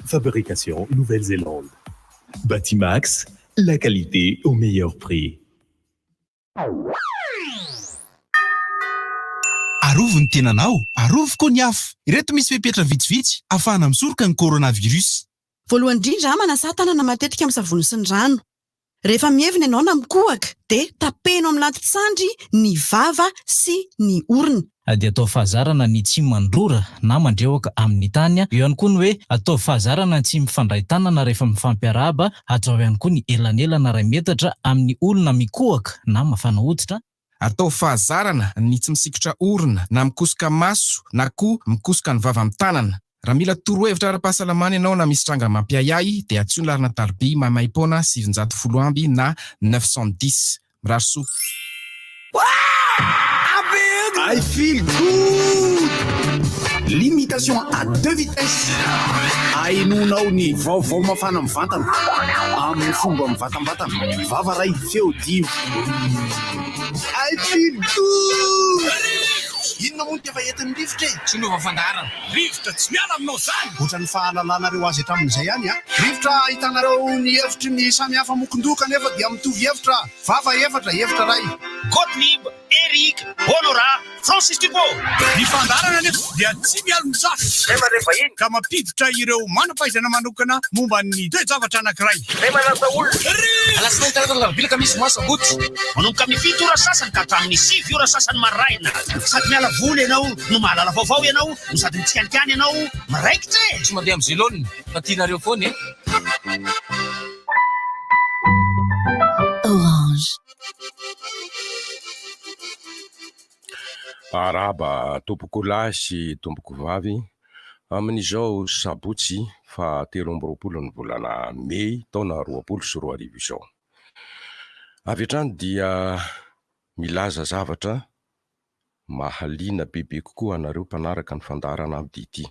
Fabrication Nouvelle-Zélande. Batimax, la qualité au meilleur prix. Arovo ny tenanao, arovo koa ny afo. Ireto misy fepetra vitsivitsy ahafahana misoroka ny coronavirus. Voalohany indrindra manasa tanana matetika amin'ny savony sy ny rano. Rehefa mievina ianao na mikohaka, dia tapenao amin'ny latitsandry ny vava sy ny orona. Dia atao fahazarana ny tsy mandrora na mandreoka amin'ny tany. Eo ihany koa ny hoe atao fahazarana ny tsy mifandray tanana rehefa mifampiarahaba. Atao ihany koa ny elanelana ray metatra amin'ny olona mikohaka na mafana hoditra. Atao fahazarana ny tsy misikotra orona na mikosoka maso na koa mikosoka ny vava amin'ny tanana. Raha mila torohevitra ara-pahasalamana ianao na misy tranga mampiayay dia atsoina larina tarby mamaipona 710 amby na 910. Mirary soa. I feel good! Limitation à 2 vitesses. Ainonao ny vaovao mafana amin'ny vatana. Amin'ny fomba mivatambatana. Vava ray feo divo. I feel good! Inona moa ny tefa entin'ny rivotra e? Tsy nova fandarana. Rivotra tsy miala aminao zany. Ohatran'ny fahalalanareo azy hatramin'izay ihany a. Rivotra ahitanareo ny hevitry ny samy hafa mokondoka nefa dia mitovy hevitra. Vava hevitra ray. Gottlieb, Eric, Honora, Francis Thibault. Ny fandarana nefa dia tsy miala misafy. Rehefa iny ka mampiditra ireo manam-pahaizana manokana momba ny toe-javatra anankiray. Rehefa olona. Alasina taratarana bilaka misy masambotsy. Manomboka amin'ny 7 ora sasany ka hatramin'ny 6 ora sasany maraina. Sady miala voly ianao, no mahalala vaovao ianao, no sady mitsikanikany ianao, miraikitra e. Tsy mandeha amin'ny ziloniny, fa tianareo foana e. Orange. Araba tompoko lahy sy tompoko vavy amin'izao sabotsy fa 13 ny volana Mey taona 2024 izao. Avy hatrany dia milaza zavatra mahaliana bebe kokoa anareo mpanaraka ny fandaharana amin'ny ity.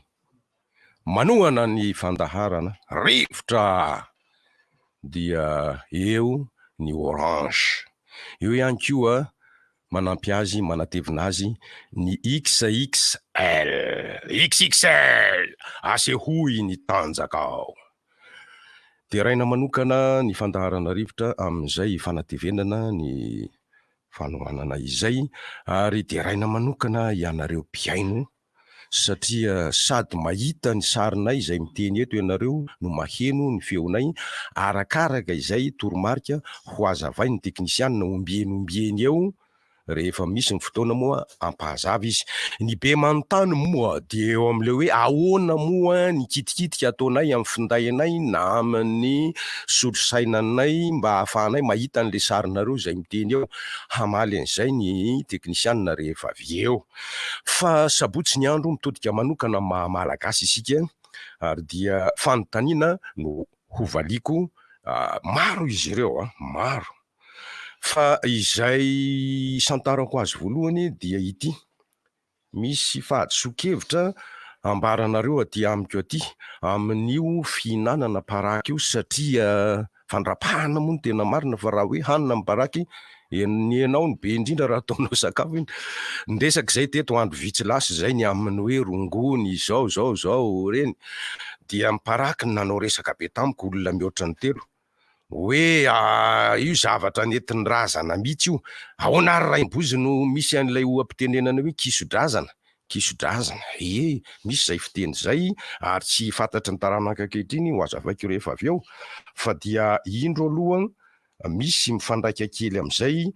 Manohana ny fandaharana rivotra dia eo ny Orange. Eo ihany koa manampy azy, manatevina azy ny XXL. XXL asehoy ny tanjakao. Dia raina manokana ny fandaharana rivotra amin'izay fanatevenana ny fanohanana izay, ary dia raina manokana ianareo piaino satria sady mahita ny sarinay izay miteny eto ianareo no maheno ny feonay arakaraka izay toromarika ho azavay ny teknisianina ombieny eo. Rehefa misy ny fotoana moa ampahazava izy. Ny be manontany moa dia eo amin'ileo hoe ahoana moa ny kitikitika ataonay amin'ny findainay na amin'ny solosainanay mba hahafahanay mahita an'le sarinareo izay miteny eo. Hamaly an'izay ny teknisianina rehefa avy eo. Fa sabotsy ny andro mitodika manokana malagasy isika, ary dia fanontaniana no hovaliko maro izy ireo, maro. Fa izay santarako azy voalohany dia ity. Misy fahadiso-kevitra ambaranareo aty amiko aty amin'io fihinanana paraky io satria fandrapahana moa ny tena marina fa raha hoe hanina amin'ny paraky enao ny be indrindra raha ataonao sakafo iny. Ndresaka izay teto andro vitsy lasy izay ny amin'ny hoe rongony zao reny dia amin'ny paraky nanao resaka be tamiko olona mihoatra ny 3 hoe io zavatra nentin'ny razana mihitsy io. Ahoana ary raim-bozy no misy an'ilay ampitenenana hoe kiso-drazana. Misy izay fiteny zay ary tsy fantatry ny taranaka ankehitriny ho azavaiko rehefa avy eo. Fa dia indro aloha misy mifandraika kely amin'izay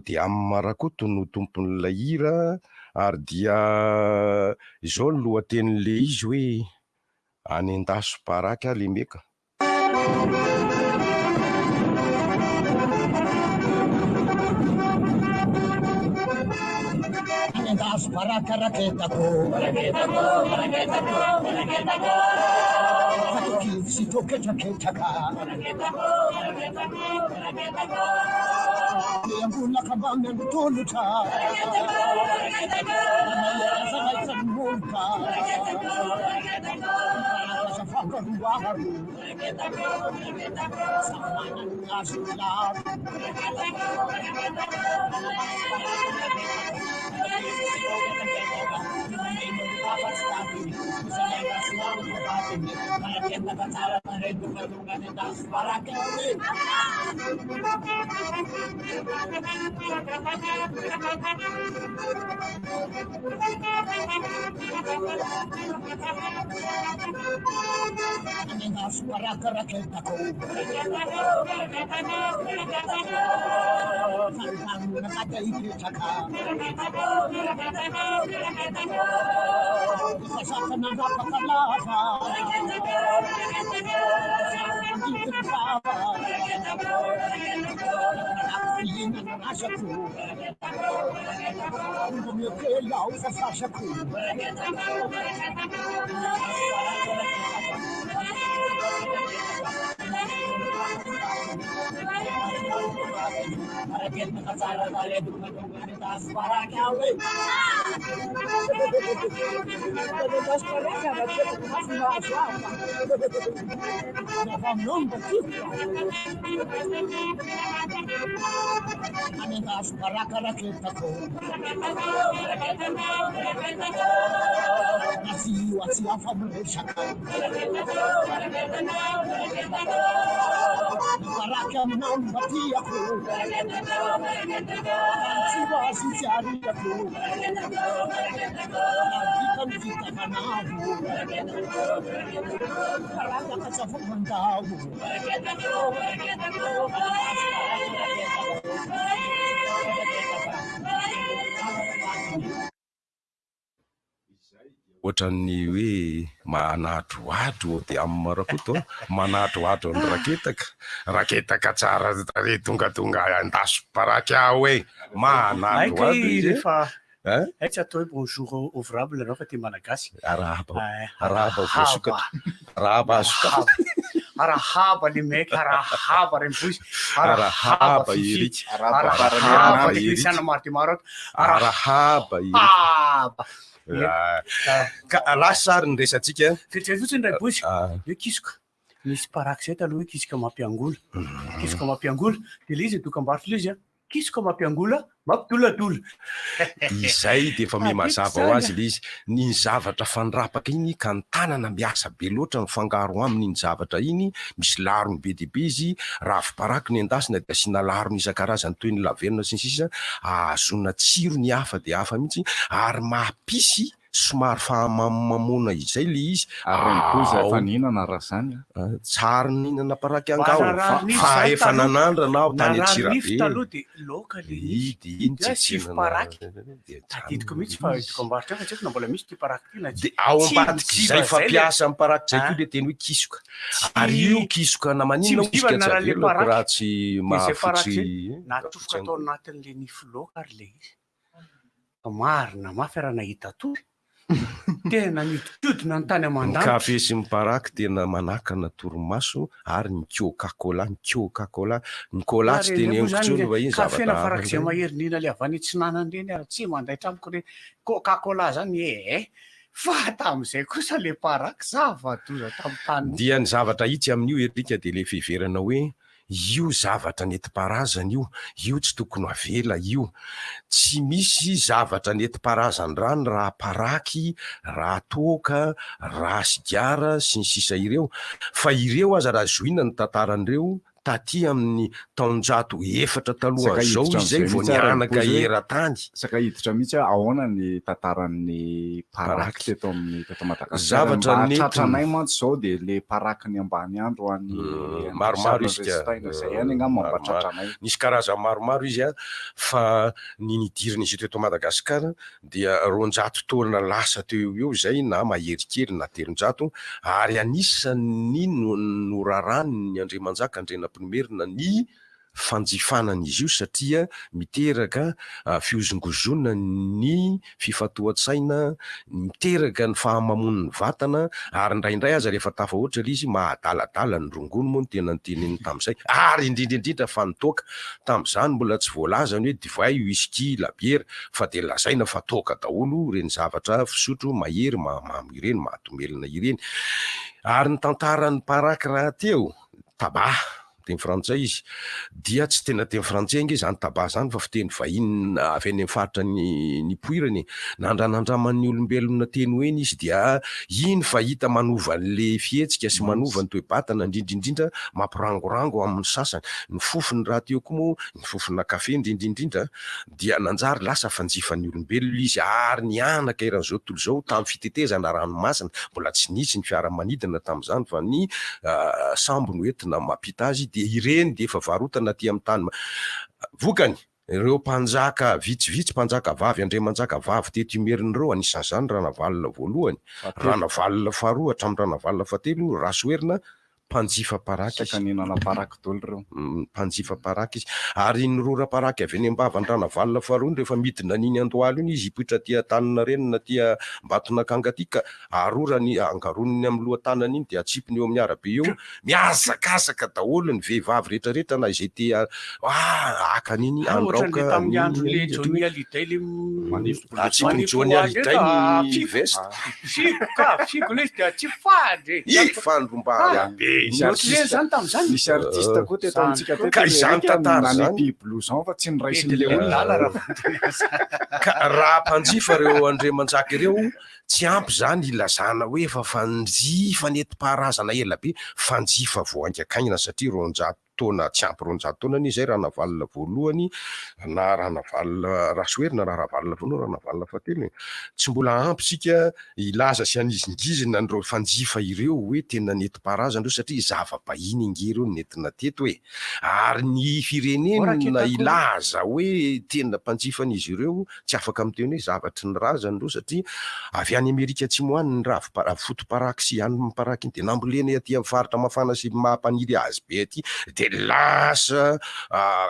dia amin'ny marakoto no tompon'ilay hira, ary dia izao ny lohatenin'le izy hoe any endaso paraky le meka. Endaso paraka raketako. Fatokivy sy toketraketraka. Ny ambonaka mba miandotolotra. Mayaza raitsany molka. Aza fangarona Suaro, Samanan Nasular, para Karaketako, ohatran'ny hoe manatroatro dia amin'ny marakoto manatroatro ny raketaka tsara re tonga andaso paraky aho hoe manatroatro izy tsy atao hoe bonjour ouvrable anao fa ty malagasy arahaba le meka arahaba remboisy arahaba iriky arahaba teknisiana maro dia maro arahaba ka lasa sary ny resantsika feritreri fotsiny ray boisy hoe kisoka misy paraky zay taloha hoe kisoka mampiangola dia le izy dokam-barotra le izy kisoka mampiangola mampidoladola izay dia efa me mazava ho azy le izy ny zavatra fandrapaka iny ka ny tanana miasa be loatra ny fangaro amin'iny zavatra iny misy larony be diabe izy raha viparaky ny endasina dia asiana larony isan-karazany toy ny laverina sy ny sisa ahazona tsiro ny hafa dia hafa mihitsy ary mampisy somary fahamamona izay le izy faninana raha zany tsara ninana paraky angao fa efa nanandra nao tany atsirabe taloha dia loka le iny tsy paraky tadidiko mihitsy fa dokam-barotra fa tsy efa na mbola misy ty paraky ty na dia ao ambadiky izay fampiasa amin'ny paraky zay koa le teny hoe kisoka ary io kisoka na maninona isika tsy aveloko raha tsy mahafotsy natsofoka atao anatin'le nify loka ary le izy marina mafy raha nahita tory tena nitodina ny tany amandany kafe sy ny paraky tena manakana torimaso ary ny coca-cola ny cola tsy teny engotsony va iny kafena faraky zay maherinina le avany tsinanany reny ary tsy mandaitra amiko re coca-cola zany fa tam'izay kosa le paraky zava-doza tamin'ny tany dia ny zavatra hitsy amin'io erika dia le fiheverana hoe io zavatra neti-parazana io tsy tokony avela io tsy misy zavatra neti-parazany rany raha paraky raha toka raha sigara sy ny sisa ireo fa ireo aza raha zoina ny tantaran'ireo taty amin'ny taonjato efatra taloha zao izay vao nianaka era-tany saka hiditra mihitsy ahoana ny tantaran'ny paraky teto Madagasikara zavatra tratranay mantsy zao dia le paraky ny ambany andro any maromaro izy zay any angamba mambatratranay nisy karazany maromaro izy fa ny nidirina izy teto Madagasikara dia 200 taona lasa teo eo zay na maherikely na 300 ary anisan'ny norarany ny Andriamanjaka Andrena Primerina ny fanjifanana izy io satria miteraka fiozongozona ny fifatoan-tsaina, miteraka ny fahamamon'ny vatana, ary indraindray aza rehefa tafahoatra izy mahadaladala ny rongono moa no tena nyteneny tamin'izay, ary indrindraindrindra fa nitoaka tamin'izany mbola tsy voalaza ny hoe divay, whisky, labiera, fa de lazaina fa toaka daholo reny zavatra fisotro mahery mamamo ireny, mahatomelona ireny. Ary ny tantaran'ny paraky raha teo tabac teny frantsay izy, dia tsy tena teny frantsay inge zany tabac zany fa fiteny vahiny avy any amin'ny faritra ny poirany. Nandranandraman'ny olombelona teny hoeny izy dia iny fa hita manova an'le fihetsika sy manova ny toe-batana, indrindrindrindra mampirangorango amin'ny sasany. Ny fofony raha teo koa moa, ny fofona kafe indrindrindrindra dia nanjary lasa fanjifan'ny olombelona izy, ary nianaka eran'izao tontolo izao tamin'ny fitetezana ranomasina, mbola tsy nisy ny fiaramanidina tamin'izany fa ny sambo no entina mampita azy, de ireny de efa varotana aty amin'ny tany vokany. Ireo mpanjaka vitsivitsy, mpanjaka vavy, andriamanjaka vavy teto Imerina anisan'izany Ranavalona voalohany, Ranavalona faharoa hatramin'ny Ranavalona fahatelo, Rasoerina mpanjifa paraky kaninana paraky dolo reo, mpanjifa paraky izy. Ary nyrora paraky avy any ambavany Ranavalona faharoa rehefa midina an'iny Andohalo iny izy hipoitra tia Taninarenina tia Mbatonakanga ty ka arorany angaroniny amin'ny lohatanany iny, de atsipony eo amin'ny arabe eo, miazakazaka daholo ny vehivavy rehetrarehetra na izay tia akan'iny andraoka tamin'ny andro le Johnny Hallyday le atsipony Johnny Hallyday ny veste figo le de tsy fandre fandromba misy artiste koa teto amintsika teto nanety blouson fa tsy niraisiny raha mpanjifa reo Andriamanjaka ireo tsy ampy zany ilazana hoe efa fanjifa neti-paharazana ela be, fanjifa voaingakaina satria ronjato taona tsy ampy ronjato taona n'izay Ranavalona voalohany na Ranavalona Rasoerina na Ranavalona voalohany Ranavalona fahatelo, tsy mbola ampy sika ilaza sy anizingizina nireo fanjifa ireo hoe tena neti-paharazana reo satria zava-bahiny ingereo nentina teto hoe, ary ny firenena ilaza hoe tena mpanjifan'izy ireo tsy afaka miteny hoe zavatry ny razany reo satria avy any Amerika Atsimo any ny foto-paraky sy any paraky iny de nambolena aty amin'ny faritra mafana sy mahampaniry azy be aty, de lasa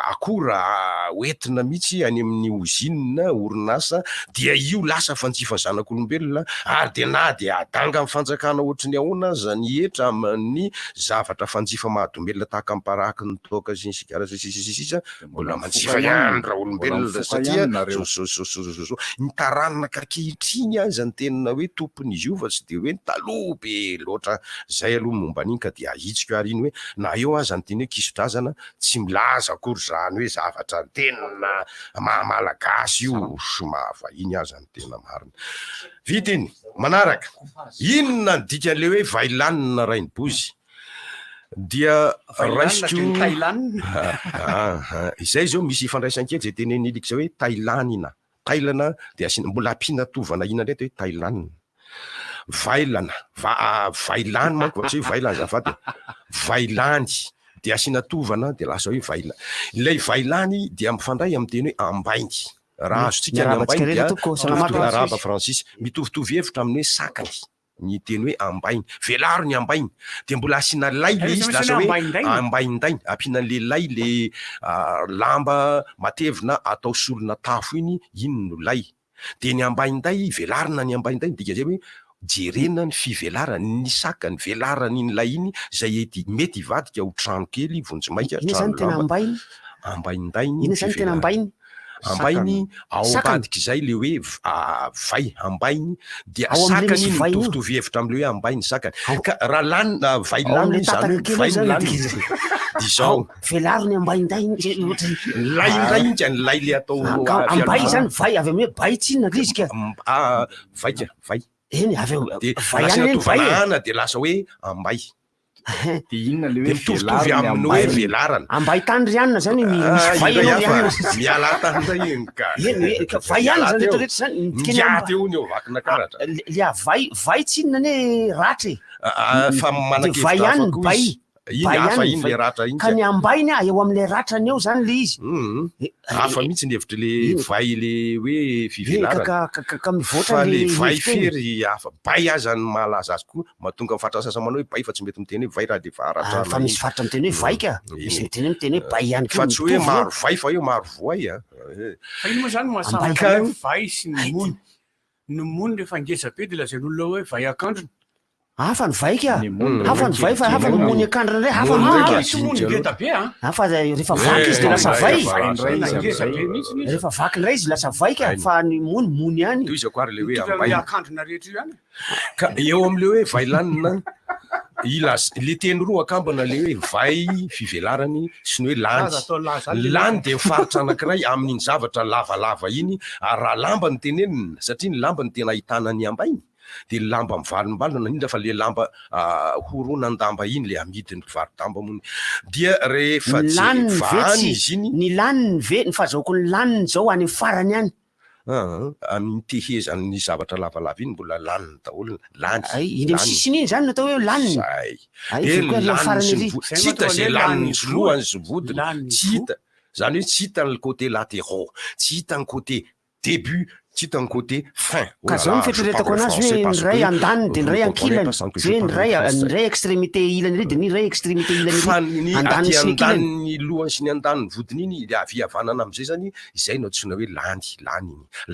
akora hoentina mihitsy any amin'ny ozinina orinasa, dia io lasa fanjifa zanak'olombelona, ary de na de adanga amin'ny fanjakana ohatry ny ahoana aza ny hetra amin'ny zavatra fanjifa mahadomelona tahaka amin'ny paraky ny toaka sy ny sigara sisa mbola manjifa ihany raha olombelona satria ny taranaka ankehitriny aza ny tena hoe tompon'izy io fa tsy de hoe ny taloha be loatra zay aloha momba an'iny, ka de ahitsika ary iny hoe na eo aza ny teny hoe kisodrazana tsy milaza akory zany hoe zavatra tena mahamalagasy io sy mahavahiny aza ny tena marina. Vitiny manaraka inona ny dikan'le hoe vailanina Rainibozy dia raisiko izay zao misy ifandraisan-kely zay teneny ilika zao hoe tailanina, tailana de asina mbola ampiana tovana ina ndray hoe tailanina, vailana vailany manko tsy hoe vailany zafady, vailany de asina tovana de lasa hoe vailana. Ilay vailany dia mifandray amin'ny teny hoe ambainy, raha azotsika ny ambainy dia araba Francis mitovitovy hevitra amin'ny hoe sakany ny teny hoe ambainy, velaro ny ambainy, de mbola asina lay le izy lasa hoe ambaindainy, ampianan'le lay le lamba matevina atao solona tafo iny no lay, de ny ambainday velarina ny ambainday dika zay hoe jerena ny fivelarany ny sakany velarany iny lay iny zay mety ivadika ho trano kely vonjimaika ambaindainy ambainy ao ambadiky zay le hoe vai ambainy dia sakany mitovitovy hevitra am'le hoe ambainy sakany, ka raha lanina vai laniny zany vai laniny dizao velariny ambainday lay indray iny ny lay le atao ambay zany vai avy amin'ny hoe bay tsinona rizika vaika vai eny avy de lasa tovana de lasa hoe ambay de inona le hoe mitovitovy amin'ny hoe velarana ambay tany rianina zany misy vai miala tany zay eny ka vai ihany zany rehetrarehetra zany miaty eo ny eo vakina karatra le vai tsinona ne ratry fa vai ihany bay iny hafa iny le ratra iny ka ny ambainy eo amin'le ratrany eo zany le izy hafa mihitsy ny hevitry le vai le hoe fivelarana ka mivoatra fa le vai fery hafa bay aza ny mahalaza azy koa mahatonga mifatrasasa manao hoe bay fa tsy mety miteny hoe vai raha de faratra fa misy faritra miteny hoe vai ka misy miteny miteny hoe bay ihany fa tsy hoe maro vai fa eo maro voay fa iny moa zany mahasamy vai sy ny mony rehefa ngeza be de lazain'olona hoe vai akandrony hafa ny vai ka hafa ny vai fa hafa ny mony akandrona ndray hafa ny mony sy mony ngeza be hafa rehefa vaky izy de lasa vai ngeza be mihitsy rehefa vaky ndray izy lasa vai ka fa ny mony ihany toy izy ako ary le hoe ambay akandrona rehetra io ihany ka eo am'le hoe vai lanina le teny roa akambana le hoe vai fivelarany sy ny hoe lany de faritra anankiray amin'iny zavatra lavalava iny ary raha lamba ny tenenina satria ny lamba ny tena ahitana ny ambainy de lamba mivalimbalina indra fa le lamba horonan-damba iny le amidiny mpivaridamba mony dia rehefa jevany izy iny ny laniny ve ny fahazaoko ny laniny zao any farany any amin'ny tehezany ny zavatra lavalava iny mbola laniny daholo lany iny amin'ny sisiny iny zany natao hoe laniny tsy hita zay laniny sy lohany sy vodiny tsy hita zany hoe tsy hita ny côté latéro tsy hita ny côté début tsy hita ny côté fin ka zao ny fitreretako anazy hoe ny ray andaniny de ny ray ankilany hoe ny ray extrémité ilany ry de ny ray extrémité ilany fa ny aty andaniny lohany sy ny andaniny vodiny iny le aviavanana am'izay zany izay no antsoina hoe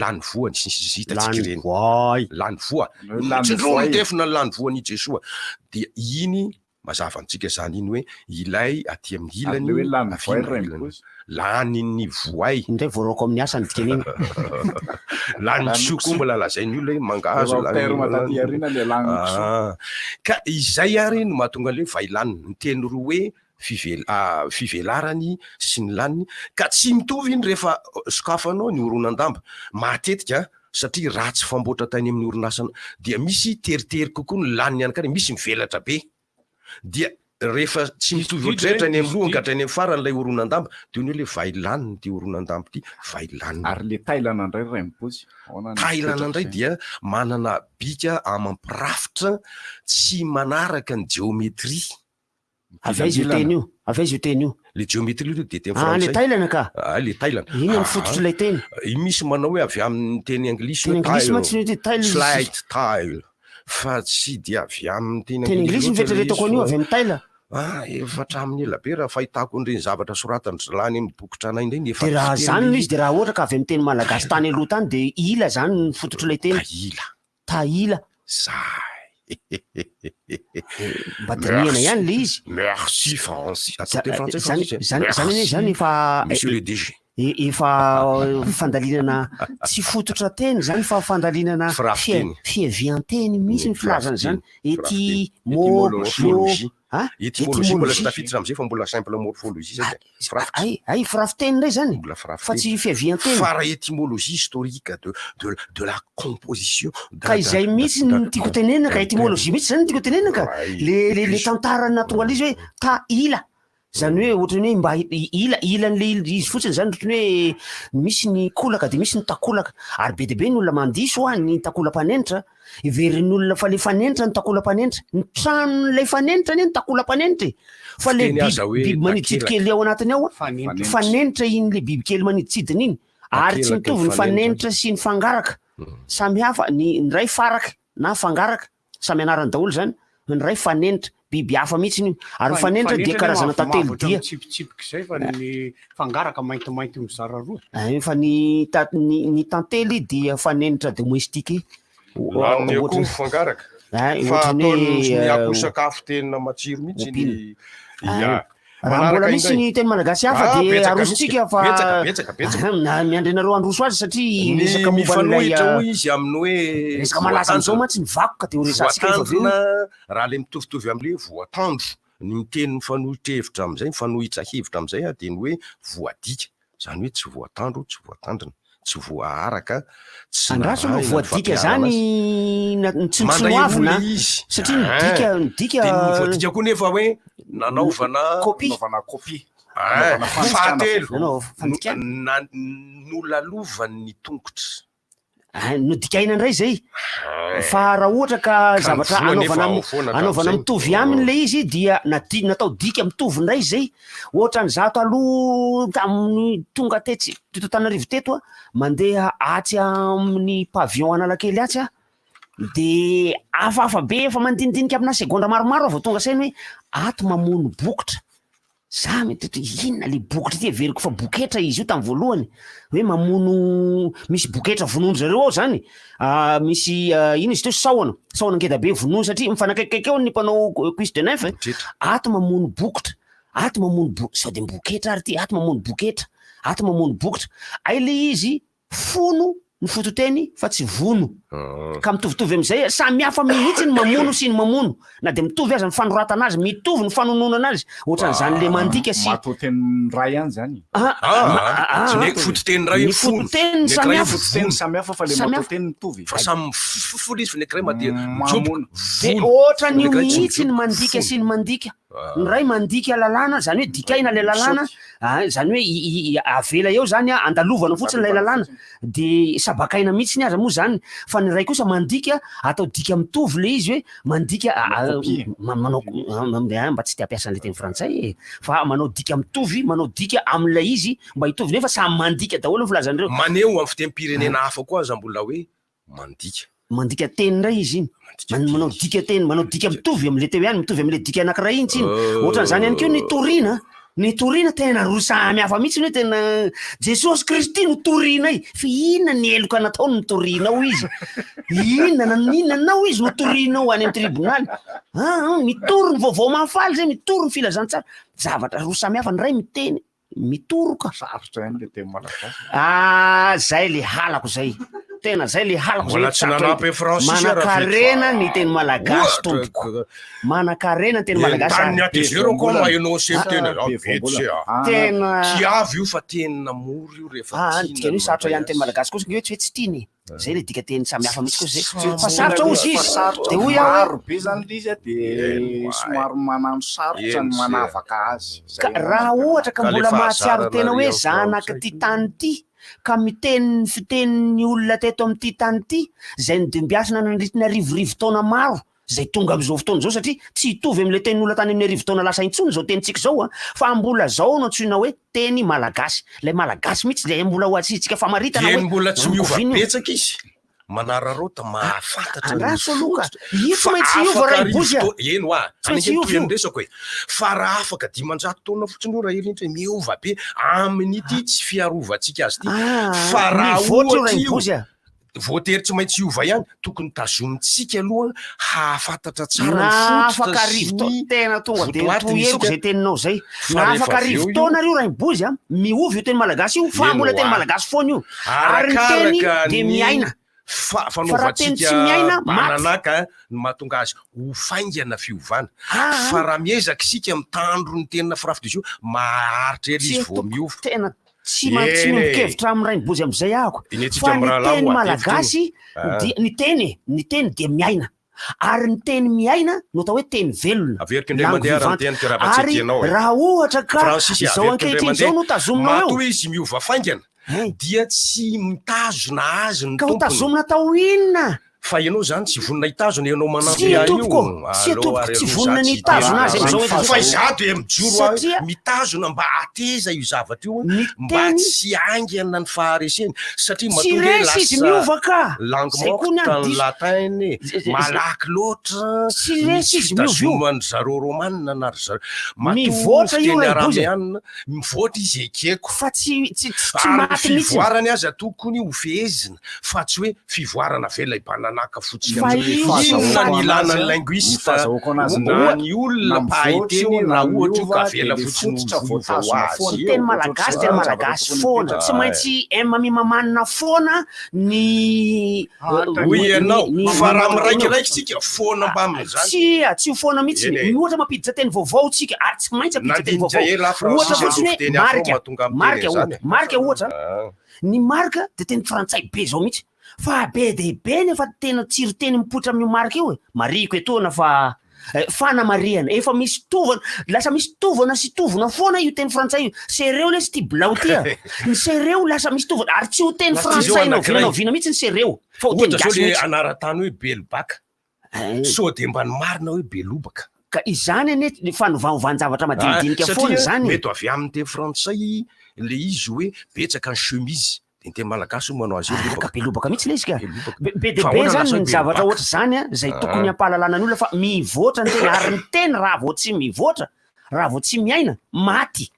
lany voany sy hitatsika ireny lany voa tsindro mitefina ny lany voany Jesoa de iny mazava antsika zany iny hoe ilay aty amin'ny ilany lany ny voay indray voaroko amin'ny asany dikaniny lany tsoko mbola lazainy olona hoe mangazo ka izay ary no mahatonga le vai laniny ny teny roa hoe fivelarany sy ny laniny ka tsy mitovy iny rehefa sokafanao ny oronan-damba matetika satria ratsy famboatra tany amin'ny orinasana dia misy teritery kokoa ny laniny ihany kare misy mivelatra be dia rehefa tsy mitovy ohatrrehetra ny amin'ny lohany ka hatrany amin'ny farany lay oronan-damba dia ny hoe le vai laniny ty oronan-damba ty vai laniny ary le tailana indray ray mipozy tailana indray dia manana bika amampirafitra tsy manaraka ny géométrie avy aizy io teny io avy aizy io teny io le géométrie io de teny le tailana ka le tailana iny amin'ny fototry lay teny misy manao hoe avy amin'ny teny anglisy slide tile fa tsy dia avy amin'ny teny anglisy nyfetreretako an'io avy amin'ny taila efatra amin'ny ela be raha fahitako an'ireny zavatra soratany zalany amin'ny bokitrana iny ndray de raha zany izy de raha ohatra ka avy amin'ny teny malagasy tany aloha tany de ila zany ny fototry lay teny taila zay badaniana ihany le izy merci Francis zany efa monsieur le DG efa fandalinana tsy fototra teny zany fa fandalinana fiavian-teny misy ny filazana zany étymologie mbola sy tafiditra am'izay fa mbola simple morphologie ay firafiteny ndray zany fa tsy fiavian-teny fa raha étymologie historique de la composition ka izay misy ny tiako tenenina ka étymologie mihitsy zany ny tiako tenenina ka le tantara natonga le izy hoe ta ila zany hoe ohatrany hoe mba ilan'le izy fotsiny zany ohatrany hoe misy ny kolaka de misy ny takolaka ary be de be ny olona mandiso ny takolam-panenitra iverin'ny olona fa le fanenitra ny takolam-panenitra ny tranon'lay fanenitra ny takolam-panenitra fa le biby maniditsidikely ao anatiny ao fanenitra iny le biby kely maniditsidiny iny ary tsy mitovy ny fanenitra sy ny fangaraka samy hafa ny ray faraka na fangaraka samy anarany daholo zany ny ray fanenitra biby hafa mihitsy iny ary fanenitra dia karazana tantely dia tsipitsipika zay fa ny fangaraka maintimainty mizara roa fa ny tantely dia fanenitra domestique ohatry fangaraka fa ataony akoho sakafo tena matsiro mihitsy raha mbola misy ny teny malagasy hafa de arosontsika fa miandrenareo androso azy satria resaka mifanohitra izy amin'ny hoe resaka malaza am'izao mantsy ny vakoka de ho resatsika raha le mitovitovy am'le voatandro ny miteny mifanohitra hevitra am'izay mifanohitra hevitra am'izay de ny hoe voadika zany hoe tsy voatandro tsy voatandrina tsy voaharaka tsy andraso no voadika zany tsinoavina satria voadika koa nefa hoe nanaovana kopy fahatelo nolalovany tongotra nodikaina indray zay fa raha ohatra ka zavatra anaovana mitovy aminy le izy dia natao dika mitovy indray zay ohatrany zato aloha tamin'ny tonga tetsy teto Antananarivo teto a mandeha atsy amin'ny pavillon Analakely atsy a de hafahafa be efa mandinidinika amina segondra maromaro vao tonga sainy hoe ato mamono bokotra za mety inona le bokotra ty veriko fa boketra izy io tamin'ny voalohany hoe mamono misy boketra vonono zareo ao zany misy ino izy teo sahona ngeda be vonono satria mifanakaikaiky eo ny mpanao cuisse de neuf ato mamono bokotra ato mamono sao de boketra ary ty ato mamono bokotra ay le izy fono ny fototeny fa tsy vono ka mitovitovy am'izay samy hafa mihitsy ny mamono sy ny mamono na de mitovy azy ny fanoratana azy mitovy ny fanononana azy ohatran'izany le mandika sy matoteny ray any zany fototeny ray fototeny samy hafa fa le matoteny mitovy fa samy folo izy fa nekray mamono de ohatran'io mihitsy ny mandika sy ny mandika ny ray mandika lalàna zany hoe dikaina le lalàna zany hoe avela eo zany andalovana fotsiny lay lalàna de sabakaina mihitsy ny aza moa zany fa ny ray kosa mandika atao dika mitovy le izy hoe mandika manao mba tsy tiampiasa an'le teny frantsay fa manao dika mitovy manao dika am'lay izy mba hitovy nefa samy mandika daholo ny filazan'ireo maneho amin'ny fitem-pirenena hafa koa aza mbola hoe mandika teny ndray izy iny manao dika teny manao dika mitovy am'le teo ihany mitovy am'le dika anankiray iny tsy iny ohatran'izany ihany keo ny torina tena roa samy hafa mihitsy hoe tena Jesosy Kristy no torinay fa inona ny eloka nataony no torinao izy inona nanao izy no torinao any amin'ny tribonaly mitoro ny vaovao mahafaly zay mitoro ny filazantsara zavatra roa samy hafa ny ray miteny mitoroka sarotra ihany le teny malagasy zay le halako zay tena zay le halako zay mana-karena ny teny malagasy tompoko mana-karena ny teny malagasy tena tiavy io fa teny namory io rehefa tikan'io sarotra ihany teny malagasy kosa hoe tsy tiany zay le dika teny samy hafa mihitsy kosa zay fa sarotra ozy izy de hoy maro be zany le izy de somary manano sarotra ny manavaka azy raha ohatra ka mbola mahatsiaro tena hoe zanaka ty tany ty ka miteny fitenin'ny olona teto amin'ity tany ity zay nodimbiasina nandritry ny arivorivo taona maro zay tonga am'izao fotoana zao satria tsy hitovy am'le tenin'olona tany amin'ny arivo taona lasa intsony zao tenitsika zao fa mbola zao no antsoina hoe teny malagasy lay malagasy mihitsy lay mbola ho atsitsika famaritana hoe mbola tsy miova betsaka izy manararota mahafantatra andraso aloka ifo maintsy iova ray bozya eno anentoyandresako hoe fa raha afaka 500 taona fotsiny io raha irindra hoe miova be amin'ity tsy fiarovantsika azy ty fa raha ohatra voatery tsy maintsy iova ihany tokony tazomitsika aloha hahafantatra tsara afaka arivo tena tonga de toeriko zay teninao zay na afaka arivo taona rio raha bozy miova io teny malagasy io fa mbola teny malagasy foana io ary ny teny de miaina fanaovantsika mananaka ny mahatonga azy ho faingana fiovana fa raha miezaka isika mitandro ny tena firafy de io maharitra ery izy vao miova tena tsy mibokevitra amin'ny ray bozy am'izay ahako fa ny teny malagasy ny teny de miaina ary ny teny miaina no atao hoe teny velona ary raha ohatra ka zao ankehitriny zao no tazominao eo izy miova faingana dia tsy mitazona azy ny ka ho tazomina tao inona fa ianao zany tsy vonina hitazona ianao manampy sy tompoko tsy vonina ny hitazona azy fa iza de mijoro mitazona mba ateza io zavatra io mba tsy angana ny fahareseny satria mahatonga resy izy miova ka langue morte tany latin malaky loatra sy resy izy tazomany zareo romanina na ry zareo mivoatra io aramianina mivoatra izy ekeko fa tsy ary fivoarany azy atokony ho fehezina fa tsy hoe fivoarana vela ibananaka fotsiny inona ny ilana ny linguiste na ny olona mpahaiteny raha ohatra io ka vela fotsiny teny malagasy foana tsy maintsy mamimamanina foana ny hoy ianao fa raha miraikiraiky tsika foana mba amin'izany tsy ho foana mihitsy ohatra mampiditra teny vaovao tsika ary tsy maintsy apiditra teny vaovao ohatra fotsiny hoe marika ohatra ny marika de teny frantsay be zao mihitsy fa be de be nefa tena tsiry teny mipoitra amin'io marika io mariko etoana fa fanamariana efa misy tovana lasa misy tovana sy tovona foana io teny frantsay io sereo lesy ty blao ty ny sereo lasa misy tovana ary tsy ho teny frantsay naovinanao vina mihitsy ny sereo fa ho teny gasy mihitsy anaratany hoe belobaka so de mba ny marina hoe belobaka ka izany ane fanovanovan-javatra madinidinika foana zany mety avy amin'ny teny frantsay le izy hoe betsaka ny chemise de ny teny malagasy manao azy ka belobaka mihitsy le izy ka be de be zany ny zavatra ohatra zany a zay tokony hampahalalana ny olona fa mivoatra ny teny ary ny teny raha vao tsy mivoatra raha vao tsy miaina maty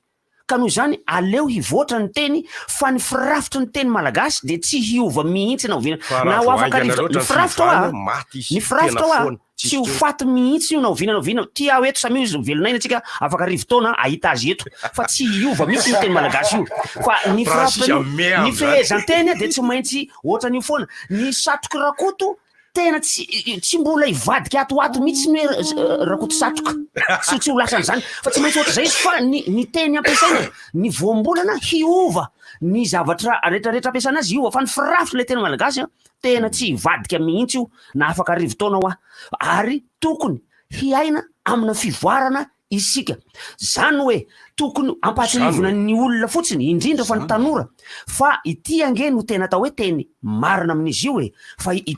ka noho zany aleo hivoatra ny teny fa ny firafitra ny teny malagasy de tsy hiova mihitsy na ovina na ho afaka ny firafitra ny firafitra tsy ho faty mihitsy io na ovinana tia eto samy izy velonaina atsika afaka rivotaona ahita azy eto fa tsy hiova mihitsy ny teny malagasy io fa ny firafitra ny fehezan-teny de tsy maintsy ohatran'io foana ny satroky rakoto tena tsy mbola ivadika atoato mihitsy ny hoe rakoto satroka tsy ho lasan'izany fa tsy maintsy ohatra zay izy fa ny teny ampiasaina ny voambolana hiova ny zavatra rehetrarehetra ampiasana azy hiova fa ny firafitra le tena malagasy tena tsy hivadika mihitsy io na afaka rivotaona ho ary tokony hiaina amina fivoarana isika zany hoe tokony ampahatsiarivona ny olona fotsiny indrindra fa ny tanora fa ity ange no tena atao hoe teny marina amin'izy io e fa tsy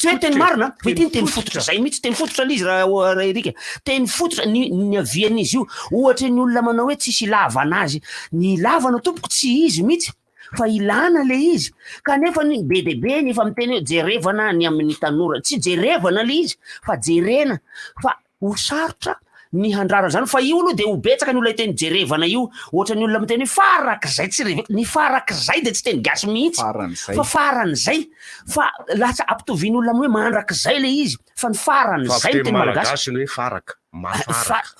hoe teny marina fa ity ny teny fototra zay mihitsy teny fototra l'izy raha erika teny fototra ny avian'izy io ohatra ny olona manao hoe tsisy lava anazy ny lavana tompoko tsy izy mihitsy fa ilana le izy kanefa ny be de be ny efa miteny hoe jerevana ny amin'ny tanora tsy jerevana le izy fa jerena fa ho sarotra ny handrara zany fa io aloha de ho betsaka ny olona teny jerevana io ohatra ny olona miteny hoe farak'izay tsy reveka ny farak'izay de tsy teny gasy mihitsy fa faran'izay fa lasa ampitoviany olona hoe mandrak'izay le izy fa ny faran'izay teny malagasy ny hoe faraka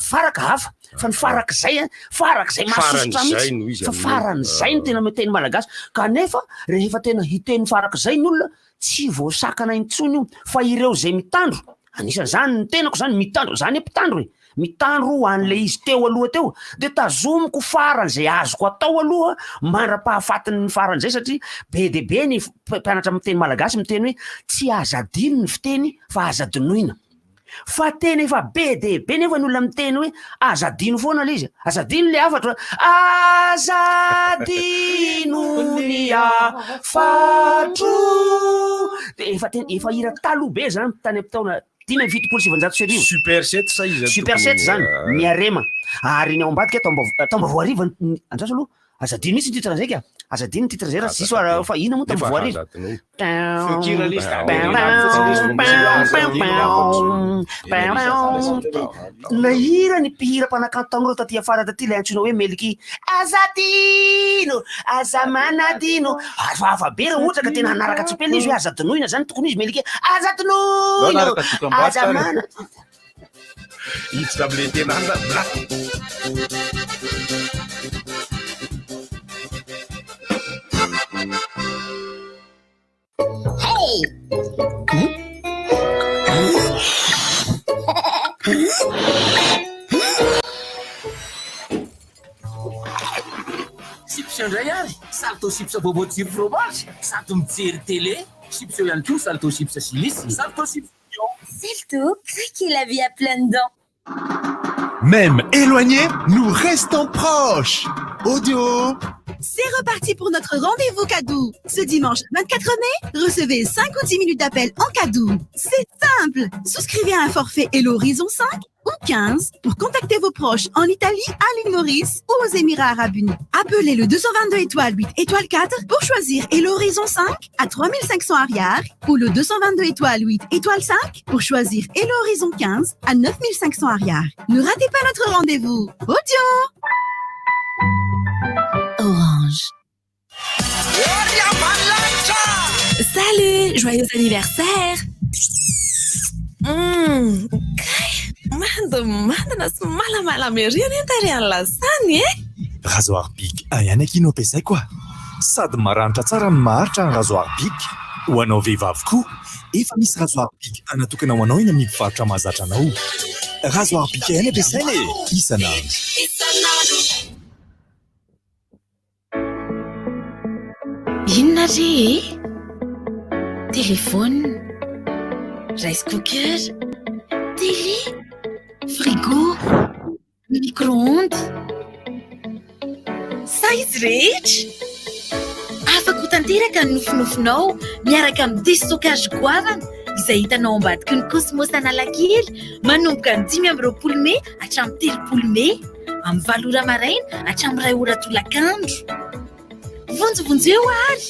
faraka hafa fa ny farak'izay farak'izay masosotra mihitsy fa faran'izay ny tena teny malagasy kanefa rehefa tena hiteny farak'izay ny olona tsy voasakana intsony io fa ireo zay mitandro anisan'ny zany ny tenako zany mitandro zany mpitandro e mitandro an'le izy teo aloha teo de tazomiko faran'izay azoko atao aloha mandra-pahafatiny faran'izay satria be de be ny mpianatra amin'ny teny malagasy miteny hoe tsy azadino ny fiteny fa azadinoina fa teny efa be de be nefa ny olona miteny hoe azadino foana le izy azadino le afatra azadino ny afatro de efa hira taloha be zany tany am-taona 5,7 super 7 sa izy super 7 zany miarema ary ny ao ambadika tamba voariva andraso aloha azadino mihitsy ny titre zay ka azadino ny titre zay raha sisy fa ina moa tamba voariva nahira ny mpihira mpanakanto tanora taty afara taty le antsoina hoe meliky azadino azamanadino afa be raha ohatra ka tena hanaraka tsipela izy hoe azadinoina zany tokony izy meliky azadinoino azamana hiditra am'le tena Hey! Chips indray ary salto chips bobo tsiro fromage salto mijery télé chips ihany koa salto chips sinisy salto chips Salto, craquez la vie à pleines dents. Même éloignés, nous restons proches. Audio. C'est reparti pour notre rendez-vous cadeau. Ce dimanche 24 mai, recevez 5 ou 10 minutes d'appel en cadeau. C'est simple. Souscrivez à un forfait Hello Horizon 5 ou 15 pour contacter vos proches en Italie, à l'île Maurice ou aux Émirats Arabes Unis. Appelez le 222 étoile 8 étoile 4 pour choisir Hello Horizon 5 à 3500 arrière ou le 222 étoile 8 étoile 5 pour choisir Hello Horizon 15 à 9500 arrière. Ne ratez pas notre rendez-vous. Audio! Orange. Salut, joyeux anniversaire. Mandana sy malamalama ery tary any lasany e. Rasoir Bic ihany akino ampiasaiko a. Sady maranitra tsara ny maharitra ny Rasoir Bic. Ho anao vehivavy koa, efa misy Rasoir Bic anatokana ho anao eny amin'ny mpivarotra mahazatra anao. Rasoir Bic ihany ampiasaina e. Isanandro. Inona re? Téléphone, rice cooker, télé, frigo, ny micro-ondes. Sa izy rehetra afaka ho tanteraka ny nofinofinao miaraka amin'ny déstockage goavana izay hitanao ambadiky ny Cosmos Analakely manomboka ny 5 May hatramin'ny 3 May amin'ny 7 ora maraina hatramin'ny 2 ora tolakandro. Vonjovonjo eo ary.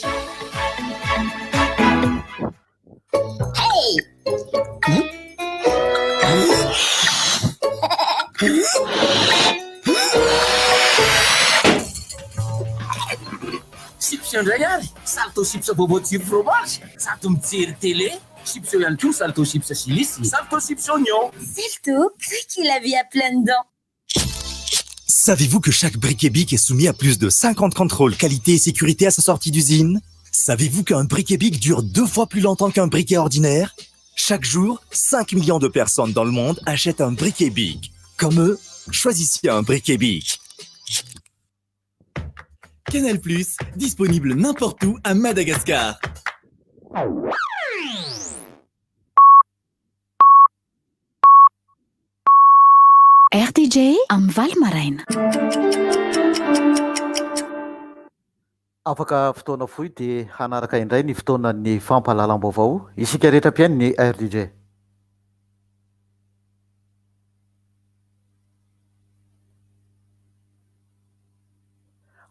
Sipsio indray ary salto chips bobotsiro fromage sady mijery télé. Chipsio ihany koa salto chips silisy, salto chips oignon. Celto, qu'il a vie à plein dedans. Savez-vous que chaque briquet Bic est soumis à plus de 50 contrôles qualité et sécurité à sa sortie d'usine? Savez-vous qu'un briquet Bic dure 2 fois plus longtemps qu'un briquet ordinaire? Chaque jour, 5 millions de personnes dans le monde achètent un briquet Bic. Comme eux, choisissez un briquet Bic. Canal+, disponible n'importe où à Madagascar. RTJ amin'ny Valy maraina. Afaka fotoana fohy dia hanaraka indray ny fotoanan'ny fampahalalam-baovao isika rehetra mpiainy ny RDJ.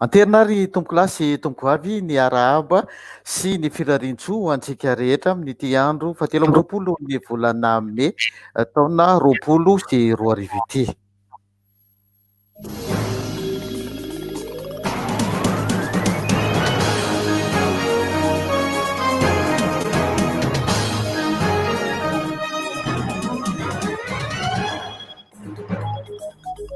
Anterinary tombokilasy tombokivavy ny arahaba sy ny firarintso antsika rehetra amin'ity andro 17 ny volana May taona 2024 ity.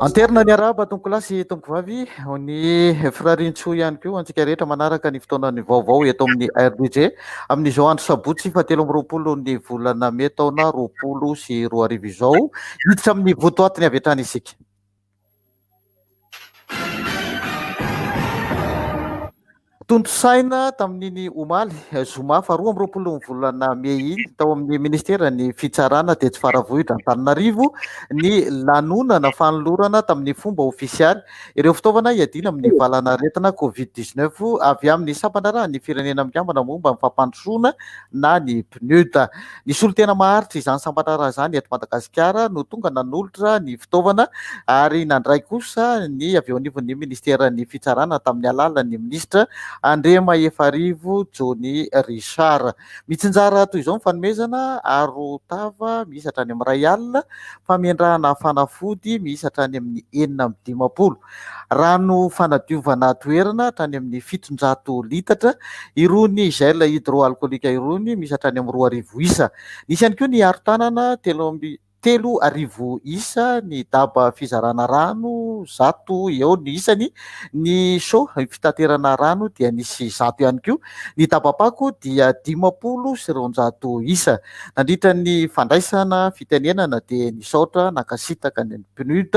Anterina ny araba tombokilasy tombokivavy ny firarintso ihany koa antsika rehetra manaraka ny fotoanan'ny vaovao eto amin'ny RDJ amin'izao andro sabotsy 17 ny volana May taona 2024 izao hiditra amin'ny votoatiny avy hatrany isika. Tontolo saina tamin'iny omaly zoma 12 ny volana May iny tao amin'ny ministera ny fitsarana dia tsy faravohitra Antananarivo ny lanonana fanolorana tamin'ny fomba ofisialy ireo fitaovana iadina amin'ny valana aretina Covid-19 avy amin'ny sampana ny firenena mikambana momba ny fampandrosoana na ny PNUD. Ny solo tena maharitra izany sampana izany eto Madagasikara no tonga nanolotra ny fitaovana ary nandray kosa ny avy eo anivon'ny ministera ny fitsarana tamin'ny alalan'ny ministra Andrema Efarivo Jony Richard. Mitsinjara toy izao ny fanomezana aro tava misy hatrany amin'ny 1 alina, famendrahana fanafody misy hatrany amin'ny 950, rano fanadiovana toerana hatrany amin'ny 700 litatra, irony gel hydroalcoolique irony misy hatrany amin'ny 2000 isa. Nisy ihany koa ny aro tanana 3,000 isa, ny daba fizarana rano 100 eo ny isany, ny so fitaterana rano dia nisy 100 ihany koa, ny dabapako dia 50 sy 200 isa. Nandritra ny fandraisana fitenenana dia nisaotra nakasitaka ny PNUD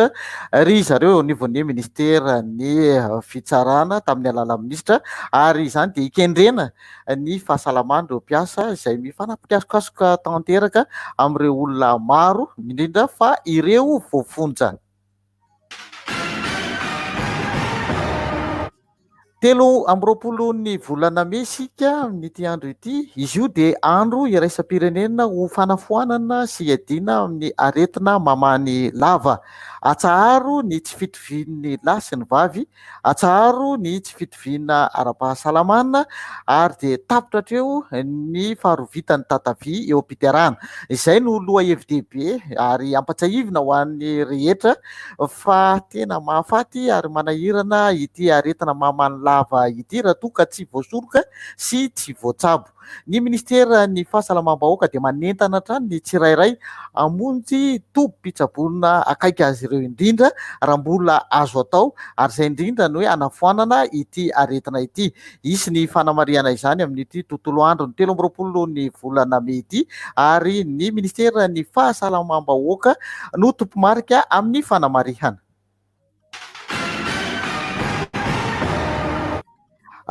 ry zareo nivon'ny ministera ny fitsarana tamin'ny alala ministra ary izany dia ikendrena ny fahasalaman'ireo mpiasa izay mifanapikasokasoka tanteraka amin'ireo olona maro indrindra fa ireo voafonja. 17 ny volana May sika amin'ity andro ity, izy io dia andro iraisam-pirenena ho fanafoanana sy iadina amin'ny aretina mamany lava. Atsaharo ny tsy fitovian'ny lahy sy ny vavy, atsaharo ny tsy fitoviana ara-pahasalamana ary dia tapitra hatreo ny faharovitan'ny tatavy eo am-piterahana. Izay no loha FDB ary ampatsahivina ho an'ny rehetra fa tena mahafaty ary manahirana ity aretina mamany lava ity raha toa ka tsy voasoroka sy tsy voatsabo. Ny ministera ny fahasalamam-bahoaka dia manentana hatrany ny tsirairay hamonjy tobi-pitsaboana akaiky azy ireo indrindra raha mbola azo atao ary izay indrindra ny hoe hanafoanana ity aretina ity. Isy ny fanamariana izany amin'ity tontolo andro ny 17 ny volana May ity ary ny ministera ny fahasalamam-bahoaka no tompomarika amin'ny fanamarihana.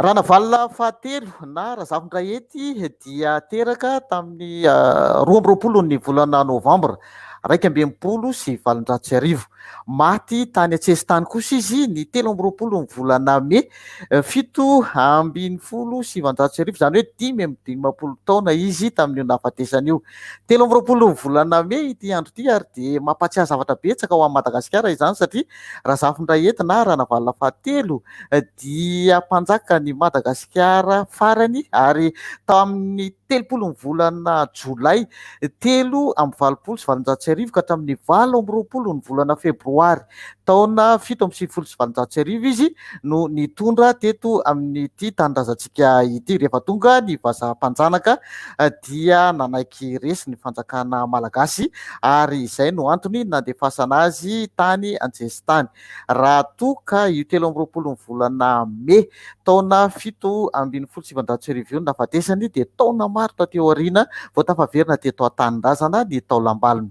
Rana valina fahatelo na Razafindray ety dia teraka tamin'ny 12 ny volana Novambra 2,750. Maty tany Antsesitany kosa izy ny 13 ny volana May 7,750, zany hoe 5,20 taona izy tamin'io nahafatesany io. 13 ny volana May ity andro ity, ary dia mampatsiahy zavatra betsaka ao amin'ny Madagasikara izany, satria Razafindray entina Ranavalona fahatelo dia mpanjaka ny Madagasikara farany, ary tao amin'ny 30 ny volana Jolay 3,20 ka hatramin'ny 20 ny volana Febroary taona 7,750 izy no nitondra teto amin'ity tanindrazantsika ity. Rehefa tonga ny vazaham-panjanaka dia nanaiky resy ny fanjakana malagasy, ary izay no antony nandefasana azy tany Antsesitany. Raha toa ka io 13 ny volana May taona 7,750 nafatesany dia taona maro tateo aoriana vao tafaverina teto an-tanindrazana ny taolam-balony.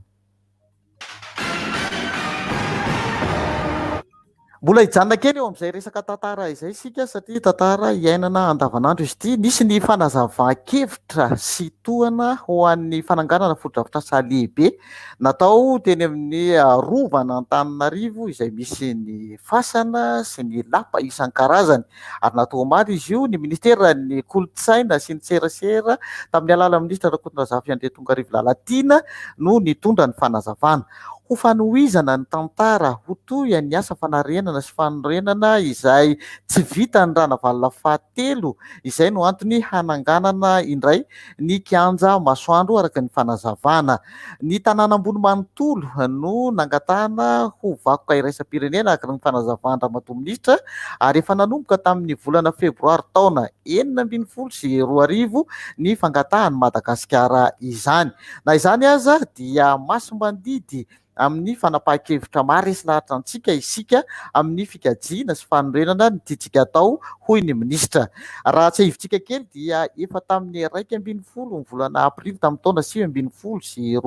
Mbola hijanona kely eo amin'izay resaka tantara izay sika, satria tantara iainana andavanandro izy ity. Nisy ny fanazavan-kevitra sy tohana ho an'ny fananganana foto-drafitrasa lehibe natao teny amin'ny rovana Antananarivo izay misy ny fasana sy ny lapa isan-karazany, ary natao omaly izy io ny ministera ny kolotsaina sy ny serasera tamin'ny alala ministra Rakotondrazafy André Tongarivo Lalatina no nitondra ny fanazavana. Ho fanohizana ny tantara, ho toy ny asa fanarenana sy fanorenana izay tsy vita ny Ranavalona fahatelo, izay no antony hananganana indray ny kianja masoandro araka ny fanazavana. Ny tanàna ambony manontolo no nangatahana ho vakoka iraisam-pirenena araka ny fanazavana Ramatoa-Minisitra, ary efa nanomboka tamin'ny volana Febroary taona 2020 ny fangatahany Madagasikara izany. Na izany aza dia maso-bandidy amin'ny fanapahan-kevitra maresy lahatra antsika isika amin'ny fikajiana sy fanorenana ny tiantsika atao hoy ny ministra. Raha tsy hivitsika kely dia efa tamin'ny 2,20 ny volana Aprily tamin'ny taona 2022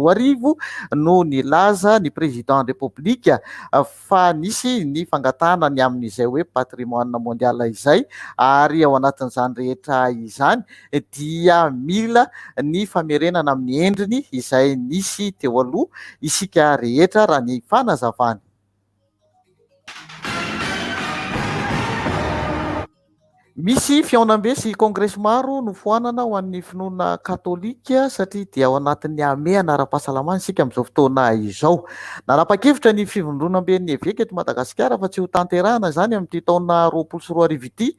no nilaza ny président république fa nisy ny fangatahana ny amin'izay hoe patrimoine mondial izay, ary ao anatin'izany rehetra izany dia mila ny famerenana amin'ny endriny izay nisy teo aloha isika rehetra raha ny fanazavany. Misy fiaonam-be sy kongresy maro no foanana ho an'ny finoana katolika, satria dia ao anatin'ny amehana ara-pahasalamana isika amin'izao fotoana izao. Nanapa-kevitra ny fivondronam-be ny evêka eto Madagasikara fa tsy ho tanterahana izany amin'ity taona 2024 ity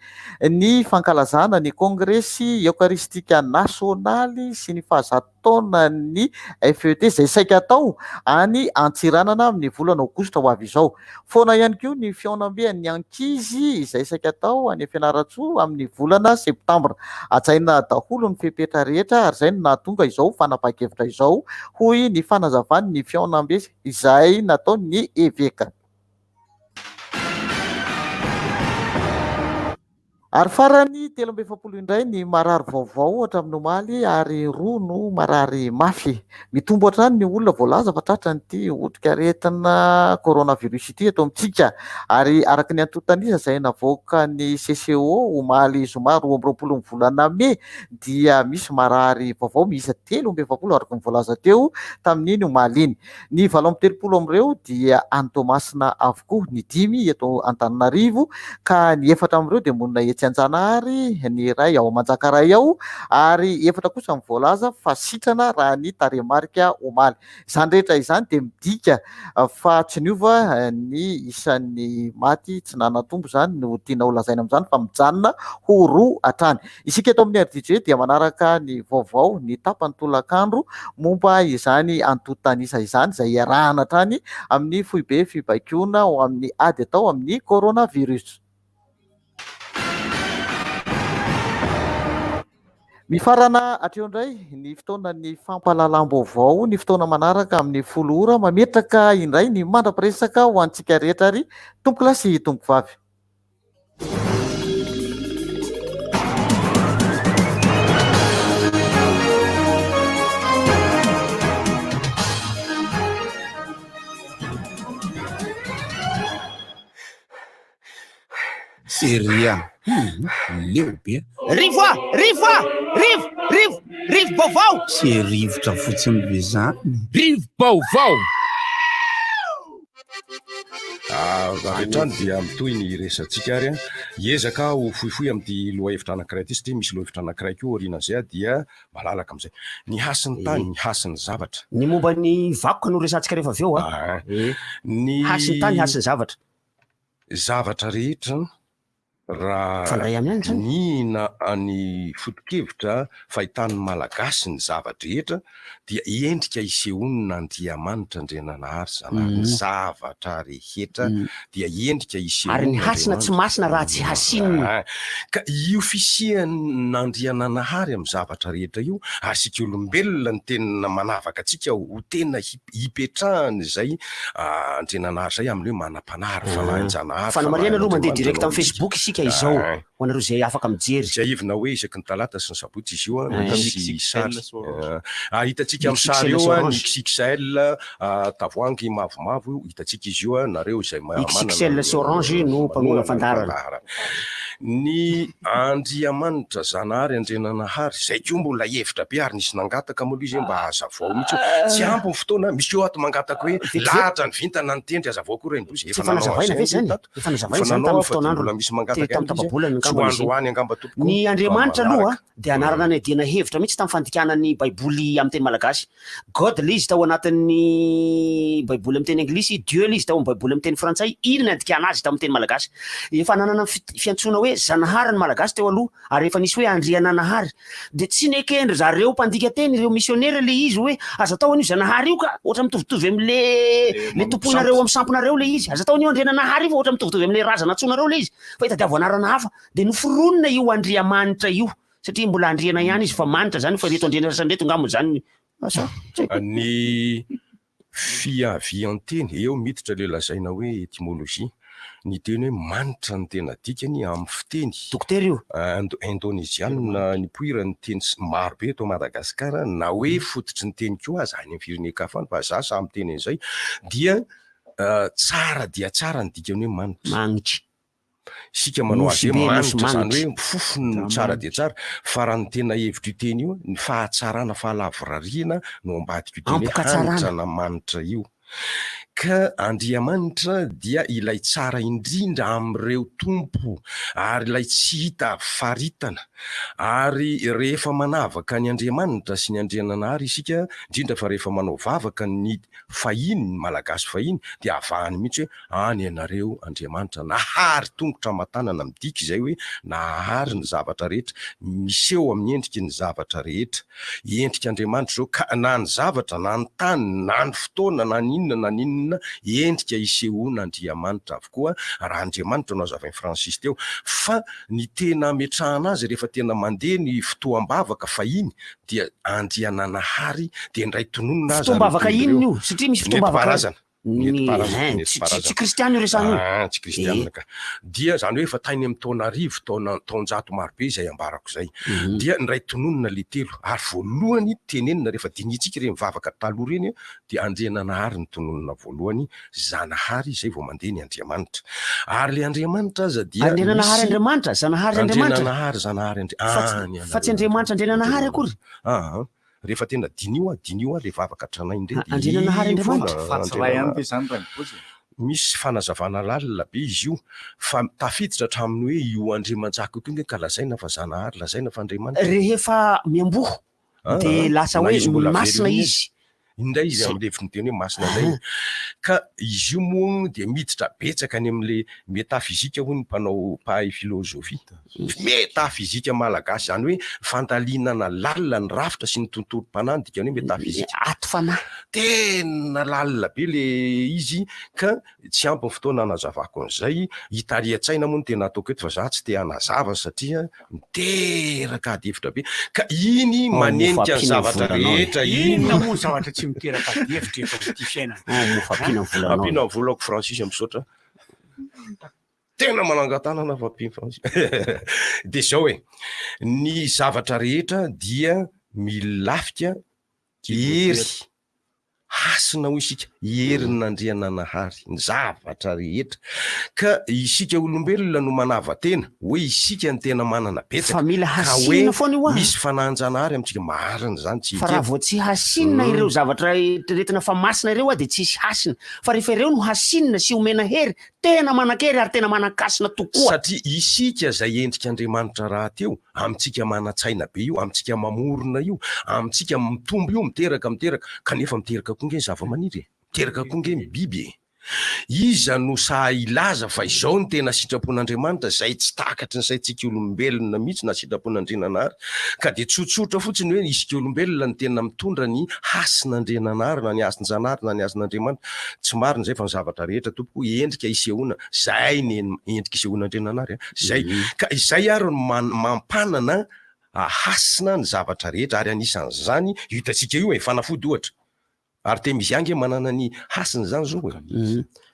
ny fankalazana ny kongresy eukaristika nasionaly sy ny fahazatoanan'ny FET izay saika atao any Antsiranana amin'ny volana Aogositra ho avy izao. Foana ihany koa ny fiaonam-be ny ankizy izay saika atao any Fianaratsoa amin'ny volana Septambra. Atsaina daholo ny fepetra rehetra, ary izay no nahatonga izao fanapahan-kevitra izao hoy ny fanazavany ny fiaonam-be izay nataony evêka. Ary farany 13 indray ny marary vaovao hatramin'ny omaly, ary 2 no marary mafy. Mitombo hatrany ny olona voalaza fa tratra nyity otrikaretina coronavirus ity eto amintsika, ary araka ny antontanisa izay navoaka ny CCO omaly zoma 20 volana May dia misy marary vaovao miisa 320 araka ny voalaza teo tamin'iny omaly iny. Ny 30 amin'ireo dia any Toamasina avokoa, ny 5 eto Antananarivo, ka ny 4 amin'ireo dia monina Anjanahary, ny iray ao Manjakaray ao, ary 4 kosa amin'ny voalaza fa sitrana raha ny tarehimarika omaly. Izany rehetra izany dia midika fa tsy niova ny isan'ny maty tsy nanatombo izany no tiana ho lazaina amin'izany, fa mijanona ho 2 hatrany. Isika eto amin'ny RDJ dia manaraka ny vaovao ny tapany tolakandro momba izany antontanisa izany izay iarahana hatrany amin'ny foibe fibaikoana ho amin'ny ady atao amin'ny coronavirus. Mifarana hatreo indray ny fotoanan'ny fampahalalam-baovao, ny fotoana manaraka amin'ny 10 ora mametraka indray ny mandra-piresaka ho antsika rehetra ary tomboky lahy sy tomboky vavy. Seria leobe rivo baovao sy rivotra fotsiny be zany rivo baovao avetrany dia mitoy ny resantsika ary hiezaka ho fohifohy amty lohahevitra anankiray ty satria misy lohahevitra anankiray ko orinan'izay dia malalaka am'izay ny hasin'ny tany ny hasin'ny zavatra ny momba ny vakoka no resantsika rehefa avy eo ny hasin'ny tany hasin'ny zavatra rehetra raha nina any fotokevitra fahitany malagasy ny zavatra rehetra dia endrika isehonina andriamanitra andrenanahary zanahary zavatra rehetra dia endrika isehonina ary ny hasina tsy masina raha tsy hasinina ka io fisian'andriananahary amin'ny zavatra rehetra io ary sika olombelona ny tena manavaka atsika ho tena hipetrahany zay andrenanahary zay amin'io manam-panary fanahinjanahary fanamariana aloha mandeha direct amin'ny Facebook isika izao ho anareo zay afaka mijery zay ivina hoe isaky ny talata sy ny sabotsy izy io misy sary hitatsika amin'ny sary eo ny XXL tavoangy mavomavo hitatsika izy io nareo zay XXL sy orange no mpamoana fandarana ny andriamanitra zanahary andrenanahary zay ko mbola hevitra be ary nisy nangataka moa izy mba hazavao mihitsy tsy ampy ny fotoana misy eo ato mangataka hoe lahatra ny vintana ny tendry hazavao koa reny bosy efa fanazavaina ve zany efa nazavaina zany tamin'ny fotoanandro misy mangataka androany angamba tompoko ny andriamanitra aloha dia anarana ny adiana hevitra mihitsy tamin'ny fandikanan'ny baiboly amin'ny teny malagasy God le izy tao anatin'ny baiboly amin'ny teny anglisy Dieu le izy tao amin'ny baiboly amin'ny teny frantsay iny ny andikana azy tao amin'ny teny malagasy efa nanana fiantsona hoe zanahary ny malagasy teo aloha ary efa nisy hoe andriananahary de tsy nekendry zareo mpandika teny ireo missionnaire le izy hoe aza tao an'io zanahary io ka ohatra mitovitovy am'le tomponareo amin'ny samponareo le izy aza tao an'io andriananahary io fa ohatra mitovitovy am'le razana tsonareo le izy fa hitadiavo anarana hafa de noforonina io andriamanitra io satria mbola andriana ihany izy fa manitra zany fa reto andriana sasandreto ngamo zany ny fiavian-teny eo miditra le lazaina hoe étymologie ny teny hoe manitra ny tena dikany amin'ny fiteny dokotera io indonésianina ny poira ny teny maro be eto Madagasikara na hoe fototry ny teny koa aza any amin'ny firenekafany fa za samy teny an'izay dia tsara dia tsara ny dikany hoe manitra sika manao azy hoe manitra zany hoe fofony tsara dia tsara fa raha ny tena hevitra io teny io ny fahatsarana fahalavorariana no ambadika io teny hanitra manitra io ka andriamanitra dia ilay tsara indrindra am'ireo tompo ary ilay tsy hita faritana ary rehefa manavaka ny andriamanitra sy ny andriananahary isika indrindra fa rehefa manao vavaka ny fahiny ny malagasy fahiny dia avahany mihitsy hoe any ianareo andriamanitra nahary tongotra matanana midika izay hoe nahary ny zavatra rehetra miseho amin'ny endriky ny zavatra rehetra endrika andriamanitra zao ka na ny zavatra na ny tany na ny fotoana na ninona na ninona endrika isehoana andriamanitra avokoa raha andriamanitra no azavain'ny Francis teo fa ny tena metrahana azy rehefa tena mandeha ny fotoam-bavaka fahiny dia andriananahary dia indray tononona azy fotoam-bavaka iny io satria misy fotoam-bavaka tsy kristiana io resany tsy kristiana ka dia zany hoe efa tainy amin'ny taona arivo taonjato maro be izay ambarako zay dia indray tononona le telo ary voalohany tenenina rehefa dinitsika ireny mivavaka taloha reny dia andriananahary ny tononona voalohany zanahary izay vao mandeha ny andriamanitra ary le andriamanitra aza dia andriananahary andriamanitra zanahary andriamanitra zanahary fa tsy andriamanitra andriananahary akory rehefa tena dinio le vavaka tranainy ndray andriananahary andriamanitra misy fanazavana lalina be izy io fa tafiditra hatraminy hoe io andriamantsako io tonga ka lazaina fa zanahary lazaina fa andriamanitra rehefa miamboho de lasa hoe masina izy indray izy am'leviny teny hoe masina zay ka izy io moa dia miditra betsaka any amin'le metafizika ho ny mpanao mpahay filozofia metafizika malagasy zany hoe fandalinana lalina ny rafitra sy ny tontolo mpanany dikany hoe metafizika ato fanahy tena lalina be le izy ka tsy ampy ny fotoana anazavako an'izay hitarian-tsaina moa no tena ataoko eto fa za tsy te hanazava satria miteraka adevitra be ka iny manenika ny zavatra rehetra inona moa zavatra tsy miteraka adevitra efa ty fiainana ampina volako Francis am'sotra tena manangatanana fa ampina Francis de zao hoe ny zavatra rehetra dia milafika ery hasina ho isika herin'Andriananahary ny zavatra rehetra ka isika olombelona no manava tena hoe isika ny tena manana betsaka fa mila hasinina foana io misy fanajanahary amintsika marina zany tsy fa raha vao tsy hasinina ireo zavatra retina fa masina ireo dia tsisy hasina fa rehefa ireo no hasinina sy omena hery tena manan-kery ary tena manan-kasina tokoa satria isika zay endrika Andriamanitra raha teo amintsika manan-tsaina be io amintsika mamorona io amintsika mitombo io miteraka kanefa miteraka konge zava-maniry miteraka konge biby iza no ilaza fa izao ny tena sitrapon'Andriamanitra zay tsy takatry ny saintsika olombelona mihitsy na sitrapon'Andriananahary ka dia tsotsotra fotsiny hoe isika olombelona ny tena mitondra ny hasin'Andriananahary na ny hasin-Janahary na ny hasin'Andriamanitra tsy marina zay fa ny zavatra rehetra tompoko endrika isehoana zay ny endrika isehoan'Andriananahary zay ka izay ary mampanana hasina ny zavatra rehetra ary anisan'izany hitantsika io fanafody ohatra Artemis ange manana ny hasiny zany zao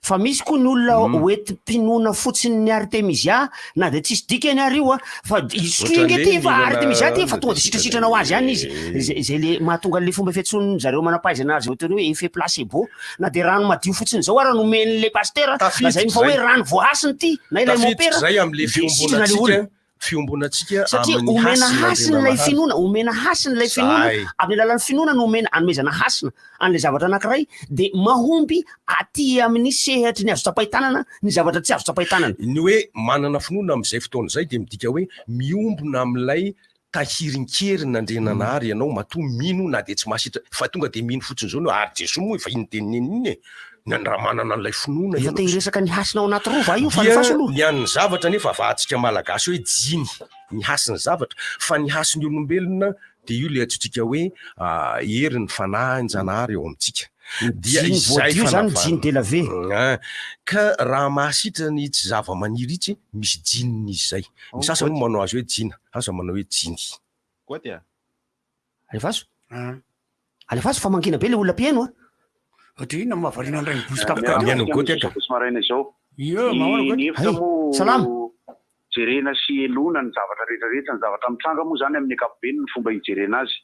fa misy koa ny olona hoenti-pinoana fotsiny ny Artemisia na dia tsisy dikany ary io fa isokinge ty fa Artemisia ty fa tonga dia sitrasitranao azy ihany izy zay le mahatonga le fomba fiantsoany zareo manam-pahaizana azy teny hoe effet placebo na dia rano madio fotsiny zao ary nomen'le pasteur na zay fa hoe rano voahasiny ty na ilay mopera zay am'le fiombonantsika satria omena hasiny lay finoana omena hasiny lay finoana amin'ny alalan'ny finoana no anomezana hasina an'ilay zavatra anankiray dia mahomby aty amin'ny sehatry ny azo tsapahitanana ny zavatra tsy azo tsapahitanana ny hoe manana finoana amin'izay fotoana zay dia midika hoe miombona amin'ilay tahirin-kerin'Andriananahary ianao matoa mino na dia tsy mahasitra fa tonga dia mino fotsiny zao no ary Jesoa moa efa iny ny raha manana an'ilay finoana efa te hiresaka ny hasina ao anaty rova io fa nifasoloha ny an'ny zavatra nefa vahantsika malagasy hoe jiny ny hasiny zavatra fa ny hasiny olombelona dia io le atsotsika hoe herin'ny fanahy ny Janahary eo amintsika dia izay zany jiny de la ve ka raha mahasitra ny tsy zava-maniry itsy misy jininy izy zay ny sasany moa manao azy hoe jina asa manao hoe jiny alefaso fa mangina be le olona mpiaino Otrina mahavariana andray bosika maraina izao. Salama. Jerena sy elona ny zavatra rehetrarehetra ny zavatra mitranga moa zany amin'ny ankapobeny ny fomba hijerena azy.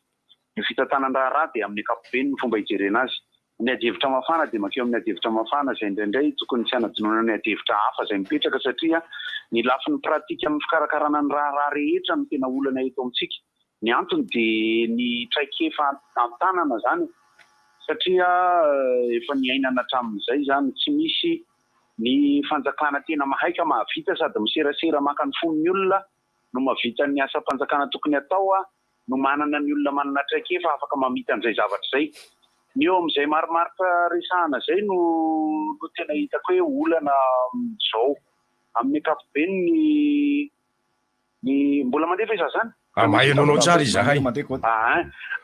Ny fitantanan-draharaha dia amin'ny ankapobeny ny fomba hijerena azy. Ny adihevitra mafana dia makeo amin'ny adihevitra mafana izay indraindray tokony tsy hanadinona ny adihevitra hafa izay mipetraka satria ny lafin'ny pratika amin'ny fikarakarana ny raharaha rehetra no tena olana eto amintsika. Ny antony dia ny traikefa an-tanana zany satria efa niainana hatramin'izay zany tsy misy ny fanjakana tena mahaika mahavita sady miserasera maka ny fon'ny olona no mahavita ny asa fanjakana tokony atao no manana ny olona manana traikefa afaka mamita an'izay zavatra zay. Ny eo amin'izay marimaritra resahana zay no tena hitako hoe olana zao amin'ny ankapobeny ny mbola mandefa iza zany mahenonao tsara izahay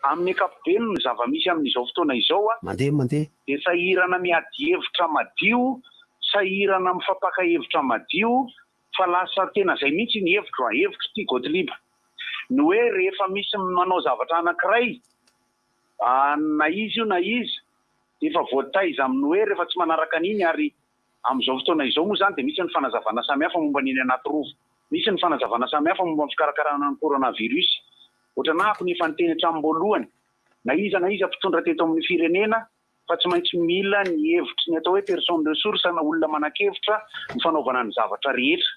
amin'ny ankapobeny ny zava-misy amin'izao fotoana izao mandeha dia sahirana miady hevitra madio sahirana mifapaka hevitra madio fa lasa tena zay mihitsy ny hevitra ty Godeliba ny hoe rehefa misy manao zavatra anankiray na izy io na izy dia efa voataiza amin'ny hoe rehefa tsy manaraka an'iny ary amin'izao fotoana izao moa zany dia misy ny fanazavana samihafa momba n'iny anaty rovo misy ny fanazavana samihafa momba ny fikarakarana ny coronavirus ohatranahako ny efa niteny hatramin'voalohany na iza mpitondra teto amin'ny firenena fa tsy maintsy mila ny hevitry ny atao hoe personne ressource na olona manan-kevitra ny fanaovana ny zavatra rehetra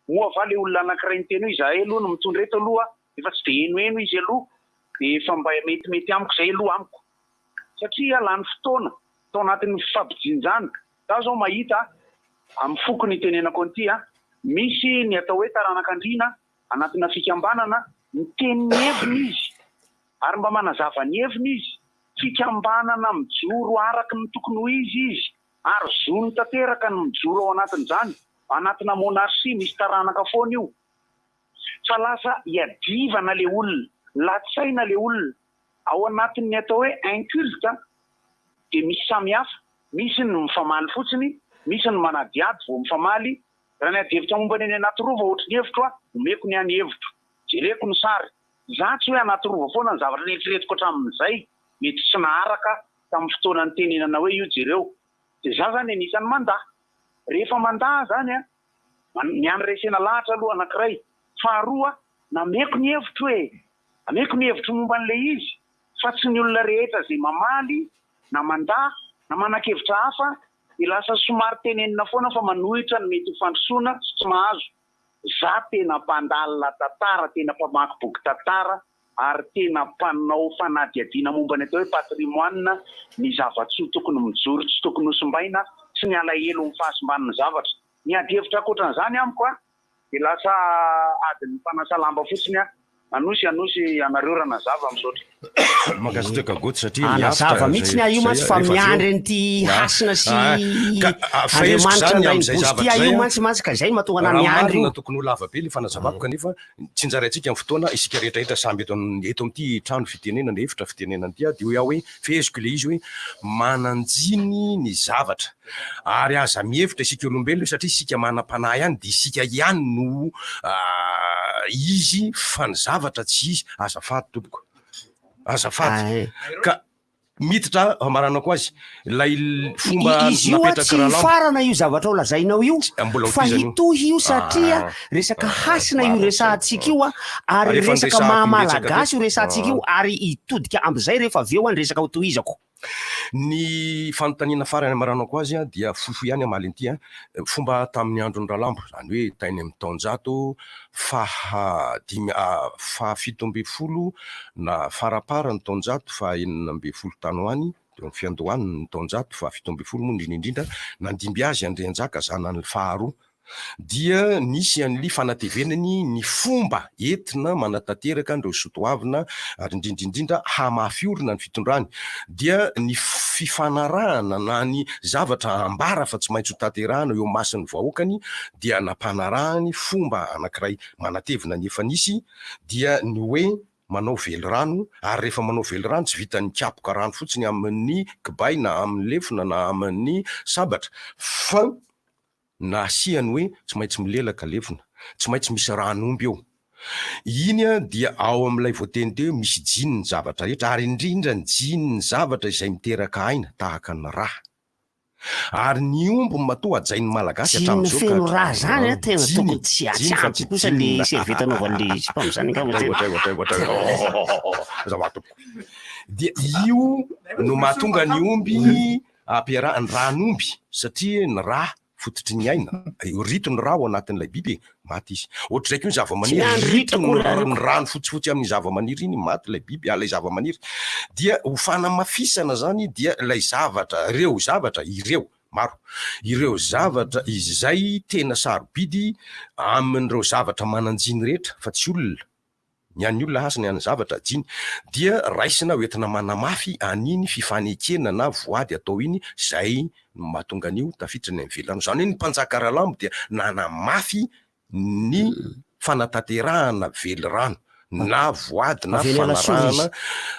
moa va le olona anankiray niteny hoe izahay aloha no mitondra eto aloha efa tsy dia eno izy aloha dia efa mba metimety amiko izay aloha amiko satria lany fotoana tao anatin'ny fampijinjana za zao mahita amin'ny foko ny tenenako an'ity misy ny atao hoe taranak'andriana anatina fikambanana miteny ny heviny izy ary mba manazava ny heviny izy fikambanana mijoro araky ny tokony ho izy ary zony tanteraka ny mijoro ao anatin'izany anatina monarchie misy taranaka foana io fa lasa hiadivana le olona latsaina le olona ao anatin'ny atao hoe inculte dia misy samihafa misy ny mifamaly fotsiny misy ny manadiady vao mifamaly raha ny adihevitra momba ny anaty rova ohatry ny hevitro omeko ny any hevitro jereko ny sary za tsy hoe anaty rova foana ny zavatra rehetraretiko hatramin'izay mety tsy naharaka tamin'ny fotoana ny tenenana hoe io jereo dia za zany anisan'ny mandaha rehefa mandaha zany miany resena lahatra aloha anankiray faharoa nameko ny hevitro ameko ny hevitro momba n'ilay izy fa tsy ny olona rehetra zay mamaly na mandà na manan-kevitra hafa de lasa somary tenenina foana fa manohitra ny mety fandrosoana tsy mahazo. Za tena mpandalina tantara, tena mpamaky boky tantara ary tena mpanao fanadihadiana momba ny atao hoe patrimoine, ny zava-tsoa tokony mijoro, tsy tokony hosombaina sy ny alahelo ny fahasimban'ny zavatra. Ny ady-hevitra akoatran'izany amiko a de lasa adiny mpanasa lamba fotsiny a anosy anareo raha nazava amin'izao. Makasiteka goty satria anazava mihitsy io mantsy fa miandry nyty hasina sy andriamanitra ndrain'nybosytia io mantsy ka zay mahatonga na miandry io. Tokony ho lava be le fanazavako kanefa tsy njaraintsika amin'ny fotoana isika rehetrarehetra samby eto amin'ity trano fitenenana efitra fitenenana ty de hoe feziko le izy hoe mananjiny ny zavatra ary aza mihevitra isika olombelona satria isika manam-panahy ihany de isika ihany no izy fa ny zavatra tsy izy azafady tompoko azafady ka miditra amaranako azy lay fomba izy io tsy farana io zavatra ho lazainao io fa hitohy io satria resaka hasina io resantsika io a ary resaka mahamalagasy io resantsika io ary hitodika am'izay rehefa avy eo any resaka hotohizako. Ny fanontaniana farany amaranako azy a dia fofo ihany amaly anty a fomba tamin'ny andron'ny Ralambo zany hoe tainy amin'ny taonjato fahafito amby folo na farapara ny taonjato fahaenina amby folo tany ho any de ny fiandohany ny taonjato fahafito amby folo moa indrindrindra nandimby azy Andrianjaka zanany faharoa dia nisy an'ly fanatevenany ny fomba entina manatanteraka andreo sotoavina ary indrindrindrindra hamafiorina ny fitondrany dia ny fifanarahana na ny zavatra ambara fa tsy maintsy ho tanterahana eo masin'ny vahoakany dia nampanarahany fomba anankiray manatevina ny efa nisy dia ny hoe manao velorano ary rehefa manao velorano tsy vitany kapoka rano fotsiny amin'ny kibay na amin'ny lefona na amin'ny sabatra fa na asiany hoe tsy maintsy milelaka lefona tsy maintsy misy ranomby eo iny a dia ao amin'ilay voateny teo misy jininy zavatra rehetra ary indrindra ny jininy zavatra izay miteraka aina tahaka ny raha ary ny omby matoa ajain'ny malagasy hatramin'izao feno raha zany a tena tokony tsy atsampy kosa le servetanovan'le mpamizany dia io no mahatonga ny omby ampiarahany ranomby satria ny raha fototry ny aina rito ny raha ao anatin'ilay biby maty izy ohatra zay ko ny zava-maniry rito ny rano fotsifotsy amin'ny zava-maniry iny maty ilay biby lay zava-maniry dia ho fanamafisana zany dia lay zavatra ireo maro ireo zavatra izay tena sarobidy amin'ireo zavatra mananjiny rehetra fa tsy olona ny an'ny olona hasina any zavatra jiny dia raisina hoentina manamafy aniny fifanekena na voady atao iny zay mahatonga an'io tafiditra ny velano zany hoe ny mpanjaka Ralambo dia nanamafy ny fanatanterahana velorano na voady na fanarahana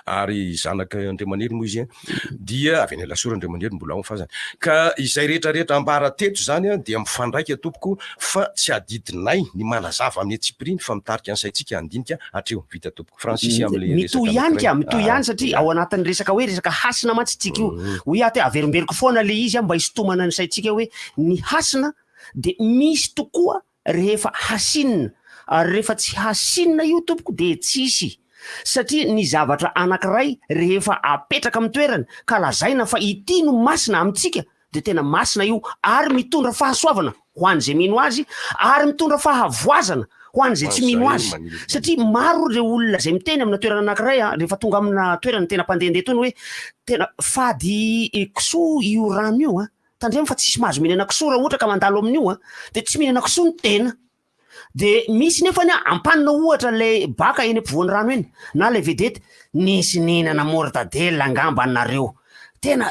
ary zanaka Andriamaniry moa izy dia avy any Lasoro Andriamaniry mbola ao fazany ka izay rehetrarehetra ambara teto zany dia mifandraika tompoko fa tsy adidinay ny manazava amin'ny Tsipriny fa mitarika ansaitsika andinika hatreo vita tompoko Francis am'le mitohy ihany satria ao anatin'ny resaka hoe resaka hasina mantsy tsika io hoe aty averimberiko foana le izy mba hisotomana ny saitsika hoe ny hasina de misy tokoa rehefa hasinina ary rehefa tsy hasinina io tompoko de tsisy satria ny zavatra anankiray rehefa apetraka amin'ny toerany ka lazaina fa ity no masina amintsika de tena masina io ary mitondra fahasoavana ho an'izay mino azy ary mitondra fahavoazana ho an'izay tsy mino azy satria maro le olona zay miteny amina toerana anankiray rehefa tonga amina toerana tena mpandehandeha tony hoe tena fady kisoa io rano io tandremo fa tsisy mahazo mihinana kisoa raha ohatra ka mandalo amin'io de tsy mihinana kisoa ny tena de misy nefa ny ampanina ohatra le baka eny ampovoan'ny rano eny na le vedety nisy nihinana mortadelle angamba anareo tena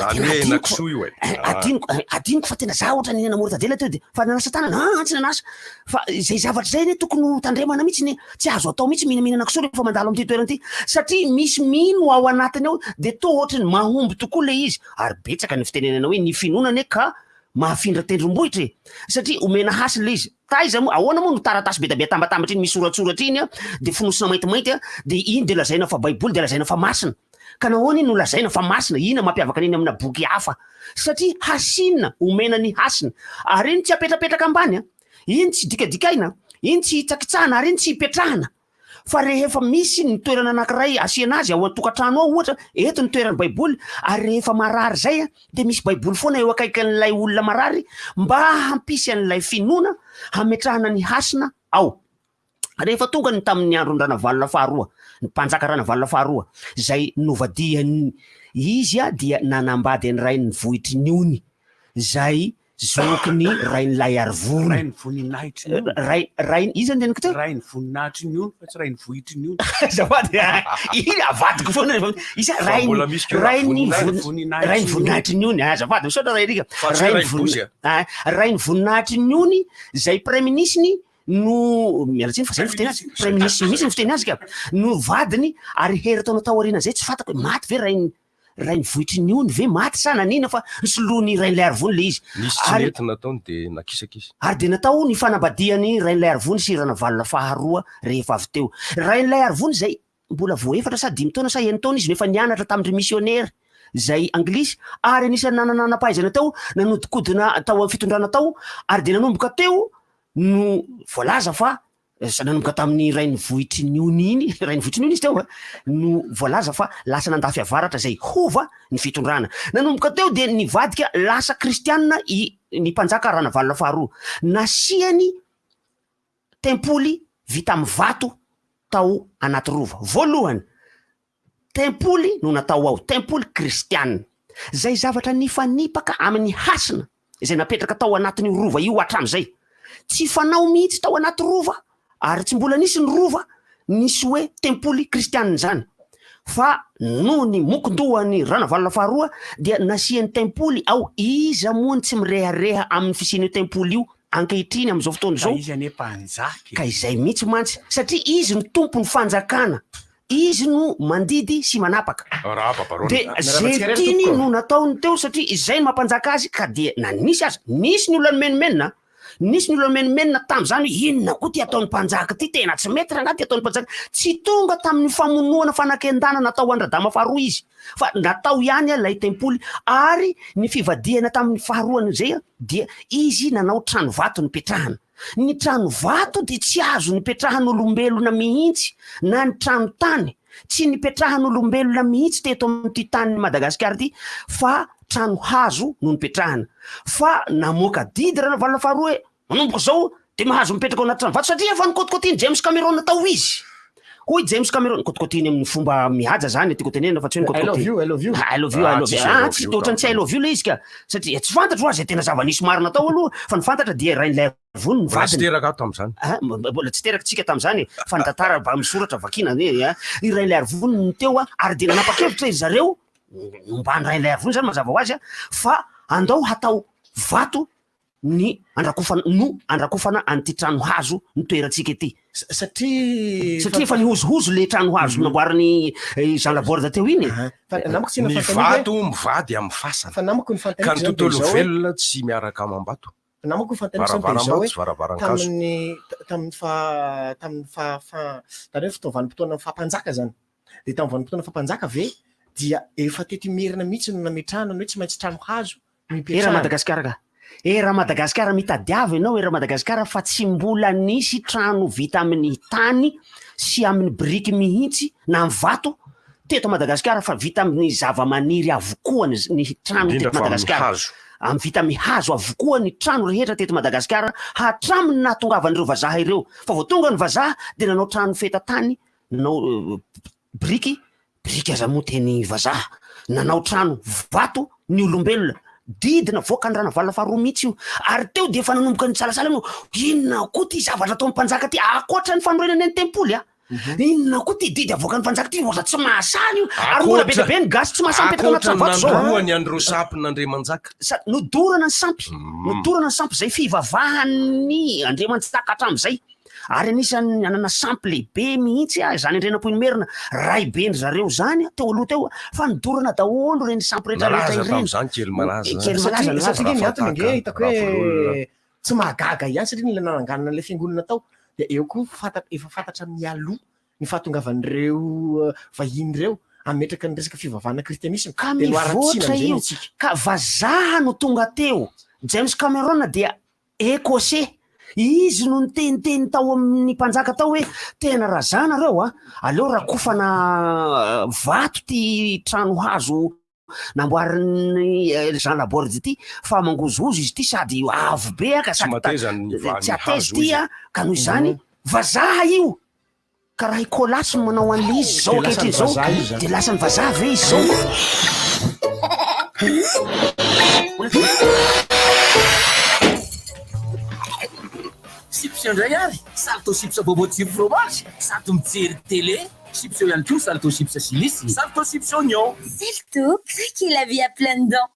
adiniko fa tena za ohatra nihinana mortadelle teo de fa nanasa tanana tsy nanasa fa zay zavatra zay ne tokony tandremana mihitsy ny tsy azo atao mihitsy mihinana kisoa rehefa mandalo am'ty toerana ty satria misy mino ao anatiny ao de to ohatrany mahomby tokoa le izy ary betsaka ny fitenenana hoe ny finonana ka mahafindra tendrombohitra satria omena hasiny le izy taiza moa ahoana moa no taratasy betabe tambatambatry iny misy soratsoratra iny de finosina maintimainty de iny de lazaina fa baiboly de lazaina fa masina ka nahoana iny no lazaina fa masina ina mampiavaka an'iny amina boky hafa satria hasinina omena ny hasina ary iny tsy apetrapetraka ambany iny tsy dikadikaina iny tsy hitsakitsahana ary iny tsy hipetrahana fa rehefa misy ny toerana anankiray asiana azy ao an-tokantrano ao ohatra eto ny toerany baiboly ary rehefa marary zay de misy baiboly foana eo akaikin'lay olona marary mba hampisy an'lay finoana hametrahana ny hasina ao. Rehefa tonga ny tamin'ny andron-drana valona faharoa ny mpanjaka rana valona faharoa zay novadiany izy dia nanambady ny rainy vohitry ny ony zay zokiny rain'lay arivony rainy voninahitry ny rainy izy andeny kiteo rainy voninahitry ny ony fa tsy rainy vohitry ny ony zafady iny avadiko foana isa rainy voninahitry ny ony zafady misaotra raha erika rainy voninahitry ny ony zay praiministre no mialatsiny fa zay ny fiteny azy praiministre misy ny fiteny azy ka no vadiny ary hery taona tao aoriana zay tsy fatako hoe maty ve rainy vohitry ny ony ve maty sa nanina fa nisoloany rain'lay arivony le izy ary de natao ny fanambadiany rain'lay arivony sy rana valona faharoa rehefa avy teo rain'lay arivony zay mbola voaefatra sa 5 taona sa 1 taona izy nefa nianatra tamin'ry missionnaire zay anglisy ary anisany nananapahaizana tao nanodikodina tao amin'ny fitondrana tao ary de nanomboka teo no voalaza fa nanomboka tamin'ny rainy vohitry ny ony iny rainy vohitry ny ony izy teo no voalaza fa lasa nandafy avaratra zay hova ny fitondrana nanomboka teo de nivadika lasa kristianina ny mpanjaka rana valona faharoa nasiany tempoly vita amin'ny vato tao anaty rova voalohany tempoly no natao ao tempoly kristianina zay zavatra nifanipaka amin'ny hasina zay napetraka tao anatin'ny rova io atram'izay tsy fanao mihitsy tao anaty rova ary tsy mbola nisy ny rova nisy hoe tempoly kristianina zany fa no ny mokondohany rana valona faharoa dia nasiany tempoly ao iza moany tsy mirehareha amin'ny fisian'io tempoly io ankehitriny am'izao fotoana zao izy ane mpanjaka ka izay mihitsy mantsy satria izy ny tompony fanjakana izy no mandidy sy manapaka de zay tiny no nataony teo satria izay no mampanjaka azy ka dia nanisy azy nisy ny olona menomenina nisy ny olona menomenina tam'zany inona koa ty ataony mpanjaka ty tena tsy mety raha ty ataony mpanjaka tsy tonga tamin'ny famonoana fanaken-dana natao andradama faharoa izy fa natao ihany lay tempoly ary ny fivadiana tamin'ny faharoany zay dia izy nanao trano vato nipetrahana ny trano vato de tsy azo nipetrahan'olombelona mihitsy na ny trano tany tsy nipetrahan'olombelona mihitsy teto amin'ty tany Madagasikara ty fa trano hazo no nipetrahana fa namoaka didy rana valona faharoa manomboka zao de mahazo mipetraka ao anaty trano vato satria fa nikotikotiny James Cameron natao izy hoy James Cameron nikotikotiny amin'ny fomba mihaja zany tiako tenena fa tsy I love you tsy ohatrany tsy I love you le izy ka satria tsy fantatro azy tena zava-nisy maro natao aloha fa ny fantatra dia rain'lay arivony ny vadiny mbola tsy teraka tsika tam'zany fa ny tantara mba misoratra vakina i rain'lay arivony ny teo ary de nanapa-kevitra izy zareo mba ny rain'lay arivony zany mazava ho azy fa andao hatao vato ny andrakofana an'ty trano hazo ny toerantsika ety satria fa nihozohozo le trano hazo namboarany Jean Laborde teo iny ny vato mivady amin'ny fasana ka ny tontolo velona tsy miaraka amam-bato namako tamin'ny fitaovanim-potoana fampanjaka zany de tamin'ny vanim-potoana fampanjaka ve dia efa tety merina mihitsy no nametrahana hoe tsy maintsy trano hazo era Madagasikara ka era Madagasikara mitadiava ianao era Madagasikara fa tsy mbola nisy trano vita amin'ny tany sy amin'ny biriky mihitsy na amin'ny vato teto Madagasikara fa vita amin'ny zava-maniry avokoa ny trano teto Madagasikara amin'ny vita amin'ny hazo avokoa ny trano rehetra teto Madagasikara hatraminy nahatongavan'ireo vazaha ireo fa vao tonga ny vazaha de nanao trano feta tany nanao biriky aza moa teny vazaha nanao trano vato ny olombelona didina voaka ny rana valona faharoa mihitsy io ary teo de efa nanomboka ny salasala no inona koa ty zavatra ataony mpanjaka ty akoatra ny fanorenany any tempoly inona koa ty didy avoaka ny mpanjaka ty oza tsy mahasany io ary mbola betabe ny gasy tsy mahasamy petraka anaty trano vato zao ny andro sampy nandriamanjaka nodorana ny sampy zay fivavahany andriamanjaka hatram'izay ary anisany anana sampy lehibe mihitsy zany andrenam-poiny merina ray beny zareo zany teo aloha teo fa nidorana daholo reny sampy rehetrarehetra ireny hitako hoe tsy mahagaga ihany satria nila nananganana le fiangonana tao de eo koa efa fantatra mialoha ny fahatongavan'ireo vahiny reo ametraka ny resaka fivavahana kristianisma ka mivoatra io ka vazaha no tonga teo James Cameron dia Écossais izy no niteniteny tao amin'ny mpanjaka tao hoe tena razana reo aleo rakofana vato ty trano hazo namboariny Jean Laborde ity fa mangozogozo izy ty sady avo be ka tsy ateza ty ka noho izany vazaha io ka raha ikolasy manao an'le izy zao ankehitriny zao de lasa ny vazaha ve izy zao chips indray ary salto chips bobo tsiro fromage sady mijery télé chips ihany koa salto chips chilisy salto chips oignon. C'est tout, qu'il a vie à plein dedans.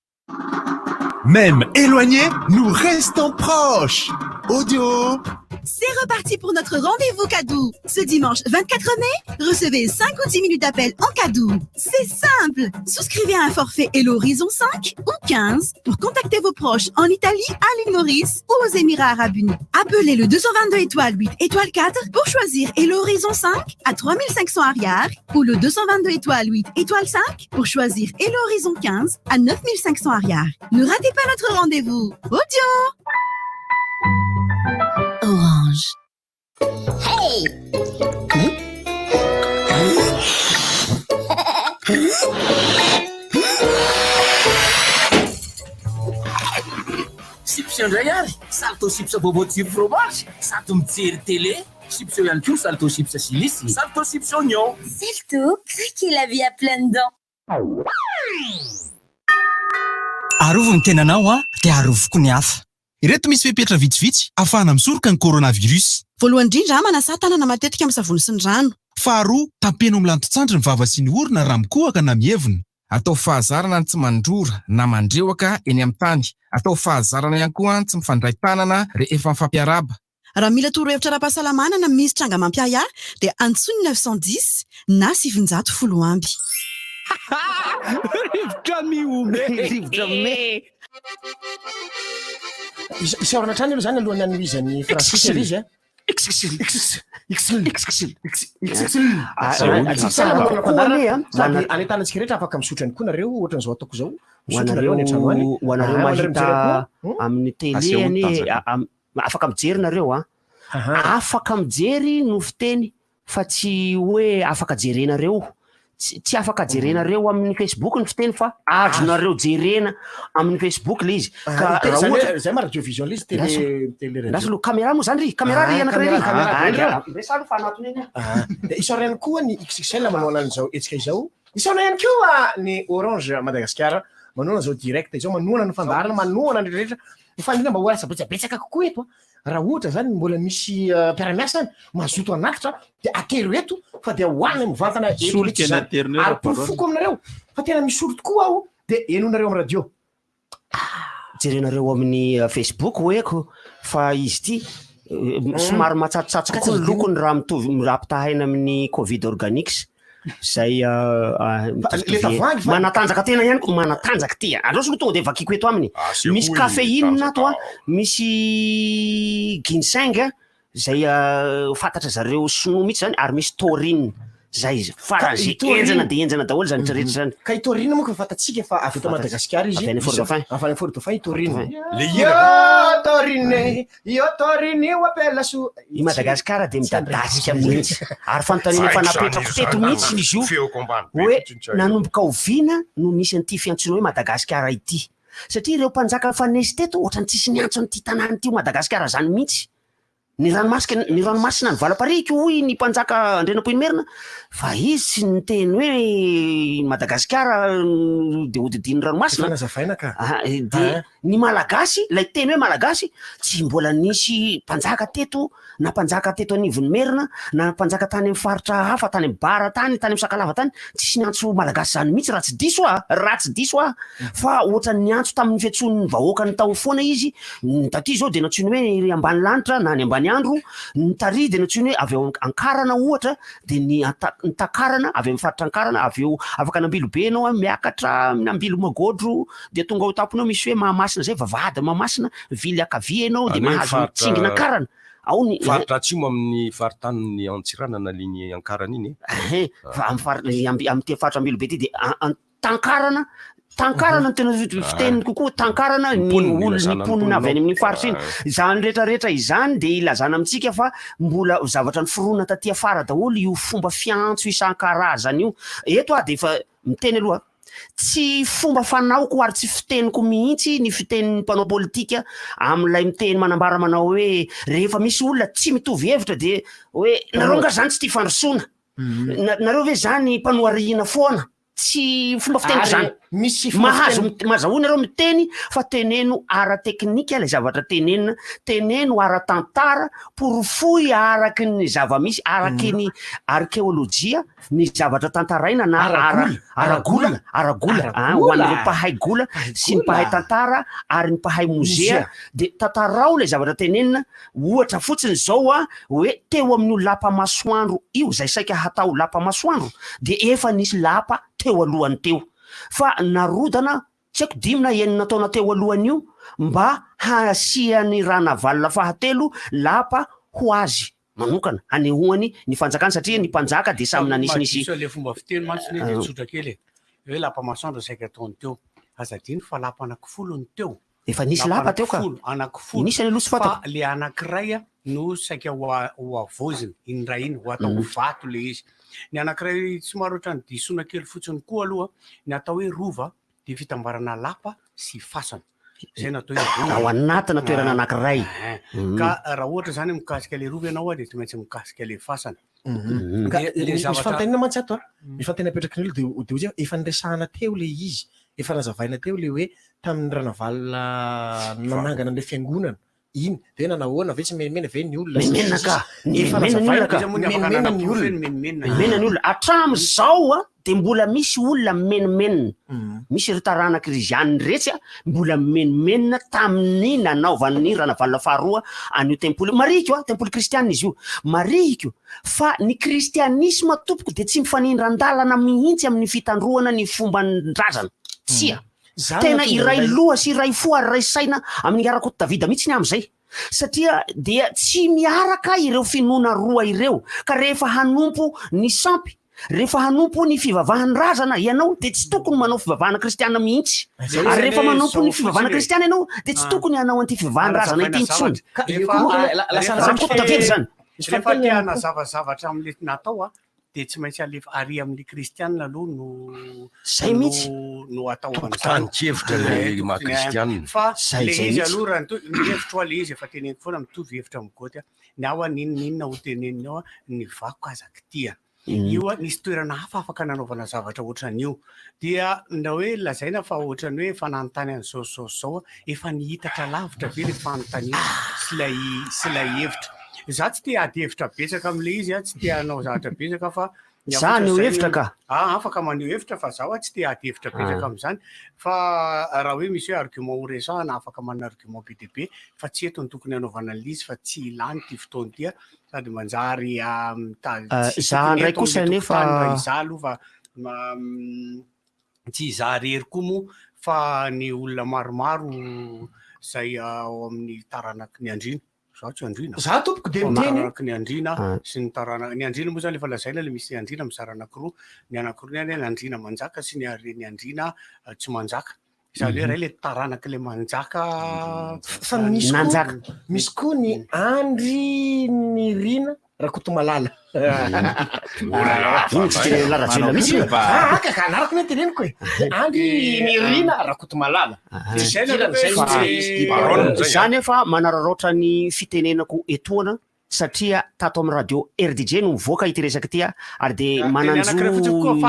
Même éloignés, nous restons proches. Audio. C'est reparti pour notre rendez-vous cadeau. Ce dimanche 24 mai, recevez 5 ou 10 minutes d'appel en cadeau. C'est simple. Souscrivez à un forfait et l'horizon 5 ou 15 pour contacter vos proches en Italie, à l'île Maurice ou aux Émirats Arabes Unis. Appelez le 222 étoile 8 étoile 4 pour choisir et l'horizon 5 à 3500 arrière ou le 222 étoile 8 étoile 5 pour choisir et l'horizon 15 à 9500 arrière. Ne ratez pas notre rendez-vous. Audio. Orange. Hey! Chips indray ary salto chips bobo tsiro fromage sady mijery télé chips ihany koa salto chips chilisy salto chips oignon. C'est tout, qu'il a vie à plein dedans. Arovo ny tenanao dia arovoko ny hafa. Ireto misy fepetra vitsivitsy ahafahana misoroka ny coronavirus. Voalohany indrindra manasa tanana matetika amin'ny savony sy ny rano. Faharoa, tapeno amin'ny lanto-tsandry ny vava sy ny orona raha mikohaka na mievina. Atao fahazarana ny tsy mandrora na mandrewaka eny amin'ny tany. Atao fahazarana ihany koa ny tsy mifandray tanana rehefa mifampiaraba. Raha mila torohevitra ara-pahasalamana na misy tranga mampiaya dia antsony 910 na 710 amby. Rivotra miome. Rivotra me. Isaorana trany aloha zany alohan'ny anomizany Francis izy anentanantsika rehetra afaka misotra any koa nareo ohatran'izao ataoko zao hoanareo mahita amin'ny télé any afaka mijery nareo afaka mijery no fiteny fa tsy hoe afaka jerenareo tsy afaka jerenareo amin'ny Facebook ny fiteny fa azonareo jerena amin'ny Facebook le izy ka zay ma radio vision le izy télé lasa lo caméra moa zany ry caméra ry anankiray resano fa anatony eny de isaorana ihany koa ny XXL manao an'izao etsika izao isaorana ihany koa ny Orange Madagascar manao an'izao direct izao manoana ny fandarana manoana ny rehetra mifandina mba ho lasa betsaka kokoa eto raha ohatra zany mbola misy mpiara-miasa mazoto anakitra de akery eto fa de hoany mivantana ary porofoko aminareo fa tena misolo tokoa aho de enonareo amin'ny radio jerenareo amin'ny Facebook hoeko fa izy ty somary matsatsotsatso kokoa ny lokony raha mitovy raha-pitahaina amin'ny Covid organics zay manatanjaka tena ihany ko manatanjaka ty androso lo tonga de vakiko eto aminy misy caféine ato misy ginseng zay fantatra zareo sinoa mihitsy zany ary misy taurine zay izy faran'zay enjana de enjana daholo zany rehetra zany ka i taurine moa ko fantatsika fa avy eto Madagasikara izy avy any Fort Dauphin i taurine io taurine io appella su i Madagasikara de midadasika mihitsy ary fanontaniana fanapetrako teto mihitsy izy io hoe nanomboka oviana no nisy an'ity fiantsoana hoe Madagasikara ity satria ireo mpanjaka fanesy teto ohatrany tsisy niantso an'ity tanàna ity Madagasikara zany mihitsy ny ranomasina ny valaparika hoy ny mpanjaka Andrenampoinimerina fa izy sy niteny hoe Madagasikara de hodidiny ranomasina de ny malagasy lay teny hoe malagasy tsy mbola nisy mpanjaka teto na mpanjaka teto anivon'ny Merina na mpanjaka tany amin'ny faritra hafa tany amin'ny bara tany amin'ny Sakalava tany tsisy niantso malagasy zany mihitsy raha tsy diso fa ohatra niantso tamin'ny fiantson'ny vahoaka ny tao foana izy taty zao de natsony hoe ambany lanitra na ny ambany andro ny tary de natsony hoe avy eo Ankarana ohatra de ny takarana avy amin'ny faritra Ankarana avy eo afaka nambilobe anao miakatra nambilo magodro de tonga ao taponao misy hoe Mahamasina zay vavahady Mahamasina vily akavia anao de mahazo tsingina Ankarana ao ny faritra atsimo amin'ny faritany Antsirana na ligne Ankarana iny amin'ny faritra ambilobe ty de Tankarana tankarana ny tena fiteniny kokoa tankarana ny ponina avy any amin'ny faritra iny zany rehetrarehetra izany de ilazana amitsika fa mbola zavatra ny forona taty afara daholo io fomba fiantso isan-karazany io eto de efa miteny aloha tsy fomba fanaoko ary tsy fiteniko mihitsy ny fitenin'ny mpanao politika amin'ilay miteny manambara manao hoe rehefa misy olona tsy mitovy hevitra de hoe nareo nga zany tsy tia fandrosoana nareo ve zany mpanoarihina foana tsy fomba fiteniko zany mahazo mazahoana nareo miteny fa teneno ara-teknika le zavatra teneno ara-tantara porofoy araky ny zava-misy araky ny arkéolojia ny zavatra tantaraina na aragola hoan'ireo mpahay gola sy ny mpahay tantara ary ny mpahay mozea de tantarao le zavatra tenenina ohatra fotsiny zao hoe teo amin'ny lapa masoandro io zay saika hatao lapa masoandro de efa nisy lapa teo alohany teo fa narodana tsy haiko 5 na 9 taona teo alohany io mba hasiany ranavalina fahatelo lapa ho azy manokana hanehoany ny fanjakany satria ny mpanjaka de samy nanisy le fomba fiteny mantsy de tsotra kely hoe lapa masoandro saika taony teo azadiny fa lapa anakifolo teo efa nisy lapa teo ka anakifolo nisy aloha tsy fa le anakiray no saika ho avoziny iny ray iny ho atao vato le izy ny anakiray somary ohatrany disoina kely fotsiny koa aloha ny atao hoe rova de fitambarana lapa sy fasana zay natao ao anatina toerana anakiray ka raha ohatra zany mikasika le rova ianao de tsy maintsy mikasika le fasana misy fantanina mantsy ato misy fantanina apetraky ny olo de ozy efa niresahana teo le izy efa nazavaina teo le hoe tamin'ny ranavalina nanangana le fiangonana iny de nanahoana ve tsy menimena ve ny olona menimena ny olona atram'izao de mbola misy olona menimenina misy retarana krizianiny retsy mbola menimenina tamin'ny nanaovan'ny ranavalina faharoa an'io tempoly mariko tempoly kristianina izy io mariko fa ny kristianisma tompoko de tsy mifanindran-dalana mihitsy amin'ny fitandroana ny fomba ndrazana tsia tena iray loha sy iray fo ary ray saina amin'ny arako Davida mihitsy ny am'izay satria dia tsy miaraka ireo finoana roa ireo ka rehefa hanompo ny sampy rehefa hanompo ny fivavahany razana ianao de tsy tokony manao fivavahana kristiana mihitsy ary rehefa manompo ny fivavahana kristiana ianao de tsy tokony hanao an'ity fivavahany razana ity intsony zany rehefa tiana zavazavatra am'le natao de tsy maintsy alefa ary amin'ny kristianina aloha no zay mihitsy no atao am'zany le mahakristianina fa le izy aloha raha ny hevitra le izy efa teneniko foana mitovy hevitra migoty ny ao ninina ho teneniny ao ny vako kazaktia io nisy toerana hafa afaka nanaovana zavatra ohatran'io dia na hoe lazaina fa ohatrany hoe fananontany an'zao efa nihitatra lavitra be le fanontania sy lay hevitra za tsy tia ady hevitra betsaka am'le izy tsy tia anao zavatra betsaka fa zany eo hevitra ka afaka maneho hevitra fa zaho tsy tia ady hevitra betsaka am'zany fa raha hoe misy hoe argument ho resahana afaka manana argument be de be fa tsy eto ny tokony anaovana an'izy fa tsy ilany ty fotoany tia sady manjary za ndray kosa nefa iza aloha fa tsy iza rery koa moa fa ny olona maromaro zay ao amin'ny taranaky ny andrina za tompoko de miteny ny andrina sy ny tarana ny andrina moa zany efa lazaina le misy andrina misara anankiroa ny anankiroa ny andrina manjaka sy ny andrina tsy manjaka zany hoe ray le taranaky le manjaka fa misy koa ny andry ny rina Rakotomalala. Anarako ny teneniko e. Andy Mirina Rakotomalala. Zany efa manararaotra ny fitenenako etoana satria tato amin'ny radio RDJ no mivoaka ity resaka ity ary de mananjo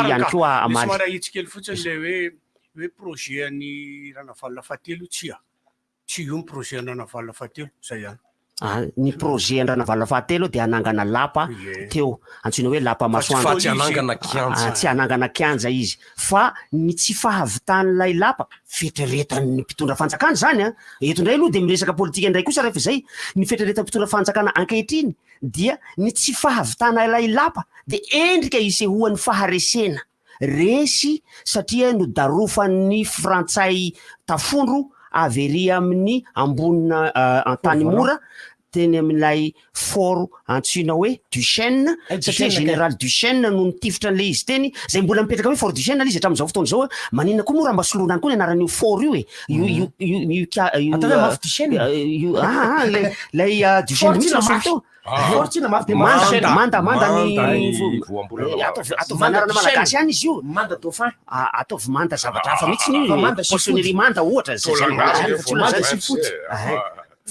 ihany koa amaly. Somara hitsikely fotsiny le hoe projet ny Ranavalona Fahatelo tsy io ny projet ny Ranavalona Fahatelo zay ihany. Ny projet an-Ranavalona Fahatelo dia hanangana lapa teo antsoina hoe lapa masoandro tsy hanangana kianja izy fa ny tsy fahavitan'ilay lapa fetreretan'ny mpitondra fanjakana zany eto indray aloha dia miresaka politika indray kosa rehefa izay ny fetreretan'ny mpitondra fanjakana ankehitriny dia ny tsy fahavitana ilay lapa dia endrika isehoan'ny faharesena resy satria nodarofan'ny frantsay tafondro avery amin'ny ambonina antany mora teny amin'ilay fort antsoina hoe Duchesne satria général Duchesne no nitifitra an'le izy teny zay mbola mipetraka hoe fort Duchesne la izy hatramin'izao fotoana zao maninona koa moa raha mba soloana any koa ny anaran'io fort io e lay Duchesne mihitsy lasolo teo manda atao vanarana malagasy any izy io ataovy manda zavatra hafa mihitsy ny poissonnerie manda ohatra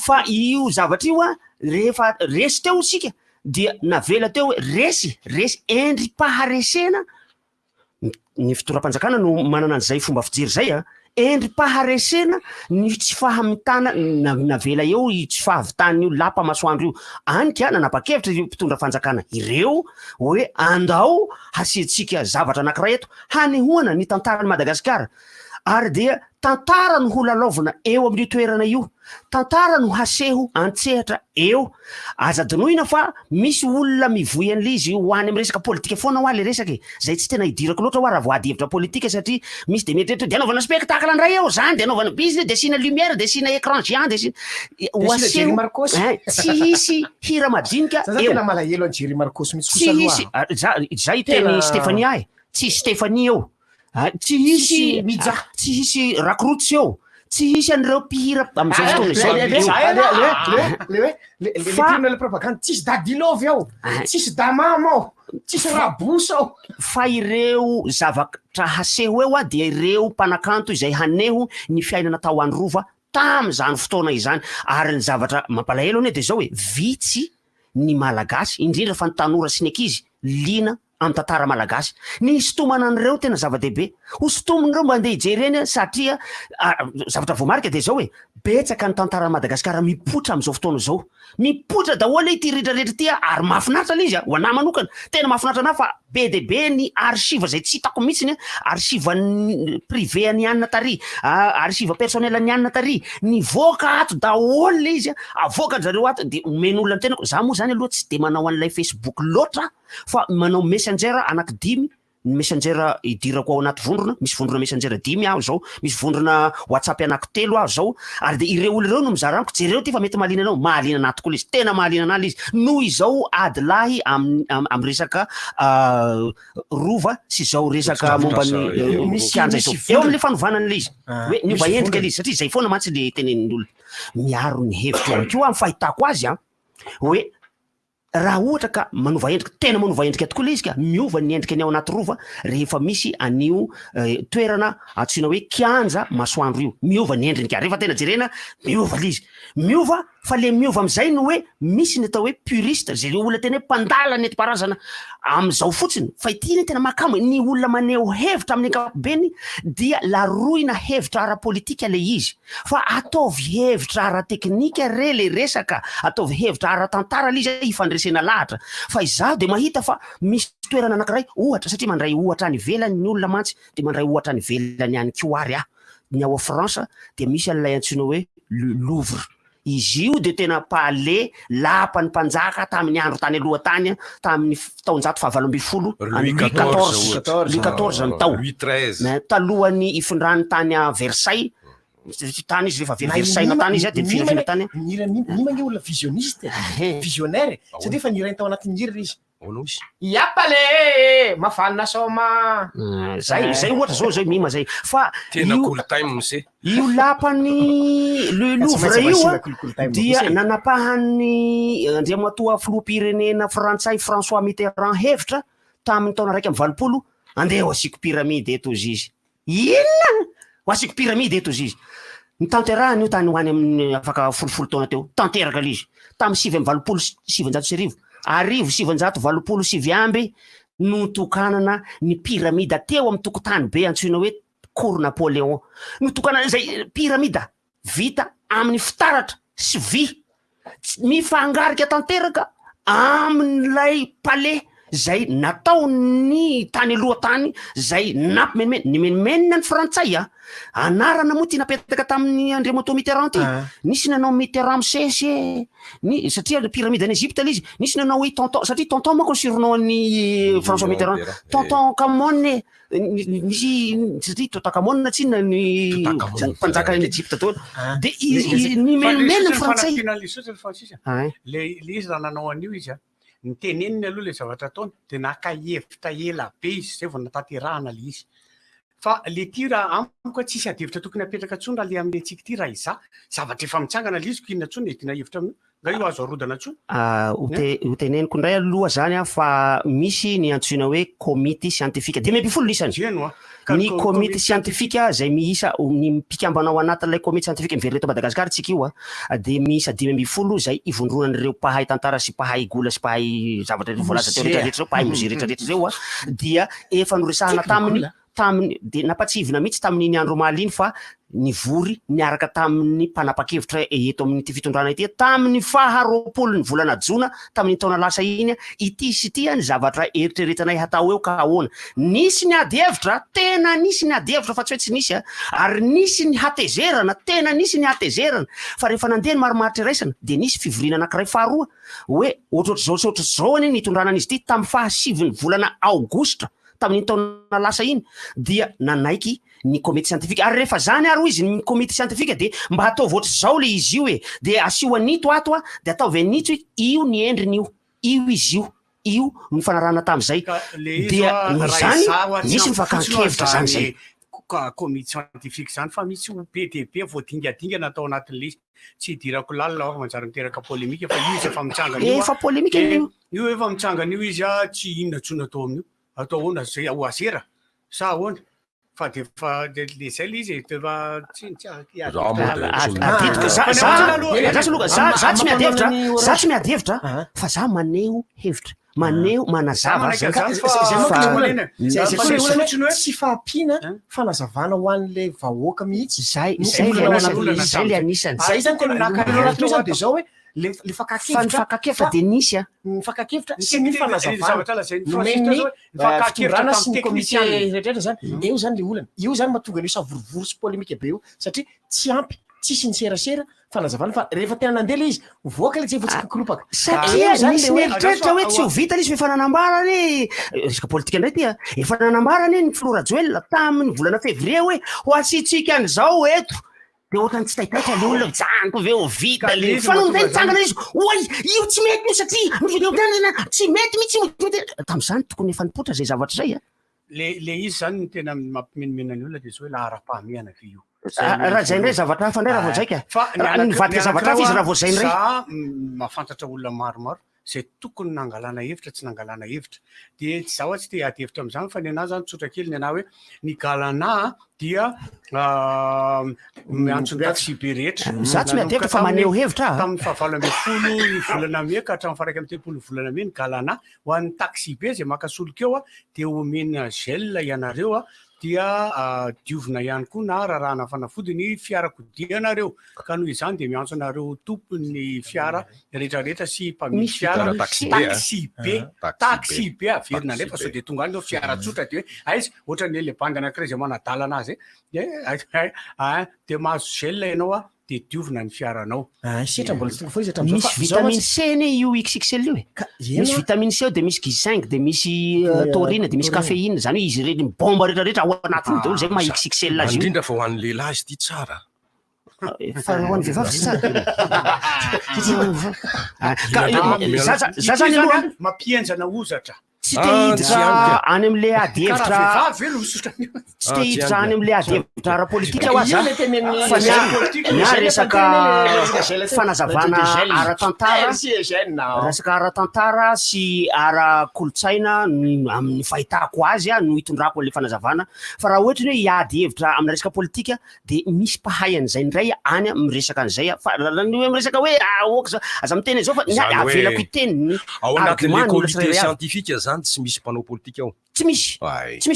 fa io zavatra io a rehefa resy teo sika dia navela teo hoe resy endrim-paharesena ny fitoram-panjakana no manana an'izay fomba fijery zay a endrim-paharesena ny tsy fahamitana navela eo tsy fahavitany io lapa masoandro io anyka nanapa-kevitra io mpitondra fanjakana ireo hoe andao hasiantsika zavatra anankiray eto hanehoana ny tantarany Madagasikara ary dia tantara no ho lalaovina eo amin'io toerana io tantara no haseho antsehatra eo azadinoina fa misy olona mivoy an'le izy ho any amin'ny resaka politika foana ho ale resaka zay tsy tena hidirako loatra ho raha voady hevitra politika satria misy de mety de anaovana spectacle andray eo zany de anaovana business de sina lumière de sina écran géant de sina Jerry Marcos tsy hisy hira madinika eo tena malahelo any Jerry Marcos mitsy tsy hisy zay teny Stéphanie ay tsy Stéphanie eo tsy hisy rakorotsy eo tsy hisy an'ireo mpihira am'izao fotoana le propagande tsisy dadilove ao tsisy damama ao tsisy rabosa ao fa ireo zavatra haseho eo a dia ireo mpanakanto izay haneho ny fiainana tao androva tam'izany fotoana izany ary ny zavatra mampalahelo ane de zao hoe vitsy ny malagasy indrindra fa ny tanora sy ny ankizy lina amin'ny tantara malagasy ny sitomana an'ireo tena zava-dehibe ho sitomin'ireo mba andeha hijery eny satria zavatra voamarika de zao hoe betsaka ny tantara Madagasikara mipotra am'izao fotoana zao mipotra daholo ity rehetrarehetra ty ary mahafinaritra le izy ho anahy manokana tena mahafinaritra anahy fa be de be ny archive zay tsy hitako mihitsy archive privé any anina tary archive personnel any anina tary nivoaka ato daholo le izy avoaka zareo ato de omen'olona ny tenako za moa zany aloha tsy de manao an'ilay Facebook loatra fa manao messenger anaky 10 ny messenger idirako ao anaty vondrona misy vondrona messenger 10 aho zao misy vondrona WhatsApp anaky 3 aho zao ary de ireo olo ireo no mizara amiko jereo ty fa mety mahalina anao mahalina anaty koa izy tena mahalina anazy izy noho izao adilahy am resaka rova sy zao resaka momban'ny kianja izao eo am'le fanovanan'le izy hoe niova endrika le izy satria zay foana mantsy le tenen'olona miaro ny hevitra amiko io amin'ny fahitako azy hoe raha ohatra ka manova endrika tena manova endrika tokoa le izy ka miova ny endrika ny ao anaty rova rehefa misy anio toerana antsoina hoe kianja masoandro io miova ny endriny ka rehefa tena jerena miova le izy miova fa le miova am'izay no hoe misy ny atao hoe puriste zay le olona tena hoe mpandala nentim-paharazana am'izao fotsiny fa ity ny tena mahakamo ny olona maneho hevitra amin'ny ankapobeny dia laroina hevitra ara-politika le izy fa ataovy hevitra ara-teknika re le resaka ataovy hevitra ara-tantara le izy ifandresena lahatra fa izaho de mahita fa misy toerana anankiray ohatra satria mandray ohatra any ivelany ny olona mantsy de mandray ohatra any ivelany any kioary ny ao France de misy an'ilay antsoina hoe Louvre izy io de tena palais lapany mpanjaka tamin'ny andro tany aloha tany tamin'ny taonjato fahavaloambifolo Louis XIV ny tao talohan'ny ifondrany tany a Versailles tany izy rehefa Versailles natany izy de mifirafira tany nirany olona visioniste visionnaire satria fa nirainy tao anatin'ny hira izy Yapale mafana soma zay ohatra zao zay mima zay fa tena cool time mse io lapany le Louvre io dia nanapahany andriamatoa filoham-pirenena frantsay François Mitterrand hevitra tamin'ny taona raiky amby 20 andeha ho asiko pyramide eto izy izy inona ho asiko pyramide eto izy izy ny tanterahany io tany hoany amin'ny afaka folofolo taona teo tanteraka le izy tamin'ny 7 arivo 727 amby no tokanana ny pyramida teo amin'ny tokotany be antsoina hoe Cour Napoléon no tokanana zay pyramida vita amin'ny fitaratra sy vy mifangarika tanteraka amin'ilay palais zay natao ny tany aloha tany zay nampimenimeny ny menimenina ny frantsay anarana moa ty napetaka tamin'ny André Moto Mitterrand ty nisy nanao Mitterrand misese ny satria pyramide any Egypte izy nisy nanao hoe tonton satria tonton manko surnom ny François Mitterrand tonton Camone nisy satria tonton Camone tsy ny mpanjaka any Egypte tao de ny menimenina ny frantsay le izy raha nanao an'io izy ny teneniny aloha le zavatra ataony de nakahevitra ela be izy zay vao natanterahana le izy fa le ty raha amiko tsisy adevitra tokony apetraka tsony raha le amin'ny antsika ty raha iza zavatra efa mitsangana le izy kinona tsony edina hevitra amin'io nga io azo arodana tsony hoteneniko indray aloha zany fa misy ny antsoina hoe comité scientifique 2020 isany ny comité scientifique zay miisa ny mpikambanao anatin'ilay comité scientifique mivery eto Madagasikara tsika io de miisa 2020 zay ivondronan'ireo mpahay tantara sy mpahay gola sy mpahay zavatra voalaza teo rehetrarehetra zao mpahay mozy rehetrarehetra zao dia efa noresahana taminy de napatsivina mihitsy tamin'iny andro omaly iny fa nivory niaraka tamin'ny mpanapa-kevitra eto amin'ny ty fitondrana ity tamin'ny faharoapolo ny volana jona tamin'ny taona lasa iny ity sy ity ny zavatra eritreretanay hatao eo ka ahoana nisy ny adihevitra tena nisy ny adihevitra fa tsy hoe tsy nisy ary nisy ny hatezerana tena nisy ny hatezerana fa rehefa nandeha ny marimaritra iraisana de nisy fivoriana anankiray faharoa hoe ohatrohatr'izao any nitondranan'izy ity tamin'ny fahasivy ny volana aogostra tamin'ny taona lasa iny dia nanaiky ny comité scientifique ary rehefa zany ary izy ny comité scientifique de mba ataovy ohatry zao le izy io de asiwa nito ato de ataovy anito io ny endriny io izy io ny fanarahana tam'izay dia zany misy mifankankevitra zany zay comité scientifique zany fa misy be de be voadingadingana atao anatin'le izy tsy hidirako lalina aho manjary miteraka polémique fa io izy efa mitsangana efa polémique io efa mitsangana io izy tsy inona tsona atao amin'io atao ahoana zay ho azera sa ahoana fa de fa le zay le izy efa za tsy miadihevitra fa za maneho hevitra maneho manazava tsy fahampiana fanazavana ho an'le vahoaka mihitsy zay le anisany zay zany tena de zao hoe le fakakevitra de nisy fakakevitra sy ny fanazavana nomeny fitondrana sy ny comité rehetrarehetra zany eo zany le olana io zany mahatonga an'io savorovoro sy polémique be io satria tsy ampy tsisy ny serasera fanazavana fa rehefa tena nandeha le izy voaka le tsy efa tsy kikropaka satria nisy ny eritreritra hoe tsy ho vita le izy efa nanambarany resaka politika indray tya efa nanambarany ny Flora Joel tamin'ny volana février hoe ho asitsika an'izao eto de ohatrany tsy taitaitra le olona mijanoko ve ho vita le fa no minday mitsangana izy oy io tsy mety io satria tsy mety mihitsy tam'izany tokony efa nipotra zay zavatra zay le izy zany ny tena mampimenimena ny olona de zao hoe lahara-pahamehana ve io raha zay ndray zavatra hafa ndray raha vao zaika nivadika zavatra hafa izy raha vao zay ndray za mahafantatra olona maromaro zay tokony nangalana hevitra tsy nangalana hevitra de zaho tsy te ady hevitra am'izany fa ny anahy zany tsotra kely ny anahy hoe ny galana dia miantso ny taxi be rehetra za tsy miady hevitra fa maneho hevitra tamin'ny fahavalo amby folo ny volana me ka hatramin'ny faraiky amby telopolo ny volana me ny galana ho an'ny taxi be zay makasoloka eo de omena gel ianareo dia diovina ihany koa na rarahana fanafody ny fiarakodianareo ka noho izany de miantso anareo tompony fiara rehetrarehetra sy mpamisy fiara taxi be averina ndray fa so de tonga any fiara tsotra de hoe aizy ohatrany le bandy anankiray zay manadala anazy de mahazo gel ianao de diovina ny fiaranao misy vitamine C ne io XXL io misy vitamine C de misy G5 de misy taurine de misy caféine zany hoe izy reny bomba rehetrarehetra ao anatiny daholo zay maha XXL azy io indrindra fa ho an'ny lehilahy izy ty tsara fa ho an'ny vehivavy sy tsara za zany aloha mampienjana ozatra tsy te hiditra any am'le adihevitra tsy te hiditra any am'le adihevitra ara-politika ho aza fa nya resaka fanazavana ara-tantara resaka ara-tantara sy ara-kolotsaina amin'ny fahitako azy no hitondrako le fanazavana fa raha ohatra hoe hiady hevitra amina resaka politika de misy mpahay an'izay ndray any miresaka an'izay fa miresaka hoe aza miteny zao fa avelako iteniny ao anatin'le comité scientifique zany tsy misy mpanao politika ao tsy misy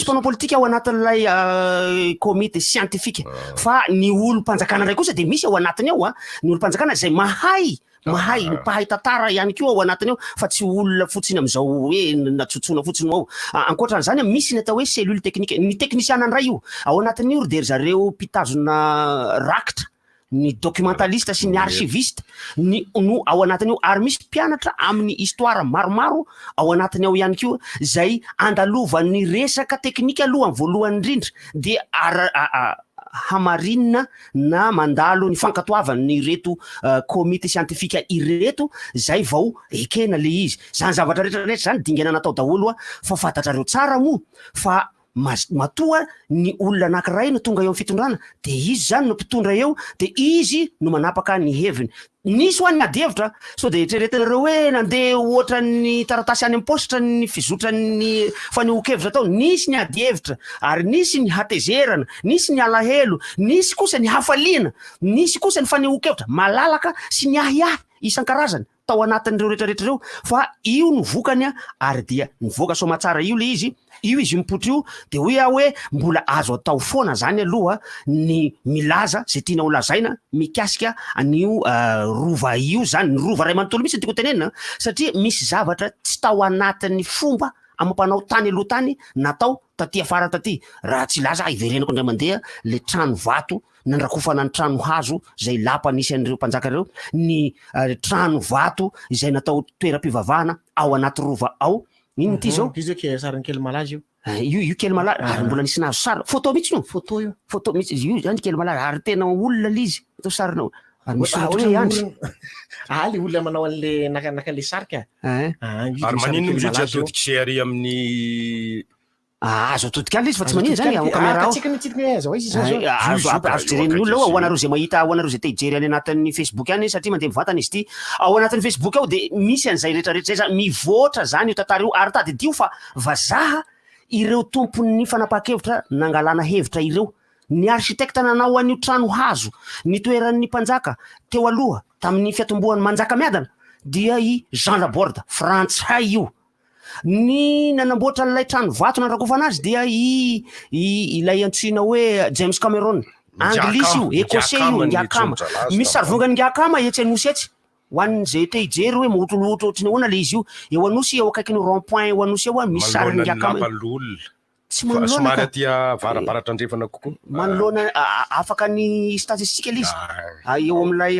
mpanao politika ao anatin'ilay comité scientifique fa ny olo mpanjakana ndray kosa de misy ao anatiny ao ny olo mpanjakana zay mahay mahay mpahay tantara ihany koa ao anatiny ao fa tsy olona fotsiny am'izao hoe natsotsona fotsiny ao. Ankoatran'izany misy ny atao hoe cellule technique, ny teknisiana andray io ao anatin'ny io de zareo mpitazona rakitra, ny documentaliste sy ny archiviste no ao anatiny io, ary misy mpianatra amin'ny histoire maromaro ao anatiny ao ihany koa zay andalovan'ny resaka teknika aloha voalohany indrindra de hamarinina na mandalo ny fankatoavany reto komite siantifika ireto zay vao ekena le izy. Zany zavatra rehetrarehetra zany dingana natao daholo fa fantatrareo tsara moa fa matoa ny olona anankiray no tonga eo amin'ny fitondrana de izy zany no mpitondra eo de izy no manapaka ny heviny. Nisy ho an'ny adihevitra so de eritreretinareo hoe nandeha ohatra ny taratasy any am-positra ny fizotran'ny fanehoan-kevitra tao, nisy ny adihevitra ary nisy ny hatezerana, nisy ny alahelo, nisy kosa ny hafaliana, nisy kosa ny fanehoan-kevitra malalaka sy ny ahiahy isan-karazany tao anatin'ireo rehetrarehetra reo fa io no vokany ary dia nivoaka somatsara io le izy. Io izy mipotro io de hoe mbola azo atao foana zany aloha ny milaza zay tiana ho lazaina mikasika an'io rova io zany, ny rova ray manontolo mihitsy tiako tenenina satria misy zavatra tsy tao anatin'ny fomba amampanao tany aloha tany natao taty afara taty. Raha tsy laza iverenako indray mandeha le trano vato nandrakofana ny trano hazo zay lapa nisy an'ireo mpanjaka reo, ny trano vato izay natao toeram-pivavahana ao anaty rova ao. Ino ty zao? Izy ke sarany kely malaza io. Io kely malaza ary mbola nisy nazo sara. Photo mihitsy io. Photo io. Photo mihitsy io zany kely malaza ary tena olona lizy. Atao sarinao. Ary misy soratra hoe andry. Le olona manao an'le naka le sarika. Ary manino izy atodika se ary amin'ny azo atodika izy fa tsy manino zany amin'ny caméra ao. Tsika mitsidika zao izy zao. Azo jeren'ny olona ao anareo zay mahita ao anareo zay te hijery any anatin'ny Facebook any satria mandeha mivantana izy ty. Ao anatin'ny Facebook ao de misy an'izay rehetrarehetra zay zany mivoatra zany io tantara io ary tady dio fa vazaha ireo tompon'ny fanapahan-kevitra nangalana hevitra ireo. Ny architecte nanao an'io trano hazo ny toeran'ny mpanjaka teo aloha tamin'ny fiatombohan'ny manjaka miadana dia i Jean Laborde frantsay io. Ny nanamboatra n'ilay trano vato nandrakofana azy dia ilay antsoina hoe James Cameron, anglisy io, écossais io, ngiakama. Misy sarivongany ngiakama etsy anosy etsy ho an'izay te hijery hoe mahotroloatra ohatriny ahoana le izy io. Eo anosy eo akaikin'ny rond-point eo anosy eo misy sariny ngiakama. Tsy manoloana somary aty avarabaratra andrefana kokoa. Manoloana afaka ny statistika izy. Eo amin'ilay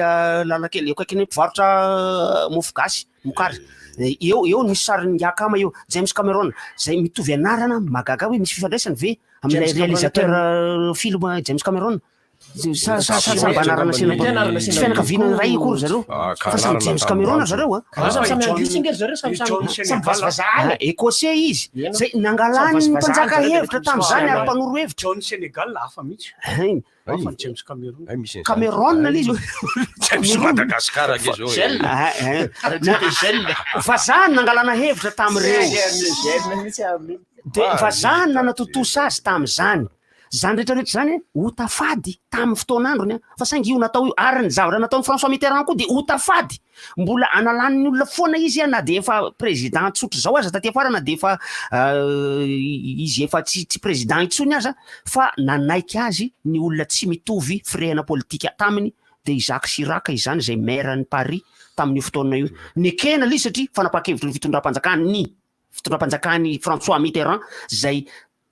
lalakely eo akaikin'ny mpivarotra mofo gasy mokary. Eo misy sariny ngiakama eo James Cameron zay mitovy anarana magaga hoe misy fifandraisany ve amin'ilay réalisateur film James Cameron. Sambanarana sy fianakaviana ray akory zareo fa samy James Cameron zareo écossais izy zay nangalany mpanjaka hevitra tam'izany ary mpanoro hevitra. Sénégal lafa mihitsy. James Cameron. Cameron izy James Madagascar izy vazaha nangalana hevitra tam'ireo de vazaha nanatotosa azy tam'izany. Zany rehetrarehetra zany ho tafady tamin'ny fotoan'androny fa saingy io natao io ary ny zavatra nataon'ny François Mitterrand koa de ho tafady mbola analan'ny olona foana izy na de efa président tsotra zao aza taty afara na de efa izy efa tsy président intsony aza fa nanaiky azy ny olona tsy mitovy firehana politika taminy de Jacques Chirac izany zay maire-ny Paris tamin'io fotoana io. Nekena le satria fanapahan-kevitra ny fitondram-panjakany François Mitterrand zay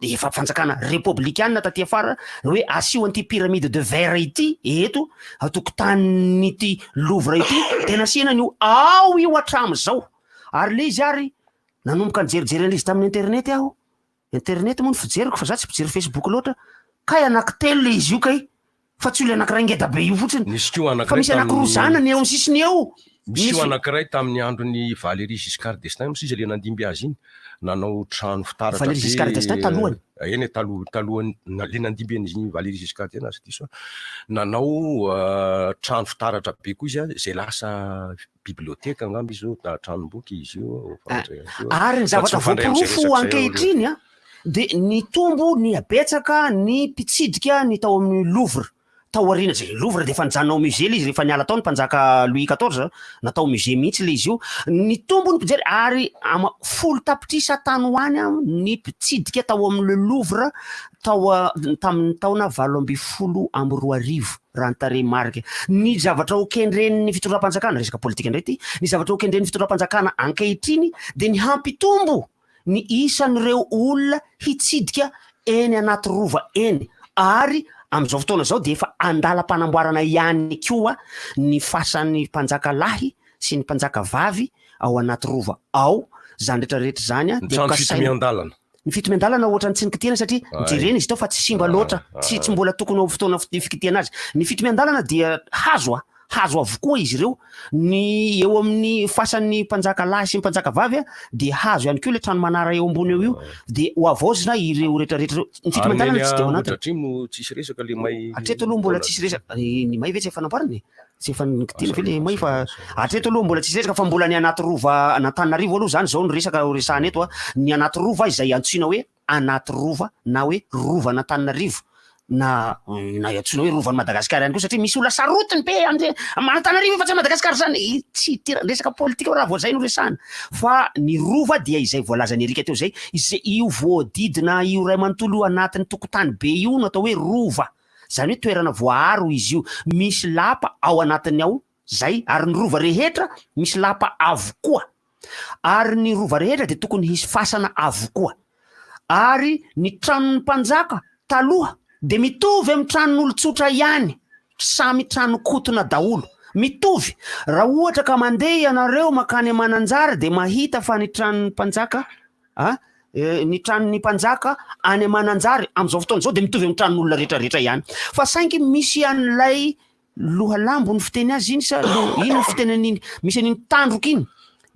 efa fanjakana républicaine taty afara hoe asio an'ity pyramide de verre ity eto atokotaniny ity Louvre ity tena asiana io ao io hatram'izao. Ary le izy ary nanomboka nijerijery an'izy tamin'ny internet aho. Internet moa no fijeriko fa za tsy mpijery Facebook loatra kay anankitelo le izy io kay fa tsy olona anankiray ngeda be io fotsiny fa misy anankiroa zanany eo amin'ny sisiny eo. Misy io anankiray tamin'ny andron'ny Valéry Giscard d'Estaing moa izy le nandimby azy iny nanao trano fitaratra. Valéry Giscard d'Estaing talohany. Eny talohany le nandimby an'izy Valéry Giscard d'Estaing azy diso. Nanao trano fitaratra be koa izy zay lasa biblioteka angamba izy io na tranomboky izy io. Ary ny zavatra voaporofo ankehitriny de ny tombo ny abetsaka ny mpitsidika ny tao amin'ny Louvre taoriana zay Louvre de efa nijanonao musée le izy rehefa niala tao ny mpanjaka Louis XIV natao musée mihitsy le izy io ny tombony mpijery ary ama folo tapitrisa tany hoany ny mpitsidika tao amin'ny le Louvre tao tamin'ny taona 18 raha nytare marika ny zavatra hokendren'ny fitondram-panjakana resaka politika indray ty ny zavatra hokendren'ny fitondram-panjakana ankehitriny de ny hampitombo ny isan'ireo olona hitsidika eny anaty rova eny ary am'izao fotoana zao de efa andalam-panamboarana ihany koa ny fasan'ny mpanjaka lahy sy ny mpanjaka vavy ao anaty rova ao zany rehetrarehetra zany de ny fitomiandalana ohatrany tsy nikitiana satria jerena izy tao fa tsy simba loatra tsy mbola tokony ao fotoana fikitiana azy ny fitomiandalana dia hazo avokoa izy ireo ny eo amin'ny fasan'ny mpanjaka lahy sy mpanjaka vavy de hazo ihany koa le trano manara eo ambony eo io de oavozina ireo rehetrarehetra ny fitomiandalana tsy de ao anatiny tsisy resaka le may atreto aloha mbola tsisy resaka ny may ve tsy efa nampariny tsy efa nikitiana ve le may fa atreto aloha mbola tsisy resaka fa mbola ny anaty rova Antananarivo aloha zany zao ny resaka resahana eto ny anaty rova izay antsoina hoe anaty rova na hoe rova Antananarivo na antsoina hoe rovan'ny Madagasikara ihany koa satria misy olona sarotiny be Antananarivo fa tsy Madagasikara zany tsy resaka politika raha vao zay no resahana fa ny rova dia izay voalazany Erika teo zay izay io voadidina io ray manontolo anatin'ny tokotany be io no atao hoe rova zany hoe toerana voaharo izy io misy lapa ao anatiny ao zay ary ny rova rehetra misy lapa avokoa ary ny rova rehetra de tokony hisy fasana avokoa ary ny tranon'ny mpanjaka taloha de mitovy amin'ny tranon'olon-tsotra ihany samy trano kotona daholo mitovy raha ohatra ka mandeha ianareo makany Mananjara de mahita fa ny tranon'ny mpanjaka ny tranon'ny mpanjaka any Mananjara am'izao fotoana zao de mitovy amin'ny tranon'olona rehetrarehetra ihany fa saingy misy an'ilay lohalambo ny fiteny azy iny sa ino fitenan'iny misy an'iny tandroka iny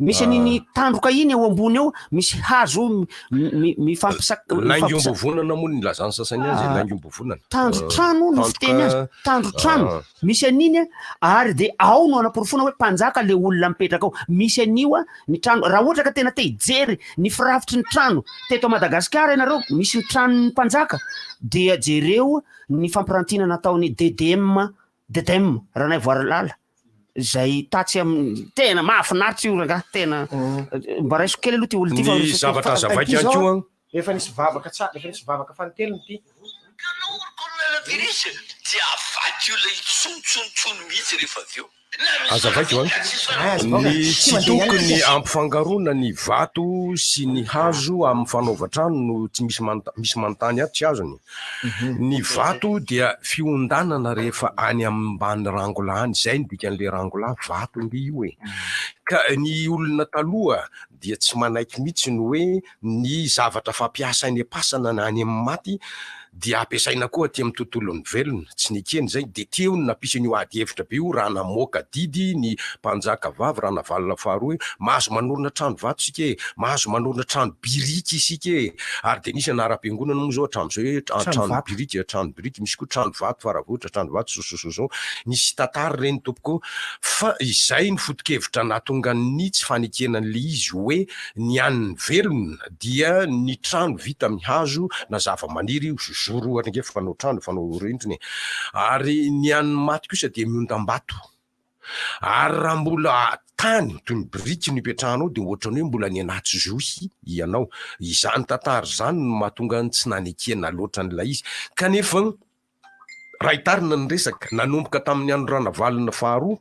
misy an'iny tandroka iny eo ambony eo misy hazo laingom-bovonana moa ny lazany sasany azy laingom-bovonana tandrotrano no fiteny azy tandrotrano misy an'iny ary de ao no anaporofona hoe mpanjaka le olona mipetraka ao misy an'io ny trano raha ohatra ka tena te hijery ny firafitry ny trano teto Madagasikara ianareo misy ny tranon'ny mpanjaka de jereo ny fampirantiana nataony DDM raha nay voaralala zay tatsy tena mahafinaritra io raga tena mba raiso kely aloha ty olo ty fa zavatra zavaika ihany koa efa nisy vavaka tsara efa nisy vavaka fanteliny ty coronavirus dia avaky olona itsontsontsony mihitsy rehefa avy eo azavaiko ny tsy tokony ampifangarona ny vato sy ny hazo amin'ny fanaovatrano no tsy misy manontany ato tsy azony ny vato dia fiondanana rehefa any ambany rangola any zay ny dikan'le rangola vato mby io ka ny olona taloha dia tsy manaiky mihitsy no hoe ny zavatra fampiasainy pasana any amin'ny maty dia ampiasaina koa aty amin'ny tontolon'ny velona tsy nikeny zay de teo ny nampisan'io ady hevitra be io raha namoaka didy ny mpanjaka vavy raha navalina faharoa mahazo manorina trano vato sika mahazo manorina trano biriky isika ary de nisy anara-piangonana moa zao hatram'izao hoe trano biriky misy koa trano vato faravohitra trano vato sosososo nisy tantara reny tompoko fa izay ny foto-kevitra nahatonga ny tsy fanekenan'le izy hoe ny an'ny velona dia ny trano vita amin'ny hazo na zava-maniry zoro ohatra nge fanao trano fanao rindriny ary ny an'ny maty kosa de miondam-bato ary raha mbola tany toy ny biriky ny petrahanao de ohatrany hoe mbola ny anaty zohy ianao izany tantara zany no mahatonga ny tsy nanekena loatra n'ilay izy kanefa raha hitarina ny resaka nanomboka tamin'ny andro ranavalina faharoa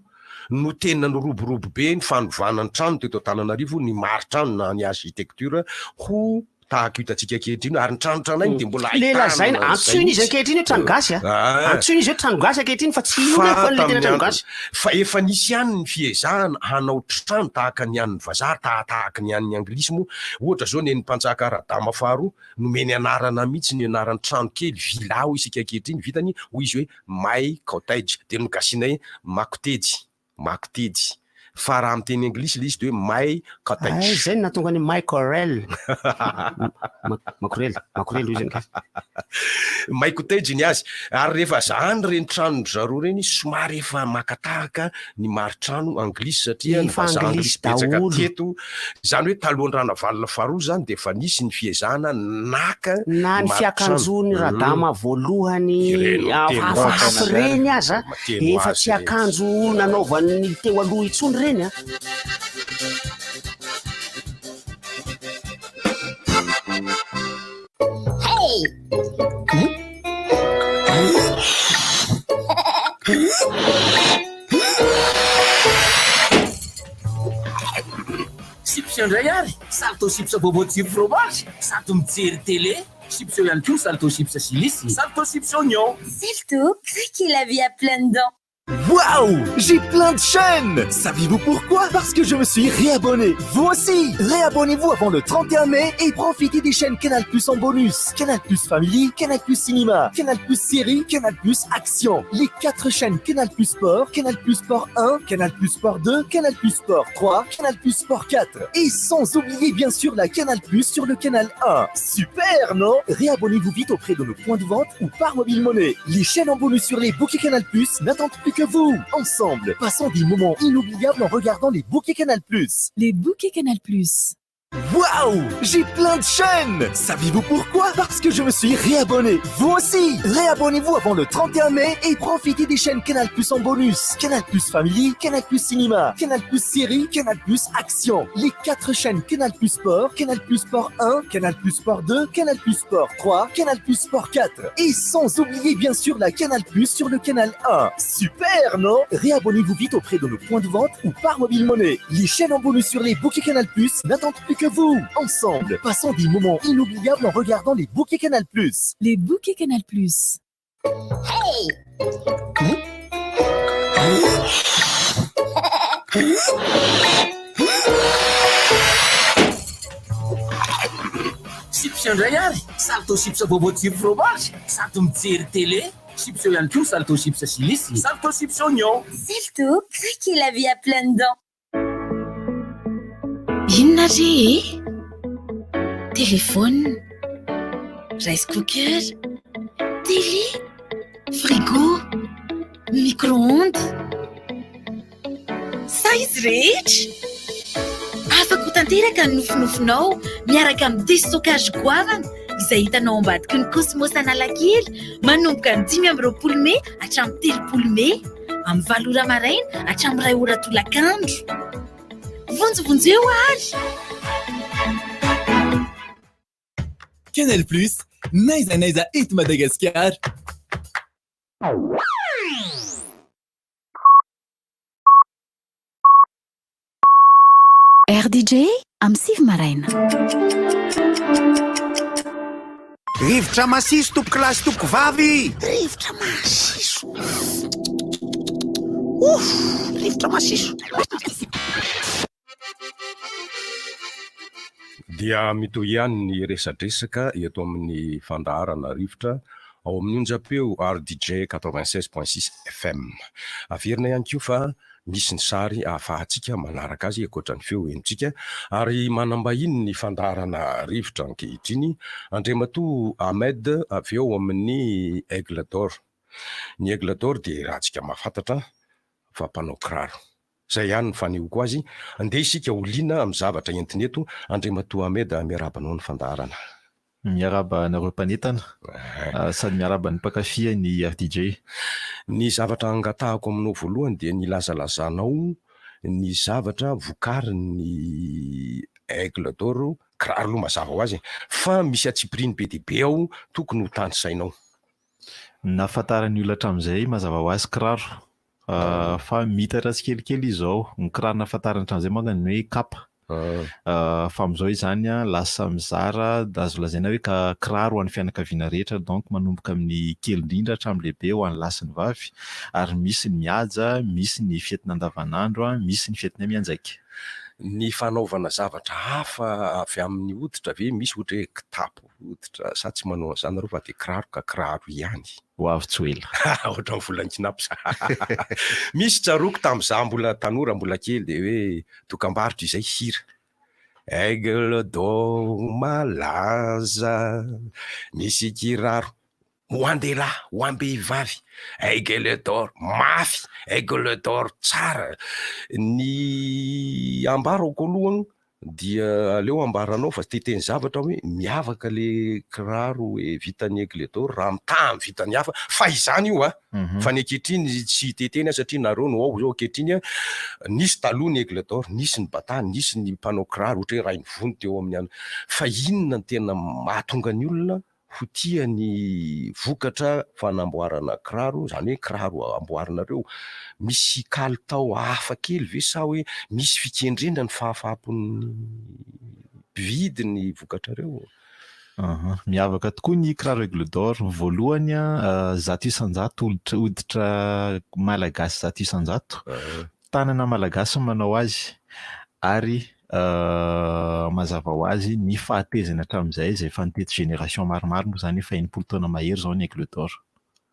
no tena ny roborobo be ny fanovana ny trano teto Antananarivo ny maritrano na ny architecture ho tahaka hitantsika ankehitriny ary ny tranotranainy de mbola lazaina antsoina izy ankehitriny hoe trano gasy antsoina izy hoe trano gasy ankehitriny fa tsy ino fa le tena trano gasy fa efa nisy ihany ny fiezahana hanao trano tahaka ny an'ny vazaha tahaka ny an'ny anglisy moa ohatra zao ny mpanjaka Aradama faharoa nomeny anarana mihitsy ny anaran'ny trano kely vilao isika ankehitriny vitany hoy izy hoe my cottage de no gasinay makotejy fa raha miteny anglisy le izy de hoe my cottage. Zay natonga ny Michael Macorel izy zany. My cottage ny azy. Ary rehefa zany reny trano zareo reny somary efa makatahaka ny maritrano anglisy satria ny vazaha anglisy betsaka teto. Zany hoe talohan-drana valina faharoa zany de efa nisy ny fiezahana naka na ny fiakanjony radama voalohany hafahafa reny aza efa tsy akanjo nanaovan'ny teo aloha itsony reny a. Sipsio indray ary salto chips bobo jiro fromage, salto mijery télé, chipsio ihany koa salto chips silisy, salto chips oignon. Salto, craquez la vie à pleines dents. Waouh! J'ai plein de chaînes! Savez-vous pourquoi? Parce que je me suis réabonné. Vous aussi! Réabonnez-vous avant le 31 mai et profitez des chaînes Canal Plus en bonus. Canal Plus Family, Canal Plus Cinéma, Canal Plus Série, Canal Plus Action. Les 4 chaînes Canal Plus Sport, Canal Plus Sport 1, Canal Plus Sport 2, Canal Plus Sport 3, Canal Plus Sport 4. Et sans oublier bien sûr la Canal Plus sur le Canal 1. Super, non? Réabonnez-vous vite auprès de nos points de vente ou par mobile monnaie. Les chaînes en bonus sur les bouquets Canal Plus n'attendent plus que vous. Ensemble, passons des moments inoubliables en regardant les bouquets Canal+. Les bouquets Canal+. Waouh! J'ai plein de chaînes! Savez-vous pourquoi? Parce que je me suis réabonné. Vous aussi! Réabonnez-vous avant le 31 mai et profitez des chaînes Canal Plus en bonus. Canal Plus Family, Canal Plus Cinéma, Canal Plus Série, Canal Plus Action. Les 4 chaînes Canal Plus Sport, Canal Plus Sport 1, Canal Plus Sport 2, Canal Plus Sport 3, Canal Plus Sport 4. Et sans oublier bien sûr la Canal Plus sur le Canal 1. Super, non? Réabonnez-vous vite auprès de nos points de vente ou par mobile monnaie. Les chaînes en bonus sur les bouquets Canal Plus n'attendent plus que vous. Ensemble, passons des moments inoubliables en regardant les bouquets Canal+. Les bouquets Canal+. Sipsio indray ary salto chips bobo jiro fromage, salto mijery télé, chipsio ihany koa salto chips silisy, salto chips oignon. Salto, craquez la vie à pleines dents. Inona re e? Téléphone, rice cooker, télé, frigo, micro-ondes. Sa izy rehetra afaka ho tanteraka ny nofinofinao miaraka amin'ny déstockage goavana izay hitanao ambadiky ny Cosmos Analakely manomboka ny 5 Mey hatramin'ny 3 Mey amin'ny 7 ora maraina hatramin'ny 2 ora tolakandro. Vonjovonjo eo ary. Canal+, naiza et Madagascar. RDJ am Siv Maraina. Rivotra masiso tompoko lasy tompoko vavy. Rivotra masiso. Rivotra masiso. Dia mitohy ihany ny resadresaka eto amin'ny fandaharana rivotra ao amin'ny onjapeo RDJ 96.6 FM. Averina ihany koa fa misy ny sary ahafahantsika manaraka azy ankoatra ny feo enitsika ary manambahiny ny fandaharana rivotra ankehitriny Andriamatoa Ahmed avy eo amin'ny Aigle d'Or. Ny Aigle d'Or dia rahantsika mahafantatra fa mpanao kiraro. Zay ihany ny fanehoako azy. Andeha isika olina amin'ny zavatra entiny eto. Andriamatoa Ahmed, miarabanao ny fandaharana. Miaraba anareo mpanentana sady miaraba ny mpakafia ny RDJ. Ny zavatra angatahako aminao voalohany dia ny lazalazanao ny zavatra vokarin'ny Aigle d'Or, kiraro aloha mazava ho azy fa misy atsipriny be dia be ao tokony ho tany sainao. Nafantarany olona hatramin'izay mazava ho azy kiraro. Fa mitatra tsikelikely izao ny kiraro nafantarany hatramin'izay mangany hoe kapa. Fa amin'izao izany lasa mizara azo lazaina hoe kiraro ho an'ny fianakaviana rehetra, donc manomboka amin'ny kely indrindra hatramin'ny lehibe ho an'ny lahy sy ny vavy, ary misy ny mihaja, misy ny fentina andavanandro, misy ny fentina mianjaika. Ny fanaovana zavatra hafa avy amin'ny hoditra ve misy ohatra hoe kitapo hoditra sa tsy manao an'izany nareo fa de kiraro ka kiraro ihany ho avy tsy ho ela ohatra ny volan-kinapy za misy tsaroko tamin'izaho mbola tanora mbola kely de hoe dokam-barotra izay hira aigle d'or malaza misy kiraro ho an-dehilahy ho am-behivavy aigle d'or mafy aigle d'or tsara ny ambarako alohany dia aleo ambaranao fa teteny zavatra hoe miavaka le kiraro hoe vitany aigle d'or raha mitamy vitany hafa fa izany io fa ny ankehitriny tsy teteny satria nareo no ao zao ankehitriny nisy taloha ny aigle d'or nisy ny batany nisy ny mpanao kiraro ohatra hoe raha invony teo amin'ny any fa inona ny tena mahatonga ny olona ho tia ny vokatra fanamboarana kiraro zany hoe kiraro amboarinareo misy kalitao hafa kely ve sa hoe misy fikendrena ny fahafapon'ny mpividy ny vokatra reo miavaka tokoa ny kiraro aigle d'or voalohany zato isan-jato hoditra malagasy zato isan-jato tanana malagasy manao azy ary mazava ho azy ny fahatezana hatramin'izay izay efa nitety génération maromaro moa zany efa 80 taona mahery zao ny aigle d'or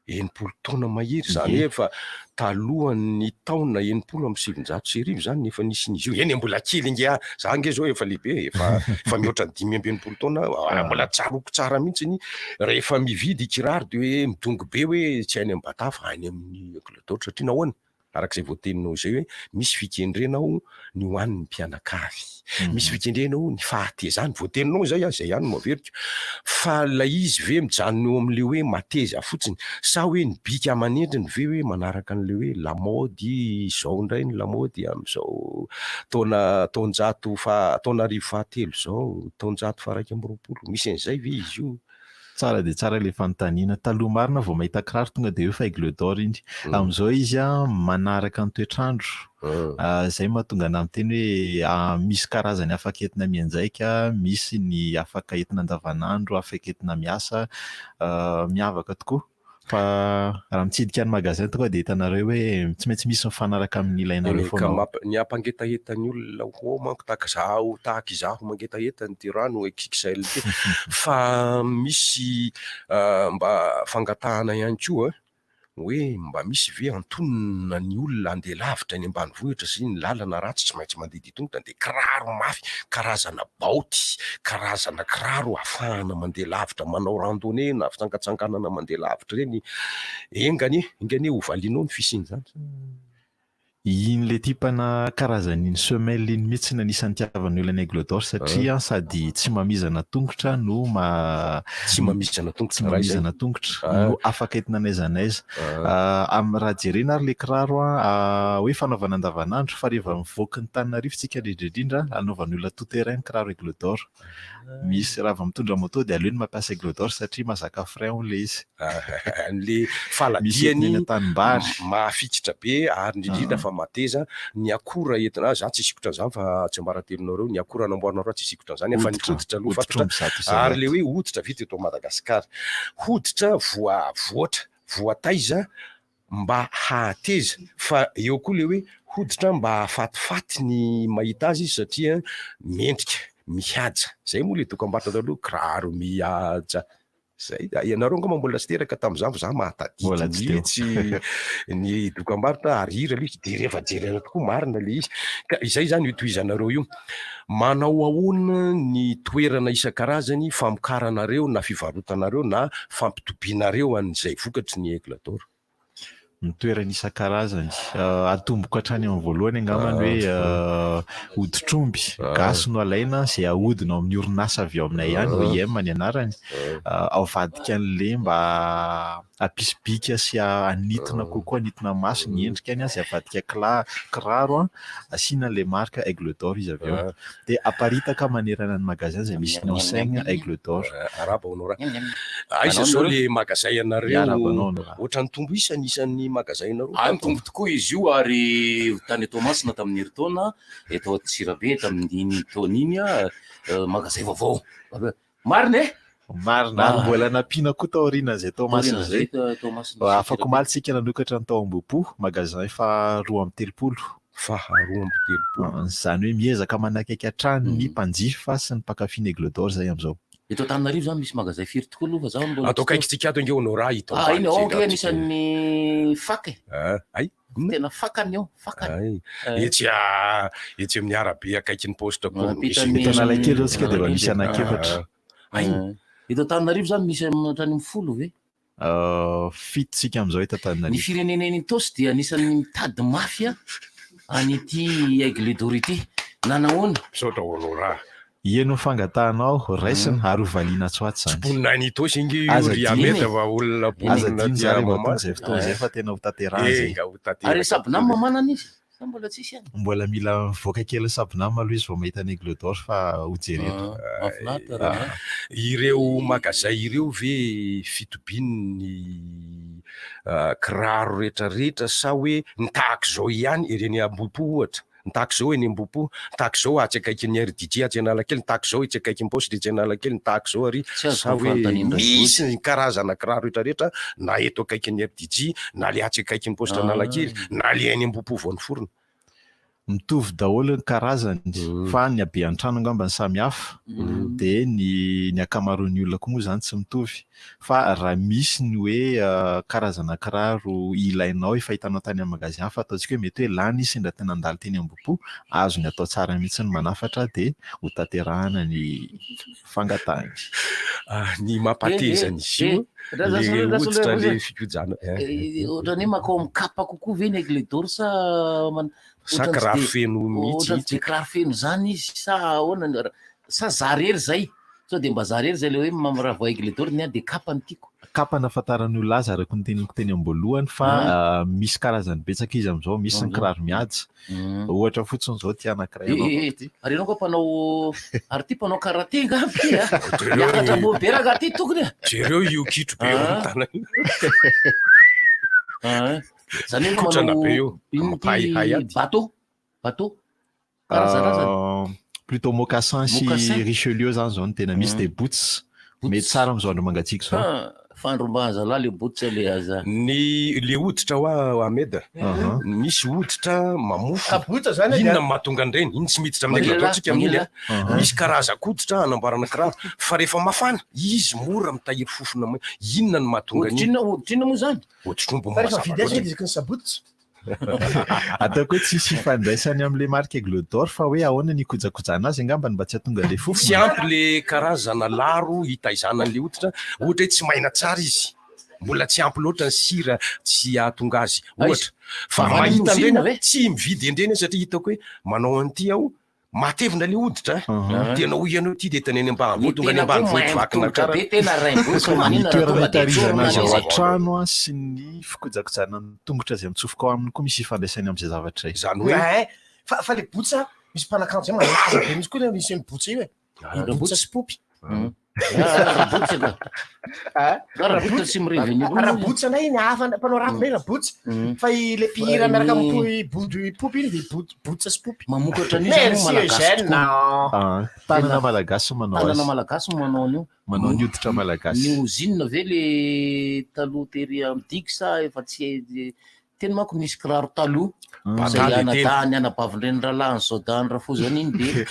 80 taona mahery zany efa talohan'ny taona 700 sy arivo zany efa nisy io eny mbola kely inge za nge zao efa lehibe efa mihoatra ny 5 taona mbola tsaroko tsara mihitsy rehefa mividy kiraro de hoe midongo be hoe tsy hainy amin'ny bata fa any amin'ny aigle d'or satria nahoana arak'izay voateninao izay hoe misy fikendrenao ny hoan'ny mpianakavy misy fikendrenao ny fahatezany voateninao zay zay ihany maveriko fa la izy ve mijanona eo amin'le hoe mateza fotsiny sa hoe ny bika aman'endriny ve hoe manaraka an'le hoe lamody zao indray ny lamody am'izao taona arivo fahatelo zao taonjato faha 120 misy an'izay ve izy io tsara de tsara le fanontaniana taloha marina vao mahita kiraro tonga de hoe fa aigle d'or iny amin'izao izy manaraka ny toetrandro zay mahatonga ana miteny hoe misy karazany afaka entina mianjaika misy ny afaka entina andavanandro afaka entina miasa miavaka tokoa fa raha mitsidika ny magasin tonga de hitanareo hoe tsy maintsy misy mifanaraka amin'ny ilainareo foana ny ampangetaheta-ny olona ho manko tahaka izaho mangetaheta-ny ty rano XXL ty fa misy mba fangatahana ihany koa hoe mba misy ve antonona ny olona andeha lavitra ny ambanivohitra sy ny lalana ratsy tsy maintsy mandeha tongotra de kiraro mafy karazana baoty karazana kiraro ahafahana mandeha lavitra manao randonnée na fitsangatsanganana mandeha lavitra reny engany ho valinao ny fisiny zany iny le tipana karazan'iny semelle iny mihitsy na anisan'ny tiavan'ny olona aigle d'or satria sady tsy mamizana tongotra no tsy mamizana tongotra no afaka entina n'aiza n'aiza amin'ny raha jerena ary le kiraro hoe fanaovana andavanandro fa rehefa mivoaka ny Tananarivo tsika indrindra anaovan'ny olona tout terrain kiraro aigle d'or misy raha vao mitondra moto de aleo ny mampiasa aigle d'or satria mazaka frein le izy le faladiany mahafikitra be ary indrindra fa mateza ny akora entina za tsy sikotra zany fa tsy ambaratelonareo ny akora anamboarinareo tsy sikotra zany fa ny hoditra aloha fatotra ary le hoe hoditra vita eto Madagasikara hoditra voataiza mba hahateza fa eo koa le hoe hoditra mba hafatifaty ny mahita azy satria mendrika mihaja zay moa le dokam-barotra taloha kiraro mihaja zay ianareo nga mbola tsy teraka tamin'izany za mahatadidy mihitsy ny dokam-barotra ary hira le izy de rehefa jerena tokoa marina le izy ka izay zany itoizanareo io manao ahoana ny toerana isan-karazany famokaranareo na fivarotanareo na fampitobianareo an'izay vokatry ny aigle d'or ny toerana isan-karazany atomboko hatrany amin'ny voalohany angamany hoe hoditromby gasy no alaina izay ahodina amin'ny orinasa avy ao aminay ihany OIM ny anarany avadika an'le mba apisibika sy anitona kokoa anitona maso ny endrikany sy avadika kiraro asiana le marque aigle d'or izy avy eo de aparitaka manerana ny magasin izay misy ny enseigne aigle d'or aiza zao le magasin anareo ohatran'ny tombo isan'ny magasinareo tombo tokoa izy io ary tany Tomasina tamin'ny heritaona eto Antsirabe tamin'ny taona iny magasin vaovao marina marina mbola nampiana koa taoriana zay Tomasina zay afaka malitsika nanokatra ny tao Ambohipo magasin fa 2 amby 3 zany hoe miezaka manakaiky hatrany ny mpanjifa sy ny mpakafy aigle d'or zay am'izao eto Antananarivo zany misy magazay firy tokoa aloha fa zaho mbola atao kaikitsika ato ingeo no raha ito iny ao ke anisan'ny faka ay tena fakany ao fakany etsy amin'ny arabe akaiky ny poste koa analakely atsika dia misy anakefatra eto Antananarivo zany misy hatrany mifolo ve fitotsika am'izao eto Antananarivo ny fireneneny tosy dia anisan'ny mitady mafia anyty aigle d'autorité nanahoana misaotra olo raha ieno fangatanao raisiny ary hovaliana tsoaty zany bonina ny tosy ingy riameta va olona boninaazay fotoana zay fa tena ho tanterahana zay ary sabonamy mamanana izy sa mbola tsisy any mbola mila mivoaka kely sabonamy aloha izy vao mahita ny aigle d'or fa hojereto ireo magazay ireo ve fitobiny kiraro rehetrarehetra sa hoe nitahaka zao ihany ireny ambopo ohatra nitahaka zao eny ambopo nitahaka zao atsy akaiky ny RDG atsy analakely nitahaka zao itsy akaiky ny poste itsy analakely nitahaka zao ary sa hoe misy ny karazana kiraro rehetrarehetra na eto akaiky ny RDG na le atsy akaiky ny poste analakely na le eny ambopo vao ny forona mitovy daholo ny karazany fa ny abe an-trano angamba ny samy hafa dia ny akamaroan'ny olona koa moa zany tsy mitovy fa raha misy ny hoe karazana kiraro ilainao efa hitanao tany amin'ny magazin fa ataontsika hoe mety hoe lany izy sendra tena andalo teny ambopo azo ny atao tsara mihitsy ny manafatra dia ho tanterahana ny fangatahany ny mampatezany izy io le hoditra le fikojana ohatrany makao mikapa kokoa ve ny aigle d'or sa sa kiraro feno mihitsy kiraro feno zany izy sa ahoana sa zarery zay sao dia mba zarery zay le hoe raha vao aigle d'or ny dia kapany tiako kapa nafantarany olona azy araka ny teniko teny am-boalohany fa misy karazany betsaka izy am'izao misy ny kiraro mihaja ohatra fotsiny zao ty anankiray ary ianao koa mpanao ary ty mpanao karaté ngaby miakatra moberaka ty tokony jereo io kitro be tana zany bateau plutôt mocassin sy Richelieu zany zao no tena misy dia boots mety tsara am'izao andro mangatsiaka zao fandrombahaza le boots le aza le hoditra ho Ahmed misy hoditra mamofo inona mahatonga an'ireny iny tsy miditra amin'ny aigle d'or tsika mily misy karazan-koditra anamboarana kiraro fa rehefa mafana izy mora mitahiry fofona inona ny mahatonga hoditra moa zany hoditrombo ataoko hoe tsisy ifandraisany amin'le marque aigle d'or fa hoe ahoana ny kojakojana azy angamba mba tsy hahatonga le fofona tsy ampy le karazana laro hitaizanan'le hoditra ohatra hoe tsy maina tsara izy mbola tsy ampy loatra ny sira tsy ahatonga azy ohatra fa mahita an'ireny tsy mividy endreny satria hitako hoe manao an'ity aho matevina le hoditra tena ho ianao ty dia tena eny ambanivohitra tonga any ambanivohitra vakina toerana hitahirizana azy ao an-trano sy ny fikojakojana ny tongotra izay mitsofoka ao aminy koa misy ifandraisany amin'izay zavatra izany hoe fa le botsa misy mpanakanto zay malaza be misy koa le misy ny botsa io e botsa sy popy rabotsa nay ny hafa mpanao rapo be rabotsa fa le mpihira miaraka amin'ny popy iny dia botsa sy popy mamokatra tanana malagasy tanana malagasy manao an'io manao ny hoditra malagasy ny ozinina ve le taloha tery amdiky sa efa tsy teny manko misy kiraro taloha zay anadany anabavindreny rahalahy ny zaodany raha fo zany iny dia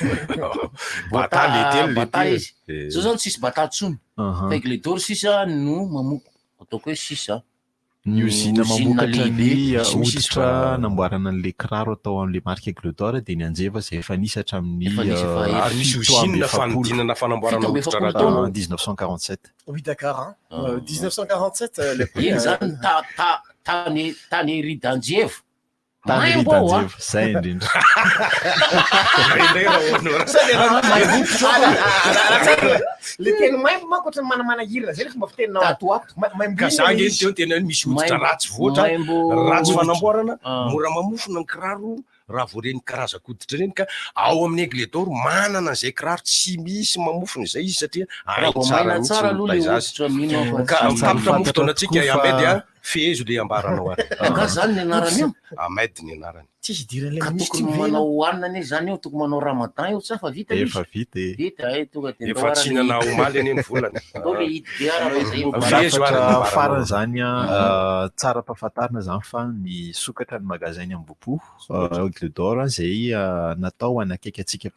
bata izy zao zany tsisy bata tsony fa aigle d'or sisa no mamoko ataoko hoe sisa ny ozina mamokatra ny hoditra namboarana an'le kiraro atao amin'le marque aigle d'or dia ny anjeva zay efa nisy hatramin'ny ary misy ozinina fanodinana fanamboarana hoditra raha 1947 oui d'accord 1947 le prix iny zany tany ery d'Anjeva maimbo ao zay indrindra le teny maimbo manko ohatrany manamana hirana zay rehefa mba fiteninao kazangy eny teo tena misy hoditra ratsy voatra ratsy fanamboarana mora mamofona ny kiraro raha voareny karazan-koditra reny ka ao amin'ny aigle d'or manana zay kiraro tsy misy mamofona izay izy satria tsara aloha le hoditra mino ka tapitra mofo taona antsika Ahmed fezo le ambaranao ka zany ny anarany io Ahmed ny anarany. Tsisy idiran'ilay Ka ministre tokony tsy manao mivela. hoanina anie zany eo, tokony manao ramadan eo sa fa vita izy. Efa vita e. Vita ay tonga de Efa tsinana omaly anie ny volana. Ndao le hity be araka izay. Lafatra farany zany tsara ampahafantarina zany fa ny sokatra ny magasin Ambohipo Aigle d'Or zay natao hanakaiky antsika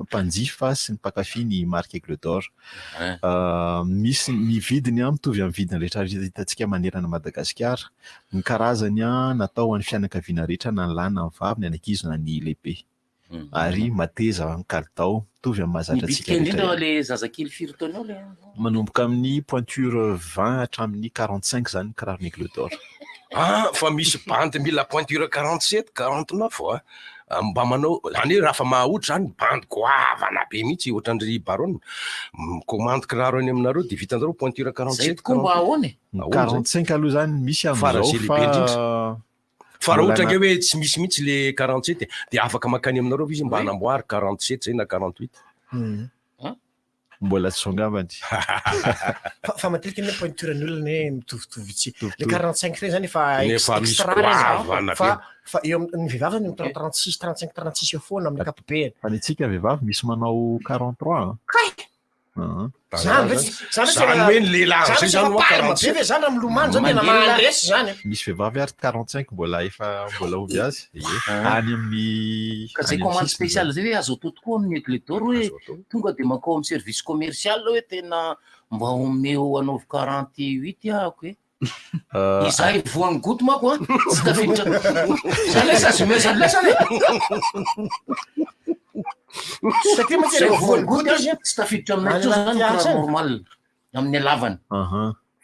mpanjifa sy ny mpakafy ny marque Aigle d'Or. Misy ny vidiny mitovy amin'ny vidiny rehetra hitantsika manerana Madagasikara. Ny karazany natao ho an'ny fianakaviana rehetra na ny lahy na ny vavy, ny anankizy na ny lehibe. Ary mateza ny kalitao mitovy amin'ny mahazatra antsika rehetra. Ny bitika indrindra le zazakely firy taona eo le. Manomboka amin'ny pointure 20 hatramin'ny 45 zany kirarony Aigle d'Or. Fa misy bandy mila pointure 47, 49 mba manao zany raha fa mahaotra zany bandy goavana be mihitsy ohatran'ny baron commande kiraro any aminareo de vitanareo pointure 47. Komba ahoany? 45 aloha zany misy amin'izao fa raha ohatra nge hoe tsy misy mihitsy le 47 de afaka makany aminareo izy mba hanamboary 47 zay na 48. Mbola tsy songambany. Fa matetika ny pointure ny olona ne mitovitovy tsy. Le 45 reny zany efa misy goavana be. Fa eo amin'ny vehivavy zany 36, 35, 36 eo foana amin'ny ankapobeny. Fa ny tsika vehivavy misy manao 43. Zany hoe ny lehilahy zay zany moa 47 zany amilomano zany tena mahalesy zany. Misy vehivavy ary 45 mbola ovy azy. Any amin'ny ka zay commande spéciale zay hoe azo atao tokoa amin'ny Aigle d'Or hoe tonga de makao amin'ny service commercial hoe tena mba omeo anaovy 48 ahako e. Izay voan'ny goto mako tsy tafiditra. Zany le sazume zany le zany. Satria matsy voan'ny goto izy tsy tafiditra aminay to zany kiraro normal amin'ny halavany.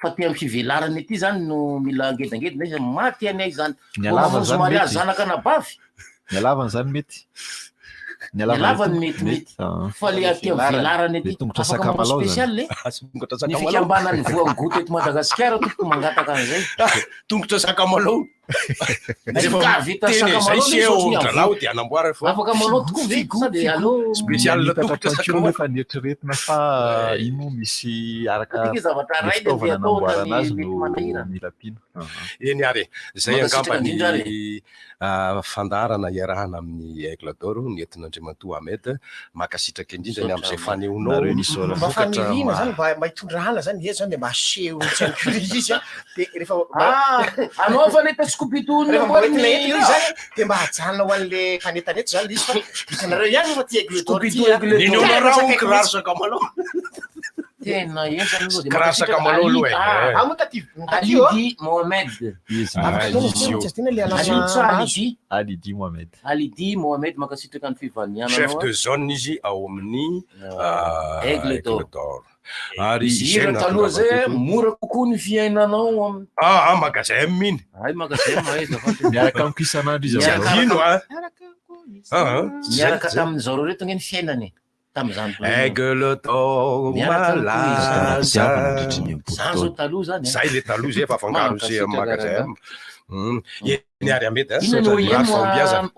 Fa ty amin'ny fivelarany ety zany no mila ngedangedina izy maty anay zany. Ny halavany zany somary mety. zanaka anabavy. Ny halavany zany mety. Ny halavany mety. Fa le aty amin'ny velarany ety tongotra afaka manao sakamalao spécial le. Ny fikambanan'ny voan'ny goto eto Madagasikara tokony mangataka an'izay. Tongotra sakamalao. Vita sakamalao de anamboara fa afaka manao tokoa viko sady allo spécial tongotra sakamalao fa nieritreretina fa ino misy araka fitaovana namboarana azy no mila pino. Eny ary zay angambany fandarana iarahana amin'ny Aigle d'Or ny entin'Andriamatoa Ahmed makasitraka indrindra ny amin'izay fanehoanao mba fanirina zany mba hitondrahana zany izy zany de maseho tsy izy de rehefa anaovana eta skopitony zany de mba hajanona ho an'le mpanetaneto zany izy fa itanareo ihany fa ty Aigle d'Or kiraro sakamalao. Tena enta aloha de kiraro sakamalao aloha Alidi Mohamed. Alidi Mohamed. Alidi Mohamed makasitraka ny fivaniana chef de zone izy ao amin'ny Aigle d'Or. Ary izy taloha zay mora kokoa ny fiainanao magasin miny. Ay magasin mahaiza miaraka amiko isan'andro izy ino miaraka tamin'izao reo reto nge ny fiainany tam'izany Aigle d'Or malaza zany zao taloha zany zay le taloha zay efa afangaro sy magasin. Eny ary Ahmed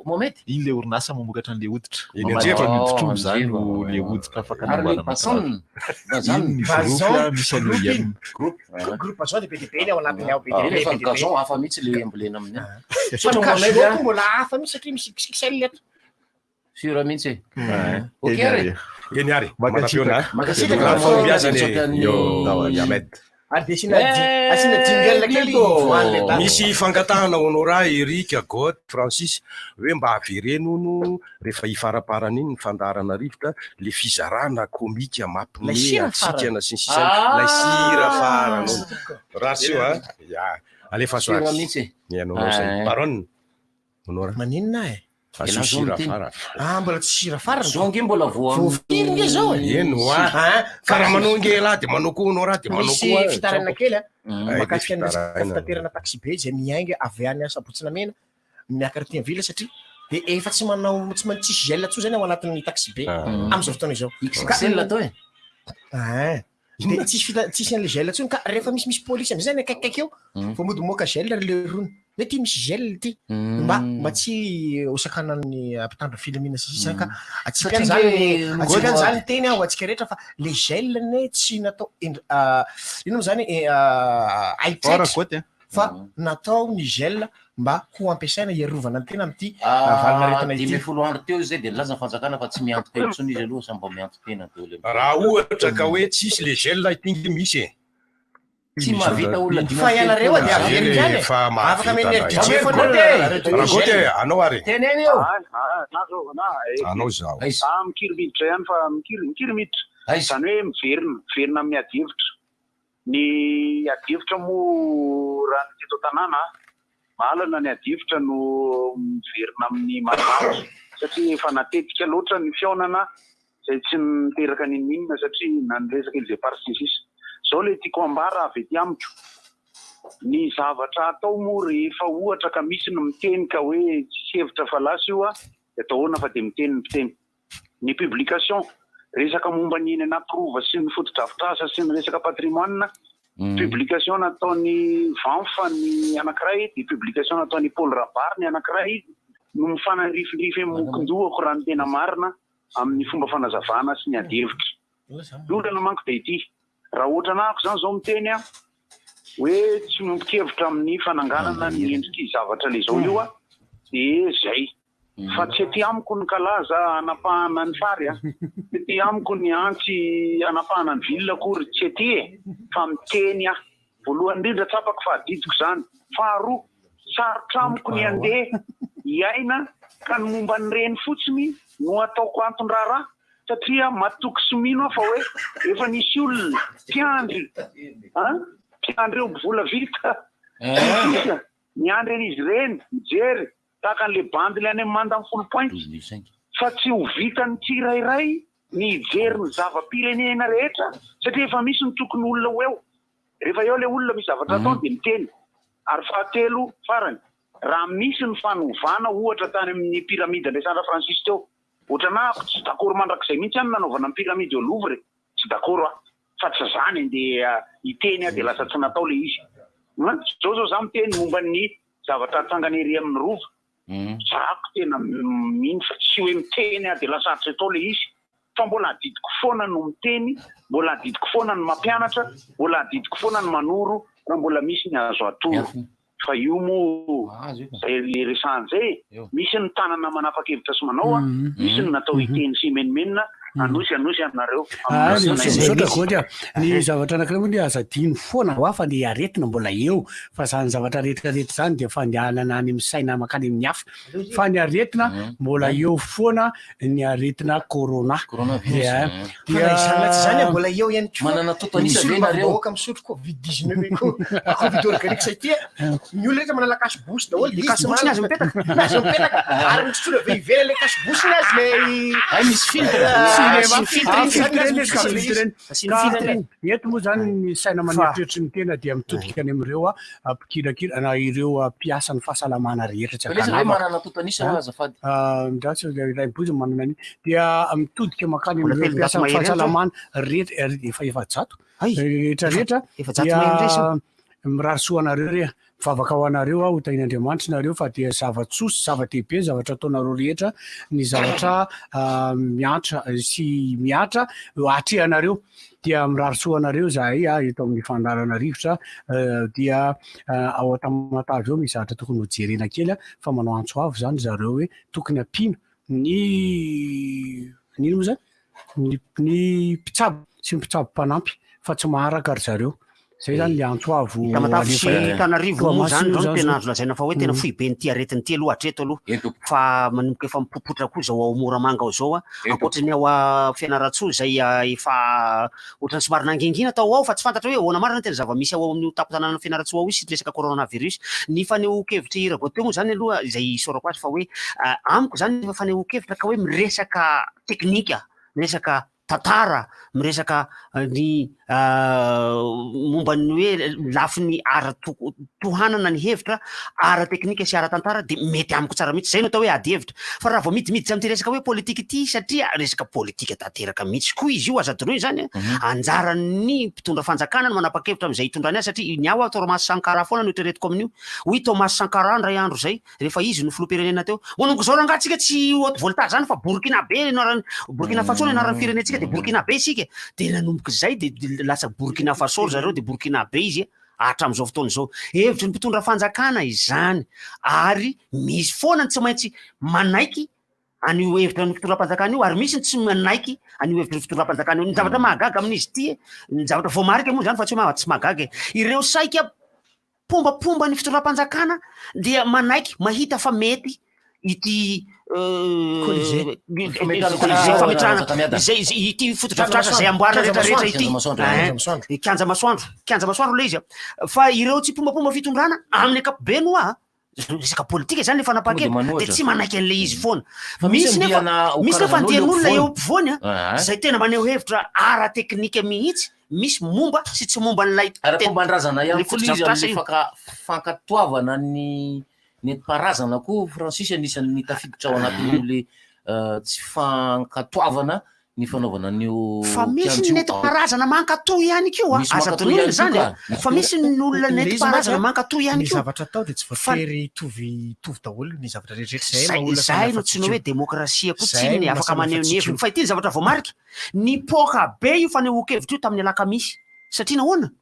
Mohamed iny le orinasa mamokatra an'le hoditra Mamatotra mipitrombo zany no le hoditra afaka namboarana iny ny groupe misy an'io ihany groupe zao de be de be ao anatiny ao be de be rehefa gazon hafa mihitsy le ambolena amin'ny fa mbola hafa mihitsy satria misy XXL eto sura mihitsy ok ary eny ary makasitraka fombiazany Ahmed. Asina jingle kely misy fangatahana honao raha Eric Got Francis hoe mba haverenono rehefa ifaraparana iny ny fandarana rivotra le fizarana komika mampime atsikana sy ny sisany lay sira farana raha sy io alefa soa anao zay baron honora maninona sira farana mbola tsy sira farana zao nge mbola voafiry nge zao eno fa raha manao nge laha de manao koa honao raha de manao koa misy fitarana kely makasika ny fitaterana taxi be zay miainga avy any Sabotsina Mena miakary vila satria de efa tsy manao tsy mantsisy gel tso zany ao anatin'ny taxi be am'izao fotoana izao XXL atao de tsisy an'le gel tsony ka rehefa misy polisy am'izay zany akaikaiky eo fa mody moka gel le rony hoe ty misy gel ty mba tsy hosakanan'ny mpitandro filamina sisisy ka atsika zany teny aho atsika rehetra fa le gel ne tsy natao ino zany aitraitra fa natao ny gel mba ho ampiasaina iarovana ny tena amity valinaretina ity 10 andro teo zay de nilaza ny fanjakana fa tsy miantoka intsony izy aloha sa mba mianto-tena daholo raha ohatra ka hoe tsisy le gel itingy misy e tsy mahavita olona fa ianareo de averiny zany afaka rahagote anao ary teneny eo anao zao mikiry miditra ihany fa mikiry miditra zany hoe miverina amin'ny adihevitra ny adihevitra moa raha ny teto tanàna malana ny adihevitra no miverina amin'ny maromaro satria efa natetika loatra ny fiaonana zay tsy miteraka ninninona satria na ny resaka ilzay parsisisa zao le tiako ambara avy ety amiko ny zavatra atao moa rehefa ohatra ka misy ny miteny ka hoe tsy hevitra fa lasa io a de atahoana fa de miteny ny mpiteny ny publication resaka momba ny eny anaprova sy ny fotodrafitrasa sy ny resaka patrimoine publication nataony vanfa ny anankiray de publication nataony Paul Rabar ny anankiray no mifanarifirify mokondohako raha ny tena marina amin'ny fomba fanazavana sy ny adihevitra olana manko de ity raha ohatra anako zany zao miteny a hoe tsy mikevitra amin'ny fananganana ny endriky zavatra le zao io a de zay fa tsy ety amiko ny kalaza anapahana ny fary a ety amiko ny antsy anapahana ny vilona akory tsy ety e fa miteny a voalohany indrindra tsapako fa adidiko zany faharoa sarotra amiko ny andeha iaina ka ny momba ny reny fotsiny no ataoko anton-draharaha satria matoky somino fa hoe efa nisy olona mpiandry eo vola vita miandry izy reny mijery tahaka an'le bandy le any amin'ny manda amin'ny 10 point fa tsy ho vita ny tsirairay ny ijery ny zava-pirenena rehetra satria efa misy ny tokony olona ho eo rehefa eo le olona misy zavatra atao de miteny ary fahatelo farany raha misy ny fanovana ohatra tany amin'ny piramide Alexandre Francis teo ohatra na tsy d'accord mandrakizay mihitsy any nanaovana ny piramide au Louvre tsy d'accord fa tsy zany de iteny de lasa tsy natao le izy zao za miteny momba ny zavatra atsangana ery amin'ny rova zako tena mino fa tsy hoe miteny de lasa tsy atao le izy fa mbola adidiko foana no miteny mbola adidiko foana no mampianatra mbola adidiko foana no manoro raha mbola misy ny azo atoro fa io moa zay le resan'zay misy ny tanana manapa-kevitra sy manao misy ny natao iteny sy menimenina anosy anareo misaotra goatra ny zavatra anankiray moa ny azadino foana ho fa ny aretina mbola eo fa zany zavatra rehetrarehetra zany de fandehanana any amin'ny saina makany amin'ny hafa fa ny aretina mbola eo foana ny aretina corona zany mbola eo ihany manana totanisa be nareo ka misotro covid-19 ko covid organique say tia ny olona rehetra manala cache-bouche daholo de cache-bouche azy mipetaka ary misotrola veivera le cache-bouche azy le misy eto moa zany ny saina manetretry ny tena dia mitodika any amin'ireo mpikirakira na ireo mpiasa ny fahasalamana rehetra tsy ndratsy raimbozy manana any dia mitodika makany amin'ireo mpiasa ny fahasalamana rehetra efa efa-jato rehetrarehetra dia mirarisoa anareo re mivavaka ho anareo ho tain'Andriamanitra nareo fa dia zava-tsoso zava-dehibe zavatra ataonareo rehetra ny zavatra miatra sy miatra atrehanareo dia mirarisoa anareo zahay eto amin'ny fandarana rivotra dia ao atamatavy eo misy zavatra tokony ho jerena kely fa manao antso avo zany zareo hoe tokony ampino nino moa zany ny mpitsabo sy ny mpitsabo mpanampy fa tsy maharaka ry zareo zay zany le antso avo tamatavy sy Tanarivo moa zany zao tena azo lazaina fa hoe tena foibe ny ty aretiny ty aloha hatreto aloha fa manomboka efa mipopotra koa zao ao Moramanga zao ankoatrany ao Fianaratsoa zay efa ohatrany somary nangingina tao ao fa tsy fantatra hoe ahoana marina tena zava-misy ao amin'ny tapo-tanàna Fianaratsoa ao isy resaka coronavirus ny faneho-kevitra irago teo moa zany aloha izay isaorako azy fa hoe amiko zany efa faneho-kevitra ka hoe miresaka teknika miresaka tantara miresaka ny momba ny hoe lafiny ara-tohanana ny hevitra ara-teknika sy ara-tantara de mety amiko tsara mihitsy zay no atao hoe ady hevitra fa raha vao midimiditra am'ty resaka hoe politika ity satria resaka politika tanteraka mihitsy koa izy io azadinoy zany anjarany mpitondra fanjakana no manapa-kevitra am'izay hitondrany azy satria ny ao Thomas Sankara foana no itreretiko amin'io hoy Thomas Sankara ndray andro zay rehefa izy no filoham-pirenena teo monongo zao rangatsika tsy haute voltage zany fa Burkina be Burkina Faso anaran'ny firenetsika de Burkina be isika de nanomboka zay de lasa Burkina Faso zareo de Burkina be izy hatram'izao fotoana zao hevitry ny mpitondra fanjakana izany ary misy foana ny tsy maintsy manaiky an'io hevitra ny fitondram-panjakana io ary misy ny tsy manaiky an'io hevitra ny fitondram-panjakana io ny zavatra mahagaga amin'izy ty ny zavatra voamarika moa zany fa tsy hoe tsy mahagaga ireo saika pombapomba ny fitondram-panjakana dia manaiky mahita fa mety ity fametrahana zay ity fotodrafitrasa zay amboarina rehetrarehetra ity kianja masoandro le izy fa ireo tsy pombapomba fitondrana amin'ny ankapobeny oa resaka politika zany le fanapakevitra de tsy manaiky an'le izy foana misy nefa andian'olona eo ampovoany zay tena maneho hevitra ara teknika mihitsy misy momba sy tsy momba n'lay ara-pomban-drazana ihany koa izy fankatoavana ny nentim-paharazana koa Francis anisan'ny tafiditra ao anatin'le tsy fankatoavana ny fanaovana an'io fa misy ny nentim-paharazana mankatò ihany kio aza ton'olona zany fa misy n'olona nentim-paharazana mankatò ihany kio zavatra atao de tsy voatery tovy daholo ny zavatra rehetrarehetra zay no tsy no hoe demokrasia koa tsy ny afaka maneho ny heviny fa ity ny zavatra voamarika ny poka be io fanehoan-kevitra io tamin'ny alakamisy satria nahoana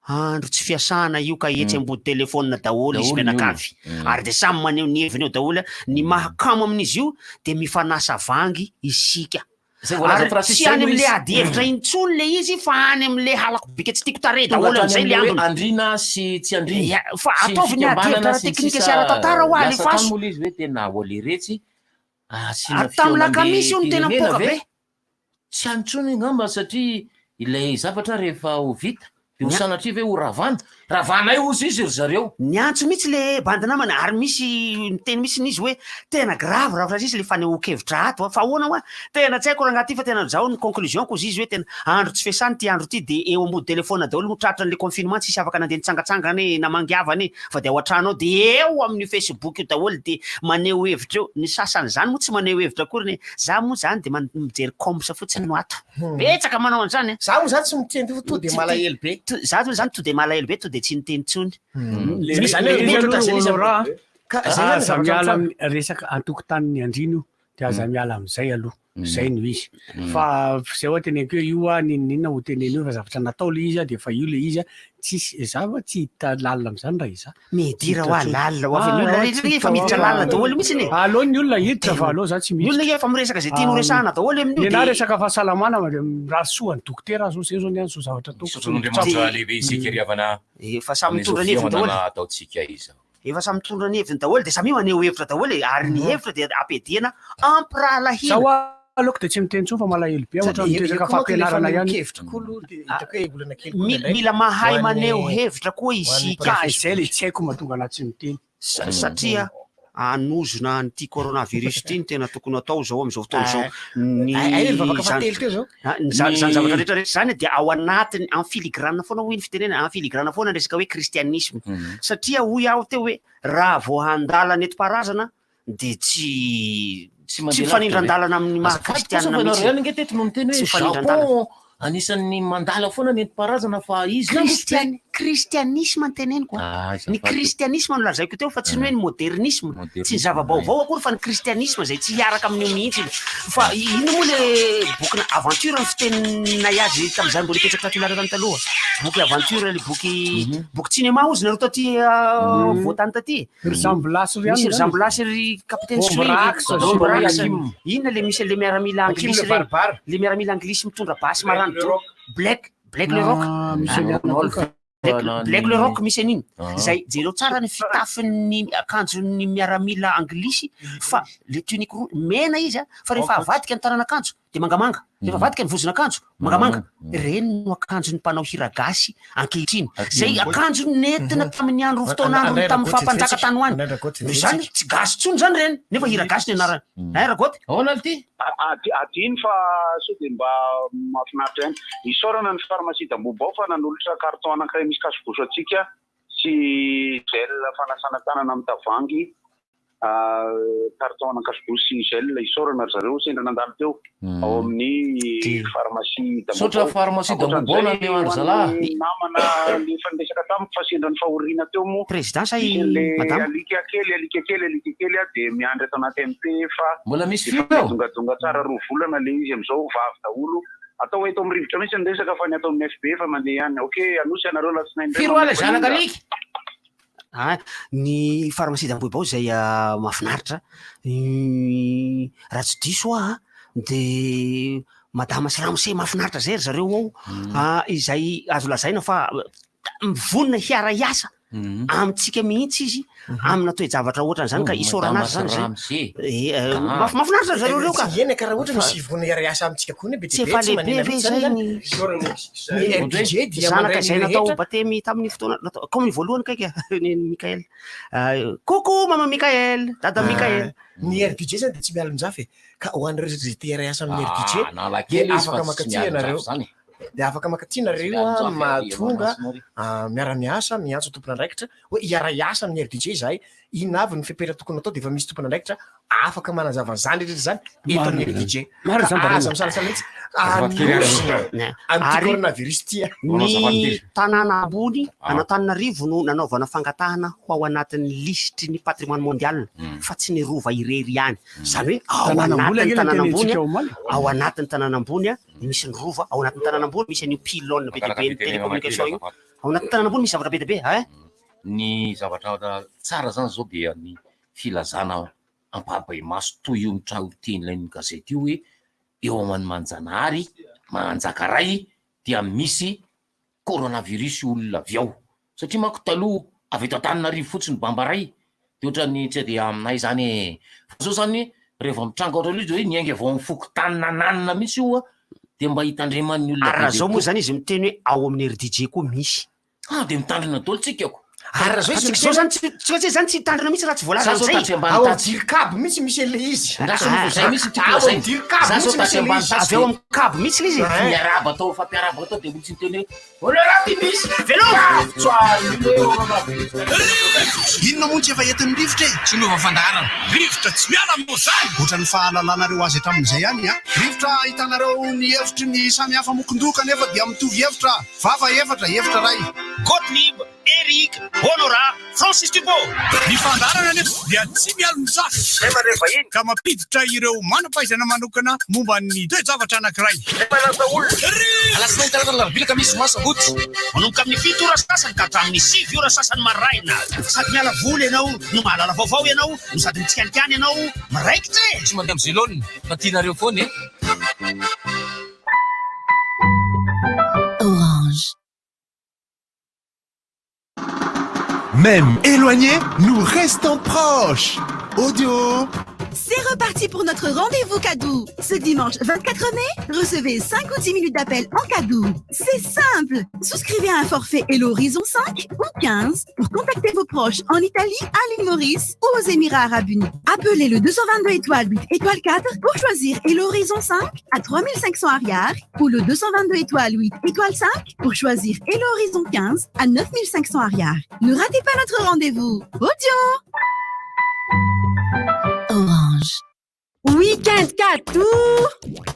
andro tsy fiasana io ka etsy ambody telefônina daholo izy mianakavy ary de samy maneho ny heviny eo daholo ny mahakamo amin'izy io de mifanasa vangy isika ary tsy any am'le ady hevitra intsony le izy fa any am'le halako bika tsy tiako tare daholo am'zay le androny andrina sy tsy andrina fa ataovy ny ady hevitra teknika sy ara-tantara ho aly faso izy hoe tena hoaleretsy tamy lakamisy io ny tena mipoka be tsy antsony ngamba satria ilay zavatra rehefa ho vita de ho sanatria ve ho ravana io ozy izy ry zareo ny antso mihitsy le bande namana ary misy miteny misy n'izy hoe tena grave raha izy le fanehoan-kevitra ato fa ahoana hoa tena tsy haiko raha agnaty fa tena zao ny conclusion ko izy hoe tena andro tsy fiasany ty andro ty de eo ambody telefôna daholo no tratra n'le confinement tsisy afaka nandeha nitsangatsangany na mangiavany fa de ao an-trano ao de eo amin'ny Facebook io daholo de maneho hevitra eo ny sasany zany moa tsy maneho hevitra akory za moa zany de mijery comsa fotsiny no ato betsaka manao an'izany za moa zany tsy miteny to de malahelo be za zany to de malahelo be to de tsy niteny tsony aza miala resaka antokotaniny andrino de aza miala am'izay aloha zay no izy fa zay oa teneniko hoe io a ninina ho teneny io fa zavatra natao le izy de fa io le izy tsisy zava tsy hita lalina am'zany raha iza midira hoa lalina hoavy ny olona rehetra efa miditra lalina daholo mihitsy aloha ny olona hiditra fa aloha zany tsy misy olona efa miresaka zay tiano resahana daholo amin'io na resaka fahasalamana raha soa ny dokotera azo zay zao ny any so zavatra efa samy mitondra ny heviny daholo efa samy mitondra ny heviny daholo de samy maneho hevitra daholo ary ny hevitra de apediana ampirahalahiana aloka de tsy miteny tsony fa malahelo be ohatra mitezaka fampianarana ihany mila mahay maneho hevitra koa isika zay le tsy haiko mahatonga anaty tsy miteny satria anozona nyty coronavirus ty ny tena tokony atao zao am'izao fotoana zao zany zavatra rehetrarehetra zany de ao anatiny en filigrane foana hoy ny fitenena en filigrane foana resaka hoe kristianisme satria hoy aho teo hoe raha voahandala nentim-paharazana de tsy mifanindran-dalana amin'ny mahakristianina mihitsy anisan'ny mandala foana nentim-paharazana fa izy kristianisme ny teneniko ny kristianisme no lazaiko teo fa tsy ny hoe ny modernisme tsy ny zava-baovao akory fa ny kristianisme zay tsy hiaraka amin'io mihitsy fa ino moa le boky aventure ny fitenina azy tam'izany mbola ipetraka taty lara tany taloha boky aventure le boky cinéma ozy nareo taty voatany taty misy resemblance ry capitaine Smith inona le misy le miaramila anglisy reny le miaramila anglisy mitondra basy marany Black le rock Black le rock misy an'iny zay jereo tsara ny fitafin'ny akanjon'ny miaramila anglisy fa le tunique mena izy fa rehefa avadika ny tanan'akanjo de mangamanga rehefa avadika ny vozon'akanjo mangamanga reny no akanjon'ny mpanao hiragasy ankehitriny zay akanjo nentina tamin'ny andro fotoana andro tamin'ny fampanjaka tany ho any zany tsy gasy tsony zany reny nefa hiragasy ny anarany ragoty ahoana ty adiny fa so de mba mahafinaritra ihany isorana ny pharmacie damboba ao fa nanolotra carton anankiray misy kasoboso atsika sy gel fanasana tanana amin'ny tavangy carton anakasoboso sy gel isorana zareo sendra nandalo teo ao amin'ny pharmacie sotra pharmacie damboba na leo andro zalahy namana efa nidesaka tamiko fa sendra ny fahoriana teo moa présidence le alika kely de miandry ato anaty MP fa mbola misy fio dongadonga tsara roa volana le izy am'izao vavy daholo atao hoe eto amin'ny rivotra mihitsy ny resaka fa ny atao amin'ny FB fa mandeha ihany oke anosy anareo latsinainy firoala zanaka alika ny pharmacie d'Ambohibo zay mahafinaritra raha tsy diso de madama Siramose mahafinaritra zay ry zareo ao izay azo lazaina fa mivonona hiara iasa amitsika mihitsy izy amina toe-javatra ohatran'izany ka isoranazy zany zay mahafinaritra zareo reo ka eny ka raha ohatra misy ivona hiara iasa amitsika koa tsy efa lehibe ve zay ny zanaka zay natao batemy tamin'ny fotoana comme ny voalohany kaiky ny Mikael coucou mama Mikael dada Mikael ny RDJ zany de tsy miala aminjafy ka ho an'ireo zay te hiara iasa amin'ny RDJ de afaka makatia nareo de afaka makatia nareo mahatonga miara-miasa miantso tompona andraikitra hoe hiara iasa amin'ny RDJ zahay ina avy ny fepera tokony atao de efa misy tompona andraikitra afaka manazava zany rehetra zany eto amin'ny RDJ aza misalasala mihitsy anty coronavirus tia ny tanàna ambony Antananarivo no nanaovana fangatahana ho ao anatin'ny listry ny patrimoine mondial fa tsy ny rova irery ihany zany hoe ao anatin'ny tanàna ambony misy ny rova ao anatin'ny tanàna ambony misy an'io pylône be deabe ny télécommunication io ao anatin'ny tanàna ambony misy zavatra be deabe ny zavatra tsara zany zao dia ny filazana ampahaba maso toy io mitrao teny ilay ny gazety io hoe eo amin'ny Manjanahary Manjakaray dia misy coronavirus olona avy ao satria manko taloha avy eto Antananarivo fotsiny Bambaray de ohatrany tsy de aminay zany zao zany rehefa mitranga ohatra izy hoe niainga vao mifoky tanananina mihitsy io de mba hitandreman'ny olona raha zao moa zany izy miteny hoe ao amin'ny RDJ koa misy de mitandrina dolo tsika ako raha zao zany tsy zany tsy hitandrina mihitsy raha tsy voalaza zay ao dirikabo mihitsy misy ele izy zay misy tikazay dirikabo mihitsy misy ele izy avy eo amin'ny kabo mihitsy izy miaraba atao fampiaraba atao de mihitsy miteny hoe oleraty misy inona moa tsy efa entin'ny rivotra e tsy miova fandarana rivotra tsy miala mozany ohatran'ny fahalalanareo azy hatramin'izay ihany rivotra hitanareo ny hevitry ny samy hafa mokondoka nefa dia mitovy hevitra vava efatra ray Gottlieb Eric Honora Francis Thibault ny fandarana nefa dia tsy miala mizafy ka mampiditra ireo manam-pahaizana manokana momba ny toe-javatra anankiray alasinainy talata larobilaka misy masabotsy manomboka amin'ny 7 ora sasany ka hatramin'ny 6 ora sasany maraina sady miala voly ianao no mahalala vaovao ianao no sady mitsikanikany ianao miraikitra e tsy mandeha am'zelone fa tianareo foana Orange. Même éloignés, nous restons proches. Audio. C'est reparti pour notre rendez-vous cadeau. Ce dimanche 24 mai, recevez 5 ou 10 minutes d'appel en cadeau. C'est simple. Souscrivez à un forfait Hello Horizon 5 ou 15 pour contacter vos proches en Italie, à l'île Maurice ou aux Émirats Arabes Unis. Appelez le 222 étoile 8 étoile 4 pour choisir Hello Horizon 5 à 3500 arrière ou le 222 étoile 8 étoile 5 pour choisir Hello Horizon 15 à 9500 arrière. Ne ratez pas notre rendez-vous. Audio. Orange. Week-end cadeau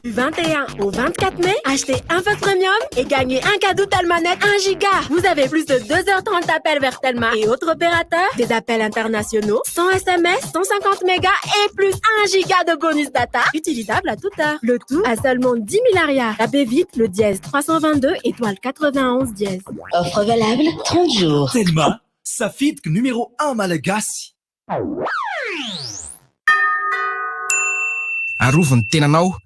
du 21 au 24 mai, achetez un Fox Premium et gagnez un cadeau Telmanet 1 giga. Vous avez plus de 2h30 d'appels vers Telma et autres opérateurs, des appels internationaux, 100 SMS, 150 mégas et plus 1 giga de bonus data utilisable à toute heure. Le tout à seulement 10 000 arrières. Tapez vite le dièse 322 étoile 91 dièse. Offre valable 30 jours. Telma, sa fitk numéro 1 malagasy. Aroviny tenanao